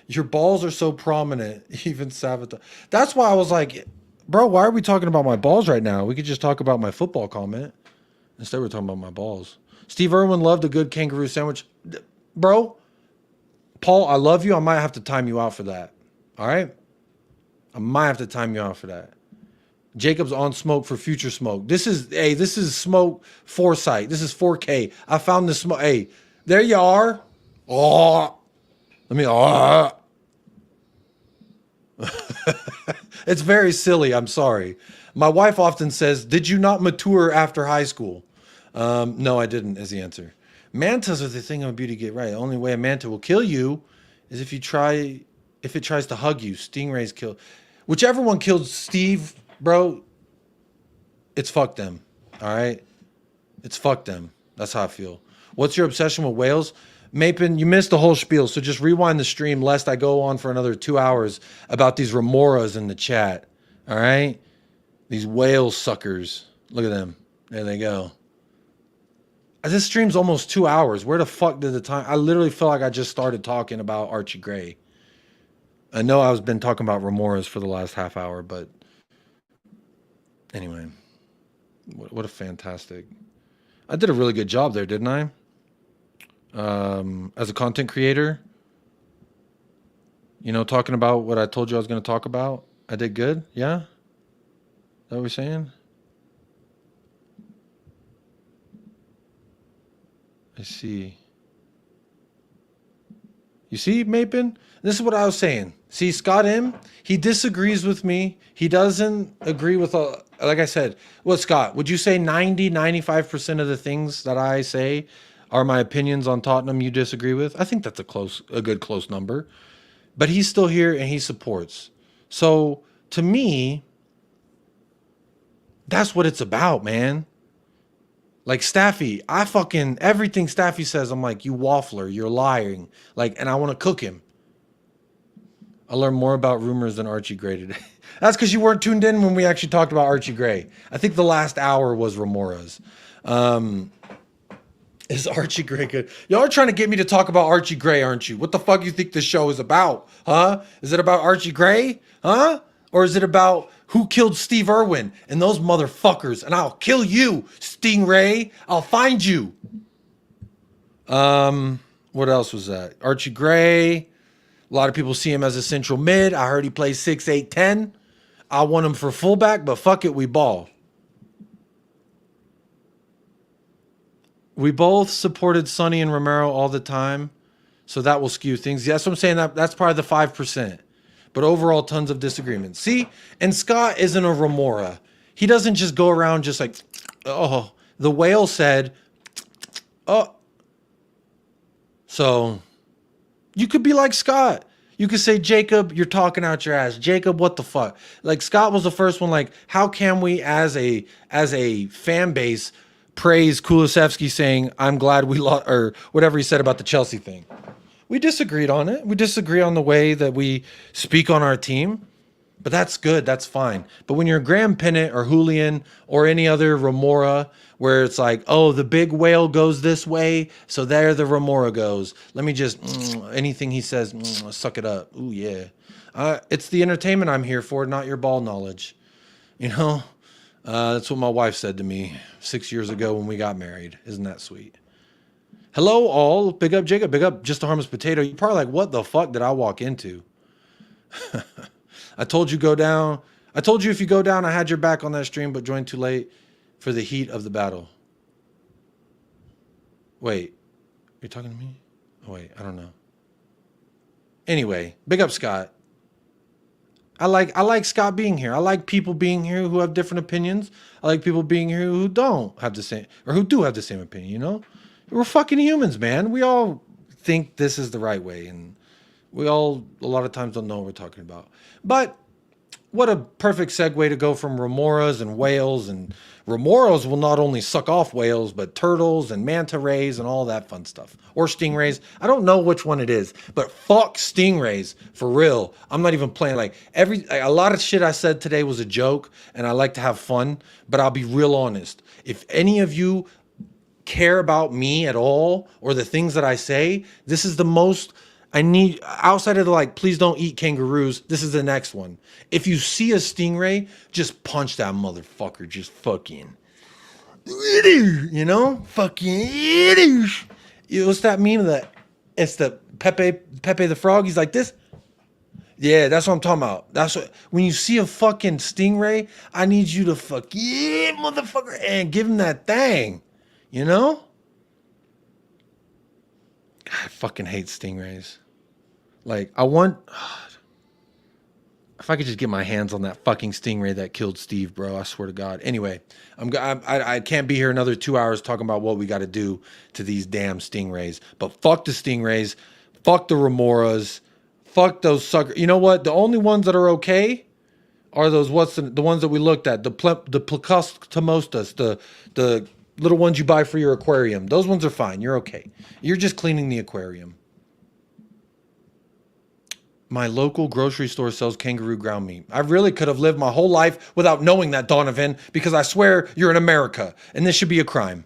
Your balls are so prominent, even Sabotage. That's why I was like, bro, why are we talking about my balls right now? We could just talk about my football comment. Instead, we're talking about my balls. Steve Irwin loved a good kangaroo sandwich. Bro, Paul, I love you. I might have to time you out for that. All right? I might have to time you out for that. Jacob's on smoke for future smoke. This is smoke foresight. This is 4K. I found this smoke. Hey, there you are. Oh, it's very silly. I'm sorry. My wife often says, "Did you not mature after high school?" No, I didn't, is the answer. Mantas are the thing of beauty get right. The only way a manta will kill you is if it tries to hug you. Stingrays kill. Whichever one killed Steve, bro, it's fuck them. All right? It's fuck them. That's how I feel. What's your obsession with whales? Mapin, you missed the whole spiel, so just rewind the stream lest I go on for another 2 hours about these remoras in the chat. All right? These whale suckers. Look at them. There they go. This stream's almost 2 hours. Where the fuck did the time? I literally feel like I just started talking about Archie Gray. I know I've been talking about remoras for the last half hour, but anyway, what a fantastic. I did a really good job there, didn't I? As a content creator, you know, talking about what I told you I was going to talk about. I did good. Yeah. Is that what we're saying? I see. You see, Mapin? This is what I was saying. See, Scott M., he disagrees with me. He doesn't agree with, like I said, well, Scott, would you say 95% of the things that I say are my opinions on Tottenham you disagree with? I think that's a good close number. But he's still here and he supports. So, to me, that's what it's about, man. Like Staffy, everything Staffy says, I'm like, you waffler, you're lying. Like, and I want to cook him. I learned more about rumors than Archie Gray today. That's because you weren't tuned in when we actually talked about Archie Gray. I think the last hour was remoras. Is Archie Gray good? Y'all are trying to get me to talk about Archie Gray, aren't you? What the fuck you think this show is about? Huh? Is it about Archie Gray? Huh? Or is it about who killed Steve Irwin and those motherfuckers? And I'll kill you, Stingray. I'll find you. What else was that? Archie Gray. A lot of people see him as a central mid. I heard he plays 6, 8, 10. I want him for fullback, but fuck it, we ball. We both supported Sonny and Romero all the time, so that will skew things. That's what I'm saying. That's probably the 5%. But overall, tons of disagreements. See? And Scott isn't a remora. He doesn't just go around just like, oh, the whale said, oh. So you could be like Scott. You could say, Jacob, you're talking out your ass. Jacob, what the fuck? Like Scott was the first one. Like, how can we as a fan base praise Kulusevski saying, I'm glad we lost, or whatever he said about the Chelsea thing? We disagreed on it. We disagree on the way that we speak on our team. But that's good. That's fine. But when you're Graham Pennant or Julian or any other Remora, where it's like, oh, the big whale goes this way, so there the Remora goes. Let me just, anything he says, suck it up. Ooh, yeah. It's the entertainment I'm here for, not your ball knowledge. You know? That's what my wife said to me 6 years ago when we got married. Isn't that sweet? Hello, all. Big up, Jacob. Big up, Just a Harmless Potato. You're probably like, what the fuck did I walk into? I told you go down. I told you if you go down, I had your back on that stream, but joined too late for the heat of the battle. Wait, you're talking to me? Oh, wait, I don't know. Anyway, big up, Scott. I like Scott being here. I like people being here who have different opinions. I like people being here who don't have the same, or who do have the same opinion, you know? We're fucking humans, man. We all think this is the right way, and we all, a lot of times, don't know what we're talking about. But what a perfect segue to go from remoras and whales. And remoras will not only suck off whales, but turtles and manta rays and all that fun stuff. Or stingrays. I don't know which one it is, but fuck stingrays for real. I'm not even playing. Like a lot of shit I said today was a joke, and I like to have fun. But I'll be real honest. If any of you care about me at all or the things that I say, this is the most I need, outside of the like, please don't eat kangaroos. This is the next one. If you see a stingray, just punch that motherfucker. Just fucking, you know, fucking. What's that meme that it's the Pepe the Frog? He's like this. Yeah, that's what I'm talking about. That's what, when you see a fucking stingray, I need you to fucking motherfucker and give him that thing. You know? I fucking hate stingrays. Like, I want... if I could just get my hands on that fucking stingray that killed Steve, bro. I swear to God. Anyway, I can't be here another 2 hours talking about what we got to do to these damn stingrays. But fuck the stingrays. Fuck the remoras. Fuck those suckers. You know what? The only ones that are okay are those... the ones that we looked at. The Plecostomustas. The little ones you buy for your aquarium. Those ones are fine. You're okay. You're just cleaning the aquarium. My local grocery store sells kangaroo ground meat. I really could have lived my whole life without knowing that, Donovan, because I swear you're in America, and this should be a crime.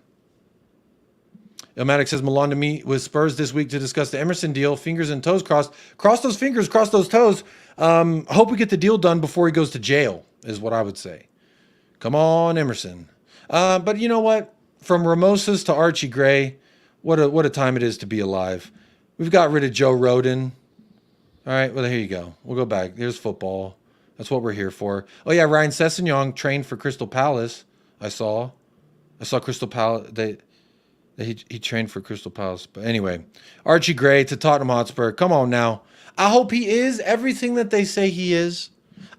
Ilmatic says Milan to meet with Spurs this week to discuss the Emerson deal. Fingers and toes crossed. Cross those fingers, cross those toes. Hope we get the deal done before he goes to jail, is what I would say. Come on, Emerson. But you know what? From Ramosas to Archie Gray, what a time it is to be alive. We've got rid of Joe Rodon. All right, well, here you go. We'll go back. There's football. That's what we're here for. Oh, yeah, Ryan Sessegnon trained for Crystal Palace. I saw Crystal Palace. He trained for Crystal Palace. But anyway, Archie Gray to Tottenham Hotspur. Come on now. I hope he is everything that they say he is.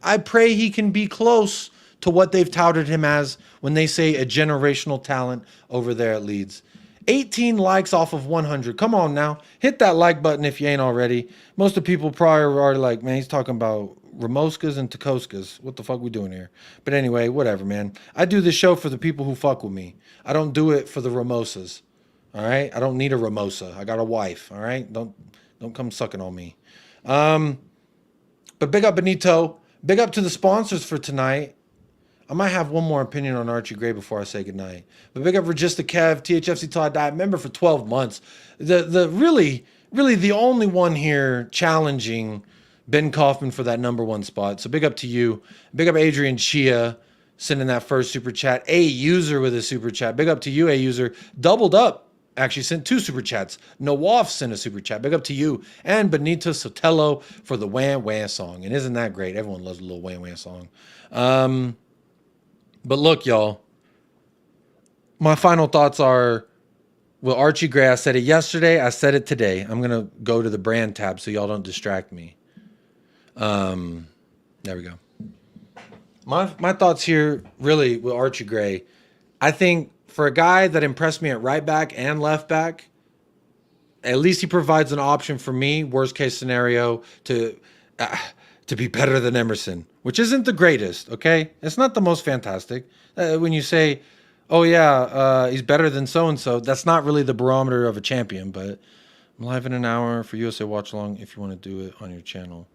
I pray he can be close to what they've touted him as when they say a generational talent over there at Leeds. 18 likes off of 100. Come on now. Hit that like button if you ain't already. Most of the people probably are like, man, he's talking about Ramoskas and Takoskas. What the fuck we doing here? But anyway, whatever, man. I do this show for the people who fuck with me. I don't do it for the Ramosas. All right? I don't need a Ramosa. I got a wife. All right? Don't come sucking on me. But big up Benito. Big up to the sponsors for tonight. I might have one more opinion on Archie Gray before I say goodnight. But big up Regista Kev, THFC Todd Diet member for 12 months. The really the only one here challenging Ben Kaufman for that #1 spot. So big up to you. Big up Adrian Chia sending that first super chat. A user with a super chat. Big up to you, A user. Doubled up. Actually sent 2 super chats. Nawaf sent a super chat. Big up to you. And Benito Sotelo for the Wham Wham song. And isn't that great? Everyone loves a little Wham Wham song. But look, y'all, my final thoughts are, well, Archie Gray, I said it yesterday, I said it today. I'm going to go to the brand tab so y'all don't distract me. There we go. My thoughts here, really, with Archie Gray, I think for a guy that impressed me at right back and left back, at least he provides an option for me, worst case scenario, to be better than Emerson, which isn't the greatest, okay? It's not the most fantastic. When you say, oh, yeah, he's better than so-and-so, that's not really the barometer of a champion, but I'm live in an hour for USA Watch Along if you want to do it on your channel.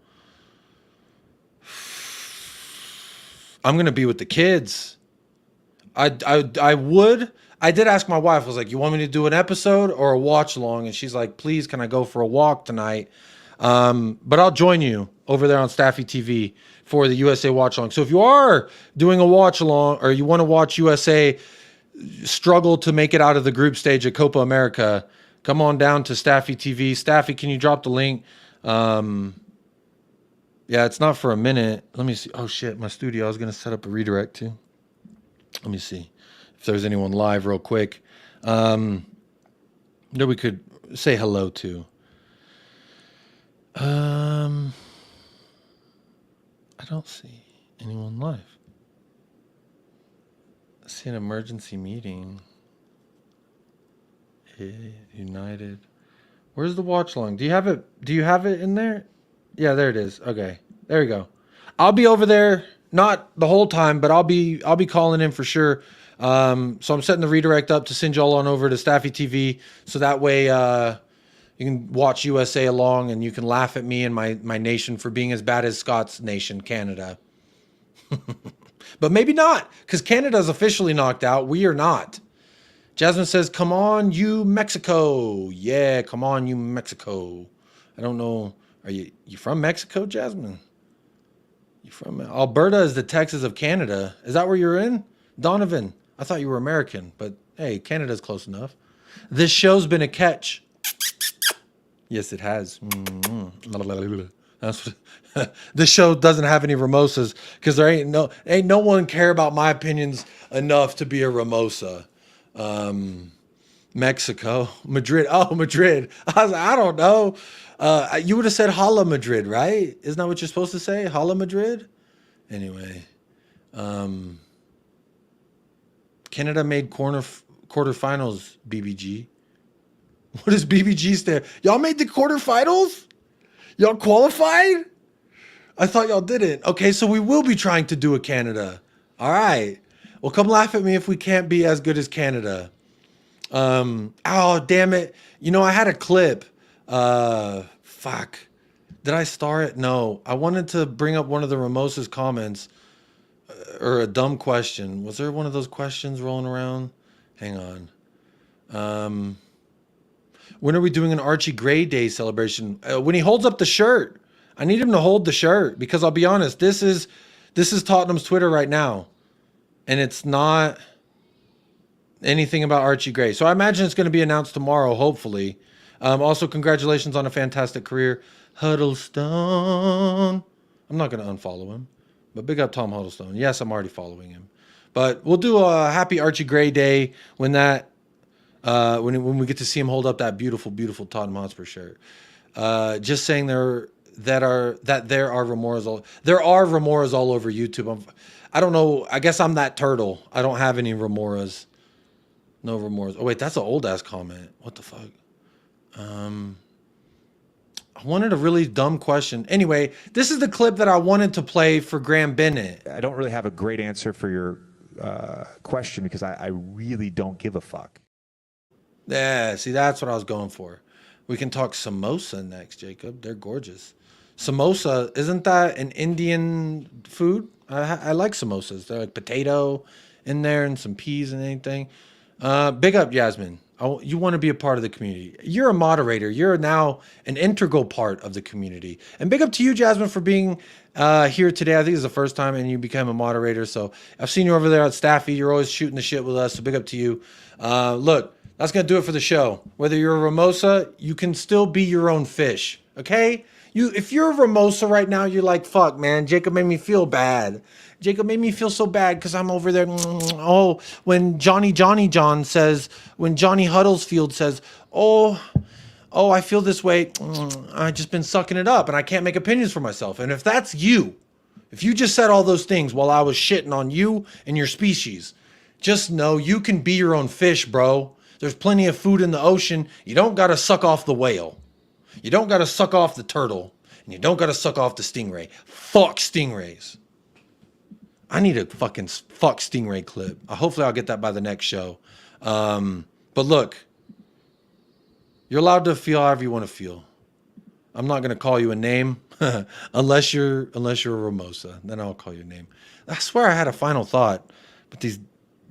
I'm going to be with the kids. I did ask my wife, I was like, you want me to do an episode or a watch along? And she's like, please, can I go for a walk tonight? But I'll join you over there on Staffy TV for the USA watch along. So if you are doing a watch along or you want to watch USA struggle to make it out of the group stage at Copa America, come on down to Staffy TV. Staffy, can you drop the link? Yeah, it's not for a minute. Let me see. Oh shit, my studio. I was going to set up a redirect too. Let me see if there's anyone live real quick. That we could say hello to. I don't see anyone live. I see an emergency meeting. United. Where's the watch along? Do you have it? Do you have it in there? Yeah, there it is. Okay, there we go. I'll be over there, not the whole time, but I'll be calling in for sure. So I'm setting the redirect up to send y'all on over to Staffy TV, so that way you can watch USA along and you can laugh at me and my nation for being as bad as Scott's nation, Canada. But maybe not, because Canada's officially knocked out. We are not. Jasmine says, "Come on, you Mexico." Yeah, come on, you Mexico. I don't know. Are you from Mexico, Jasmine? You from Alberta is the Texas of Canada. Is that where you're in? Donovan, I thought you were American, but hey, Canada's close enough. This show's been a catch. Yes, it has. That's what, this show doesn't have any Ramosas because there ain't no one care about my opinions enough to be a Ramosa. Mexico, Madrid. Oh, Madrid. I was like, I don't know. You would have said Hala Madrid, right? Isn't that what you're supposed to say? Hala Madrid? Anyway. Canada made quarterfinals, BBG. What does BBG stand? Y'all made the quarterfinals? Y'all qualified? I thought y'all didn't. Okay, so we will be trying to do a Canada. All right. Well, come laugh at me if we can't be as good as Canada. Oh, damn it. You know, I had a clip. Fuck. Did I star it? No. I wanted to bring up one of the Ramosa's comments or a dumb question. Was there one of those questions rolling around? Hang on. When are we doing an Archie Gray Day celebration? When he holds up the shirt. I need him to hold the shirt because I'll be honest, this is Tottenham's Twitter right now. And it's not anything about Archie Gray. So I imagine it's going to be announced tomorrow, hopefully. Also, congratulations on a fantastic career. Huddlestone. I'm not going to unfollow him. But big up Tom Huddlestone. Yes, I'm already following him. But we'll do a happy Archie Gray Day when when we get to see him hold up that beautiful, beautiful Tottenham Hotspur shirt. Just saying there are remoras all over YouTube. I don't know. I guess I'm that turtle. I don't have any remoras. No remoras. Oh wait, that's an old ass comment. What the fuck? I wanted a really dumb question. Anyway, this is the clip that I wanted to play for Graham Bennett. I don't really have a great answer for your question because I really don't give a fuck. Yeah, see, that's what I was going for. We can talk samosa next, Jacob. They're gorgeous. Samosa, isn't that an Indian food? I like samosas. They're like potato in there and some peas and anything. Big up, Yasmin. You want to be a part of the community. You're a moderator. You're now an integral part of the community. And big up to you, Jasmine, for being here today. I think it's the first time and you became a moderator. So I've seen you over there at Staffy. You're always shooting the shit with us. So big up to you. Look, that's going to do it for the show. Whether you're a Ramosa, you can still be your own fish. Okay? If you're a Ramosa right now, you're like, fuck, man, Jacob made me feel bad. Jacob made me feel so bad because I'm over there. Oh, when Johnny John says, when Johnny Huddlesfield says, oh, I feel this way. I've just been sucking it up and I can't make opinions for myself. And if that's you, if you just said all those things while I was shitting on you and your species, just know you can be your own fish, bro. There's plenty of food in the ocean. You don't got to suck off the whale. You don't got to suck off the turtle. And you don't got to suck off the stingray. Fuck stingrays. I need a fucking fuck stingray clip. Hopefully I'll get that by the next show. But look, you're allowed to feel however you want to feel. I'm not going to call you a name. unless you're a Ramosa, then I'll call your name. I swear I had a final thought, but these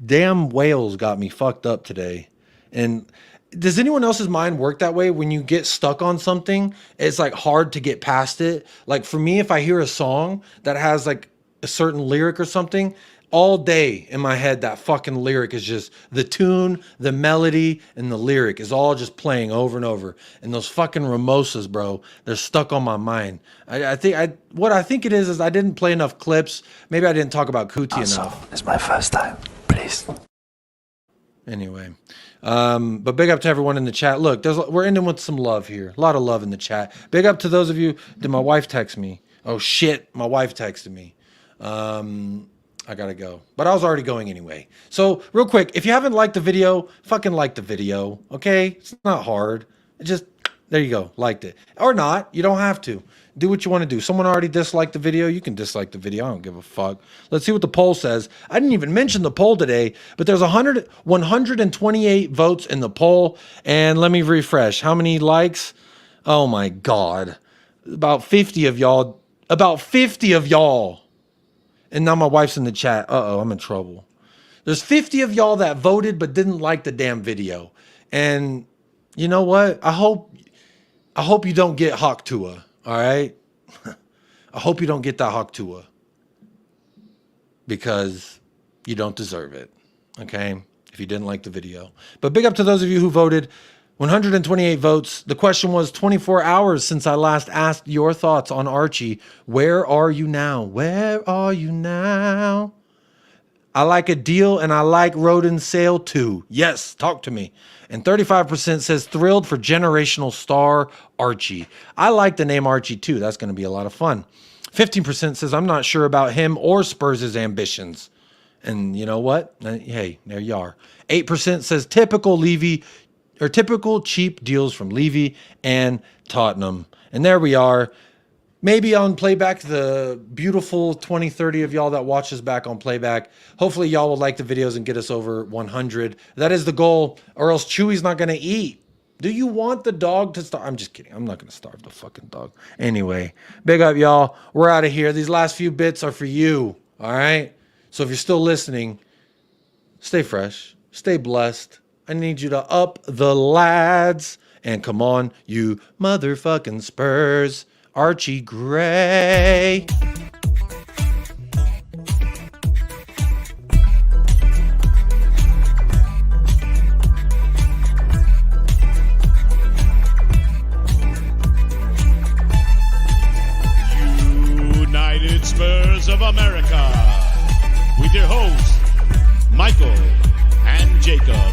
damn whales got me fucked up today. And does anyone else's mind work that way? When you get stuck on something, it's like hard to get past it. Like for me, if I hear a song that has like a certain lyric or something, all day in my head, that fucking lyric is just the tune, the melody, and the lyric is all just playing over and over. And those fucking Ramosas, bro, they're stuck on my mind. What I think it is I didn't play enough clips. Maybe I didn't talk about Cootie enough. It's my first time. Please. Anyway, but big up to everyone in the chat. Look, we're ending with some love here. A lot of love in the chat. Big up to those of you. Did my wife text me? Oh shit, my wife texted me. I gotta go, but I was already going anyway. So real quick, if you haven't liked the video, fucking like the video, okay? It's not hard. Just, there you go, liked it. Or not, you don't have to. Do what you want to do. Someone already disliked the video, you can dislike the video. I don't give a fuck. Let's see what the poll says. I didn't even mention the poll today, but there's 128 votes in the poll. And let me refresh. How many likes? Oh my God. About 50 of y'all. And now my wife's in the chat. Uh-oh, I'm in trouble. There's 50 of y'all that voted but didn't like the damn video. And you know what? I hope you don't get Hawktua, all right? I hope you don't get that Hawktua because you don't deserve it, okay? If you didn't like the video. But big up to those of you who voted. 128 votes. The question was 24 hours since I last asked your thoughts on Archie. Where are you now? Where are you now? I like a deal and I like Rodon sale too. Yes, talk to me. And 35% says thrilled for generational star Archie. I like the name Archie too. That's going to be a lot of fun. 15% says I'm not sure about him or Spurs' ambitions. And you know what? Hey, there you are. 8% says typical Levy or typical cheap deals from Levy and Tottenham. And there we are. Maybe on playback, the beautiful 20-30 of y'all that watches back on playback. Hopefully y'all will like the videos and get us over 100. That is the goal, or else Chewy's not going to eat. Do you want the dog to starve? I'm just kidding. I'm not going to starve the fucking dog. Anyway, big up, y'all. We're out of here. These last few bits are for you, all right? So if you're still listening, stay fresh, stay blessed. I need you to up the lads. And come on, you motherfucking Spurs. Archie Gray. United Spurs of America with your hosts, Michael and Jacob.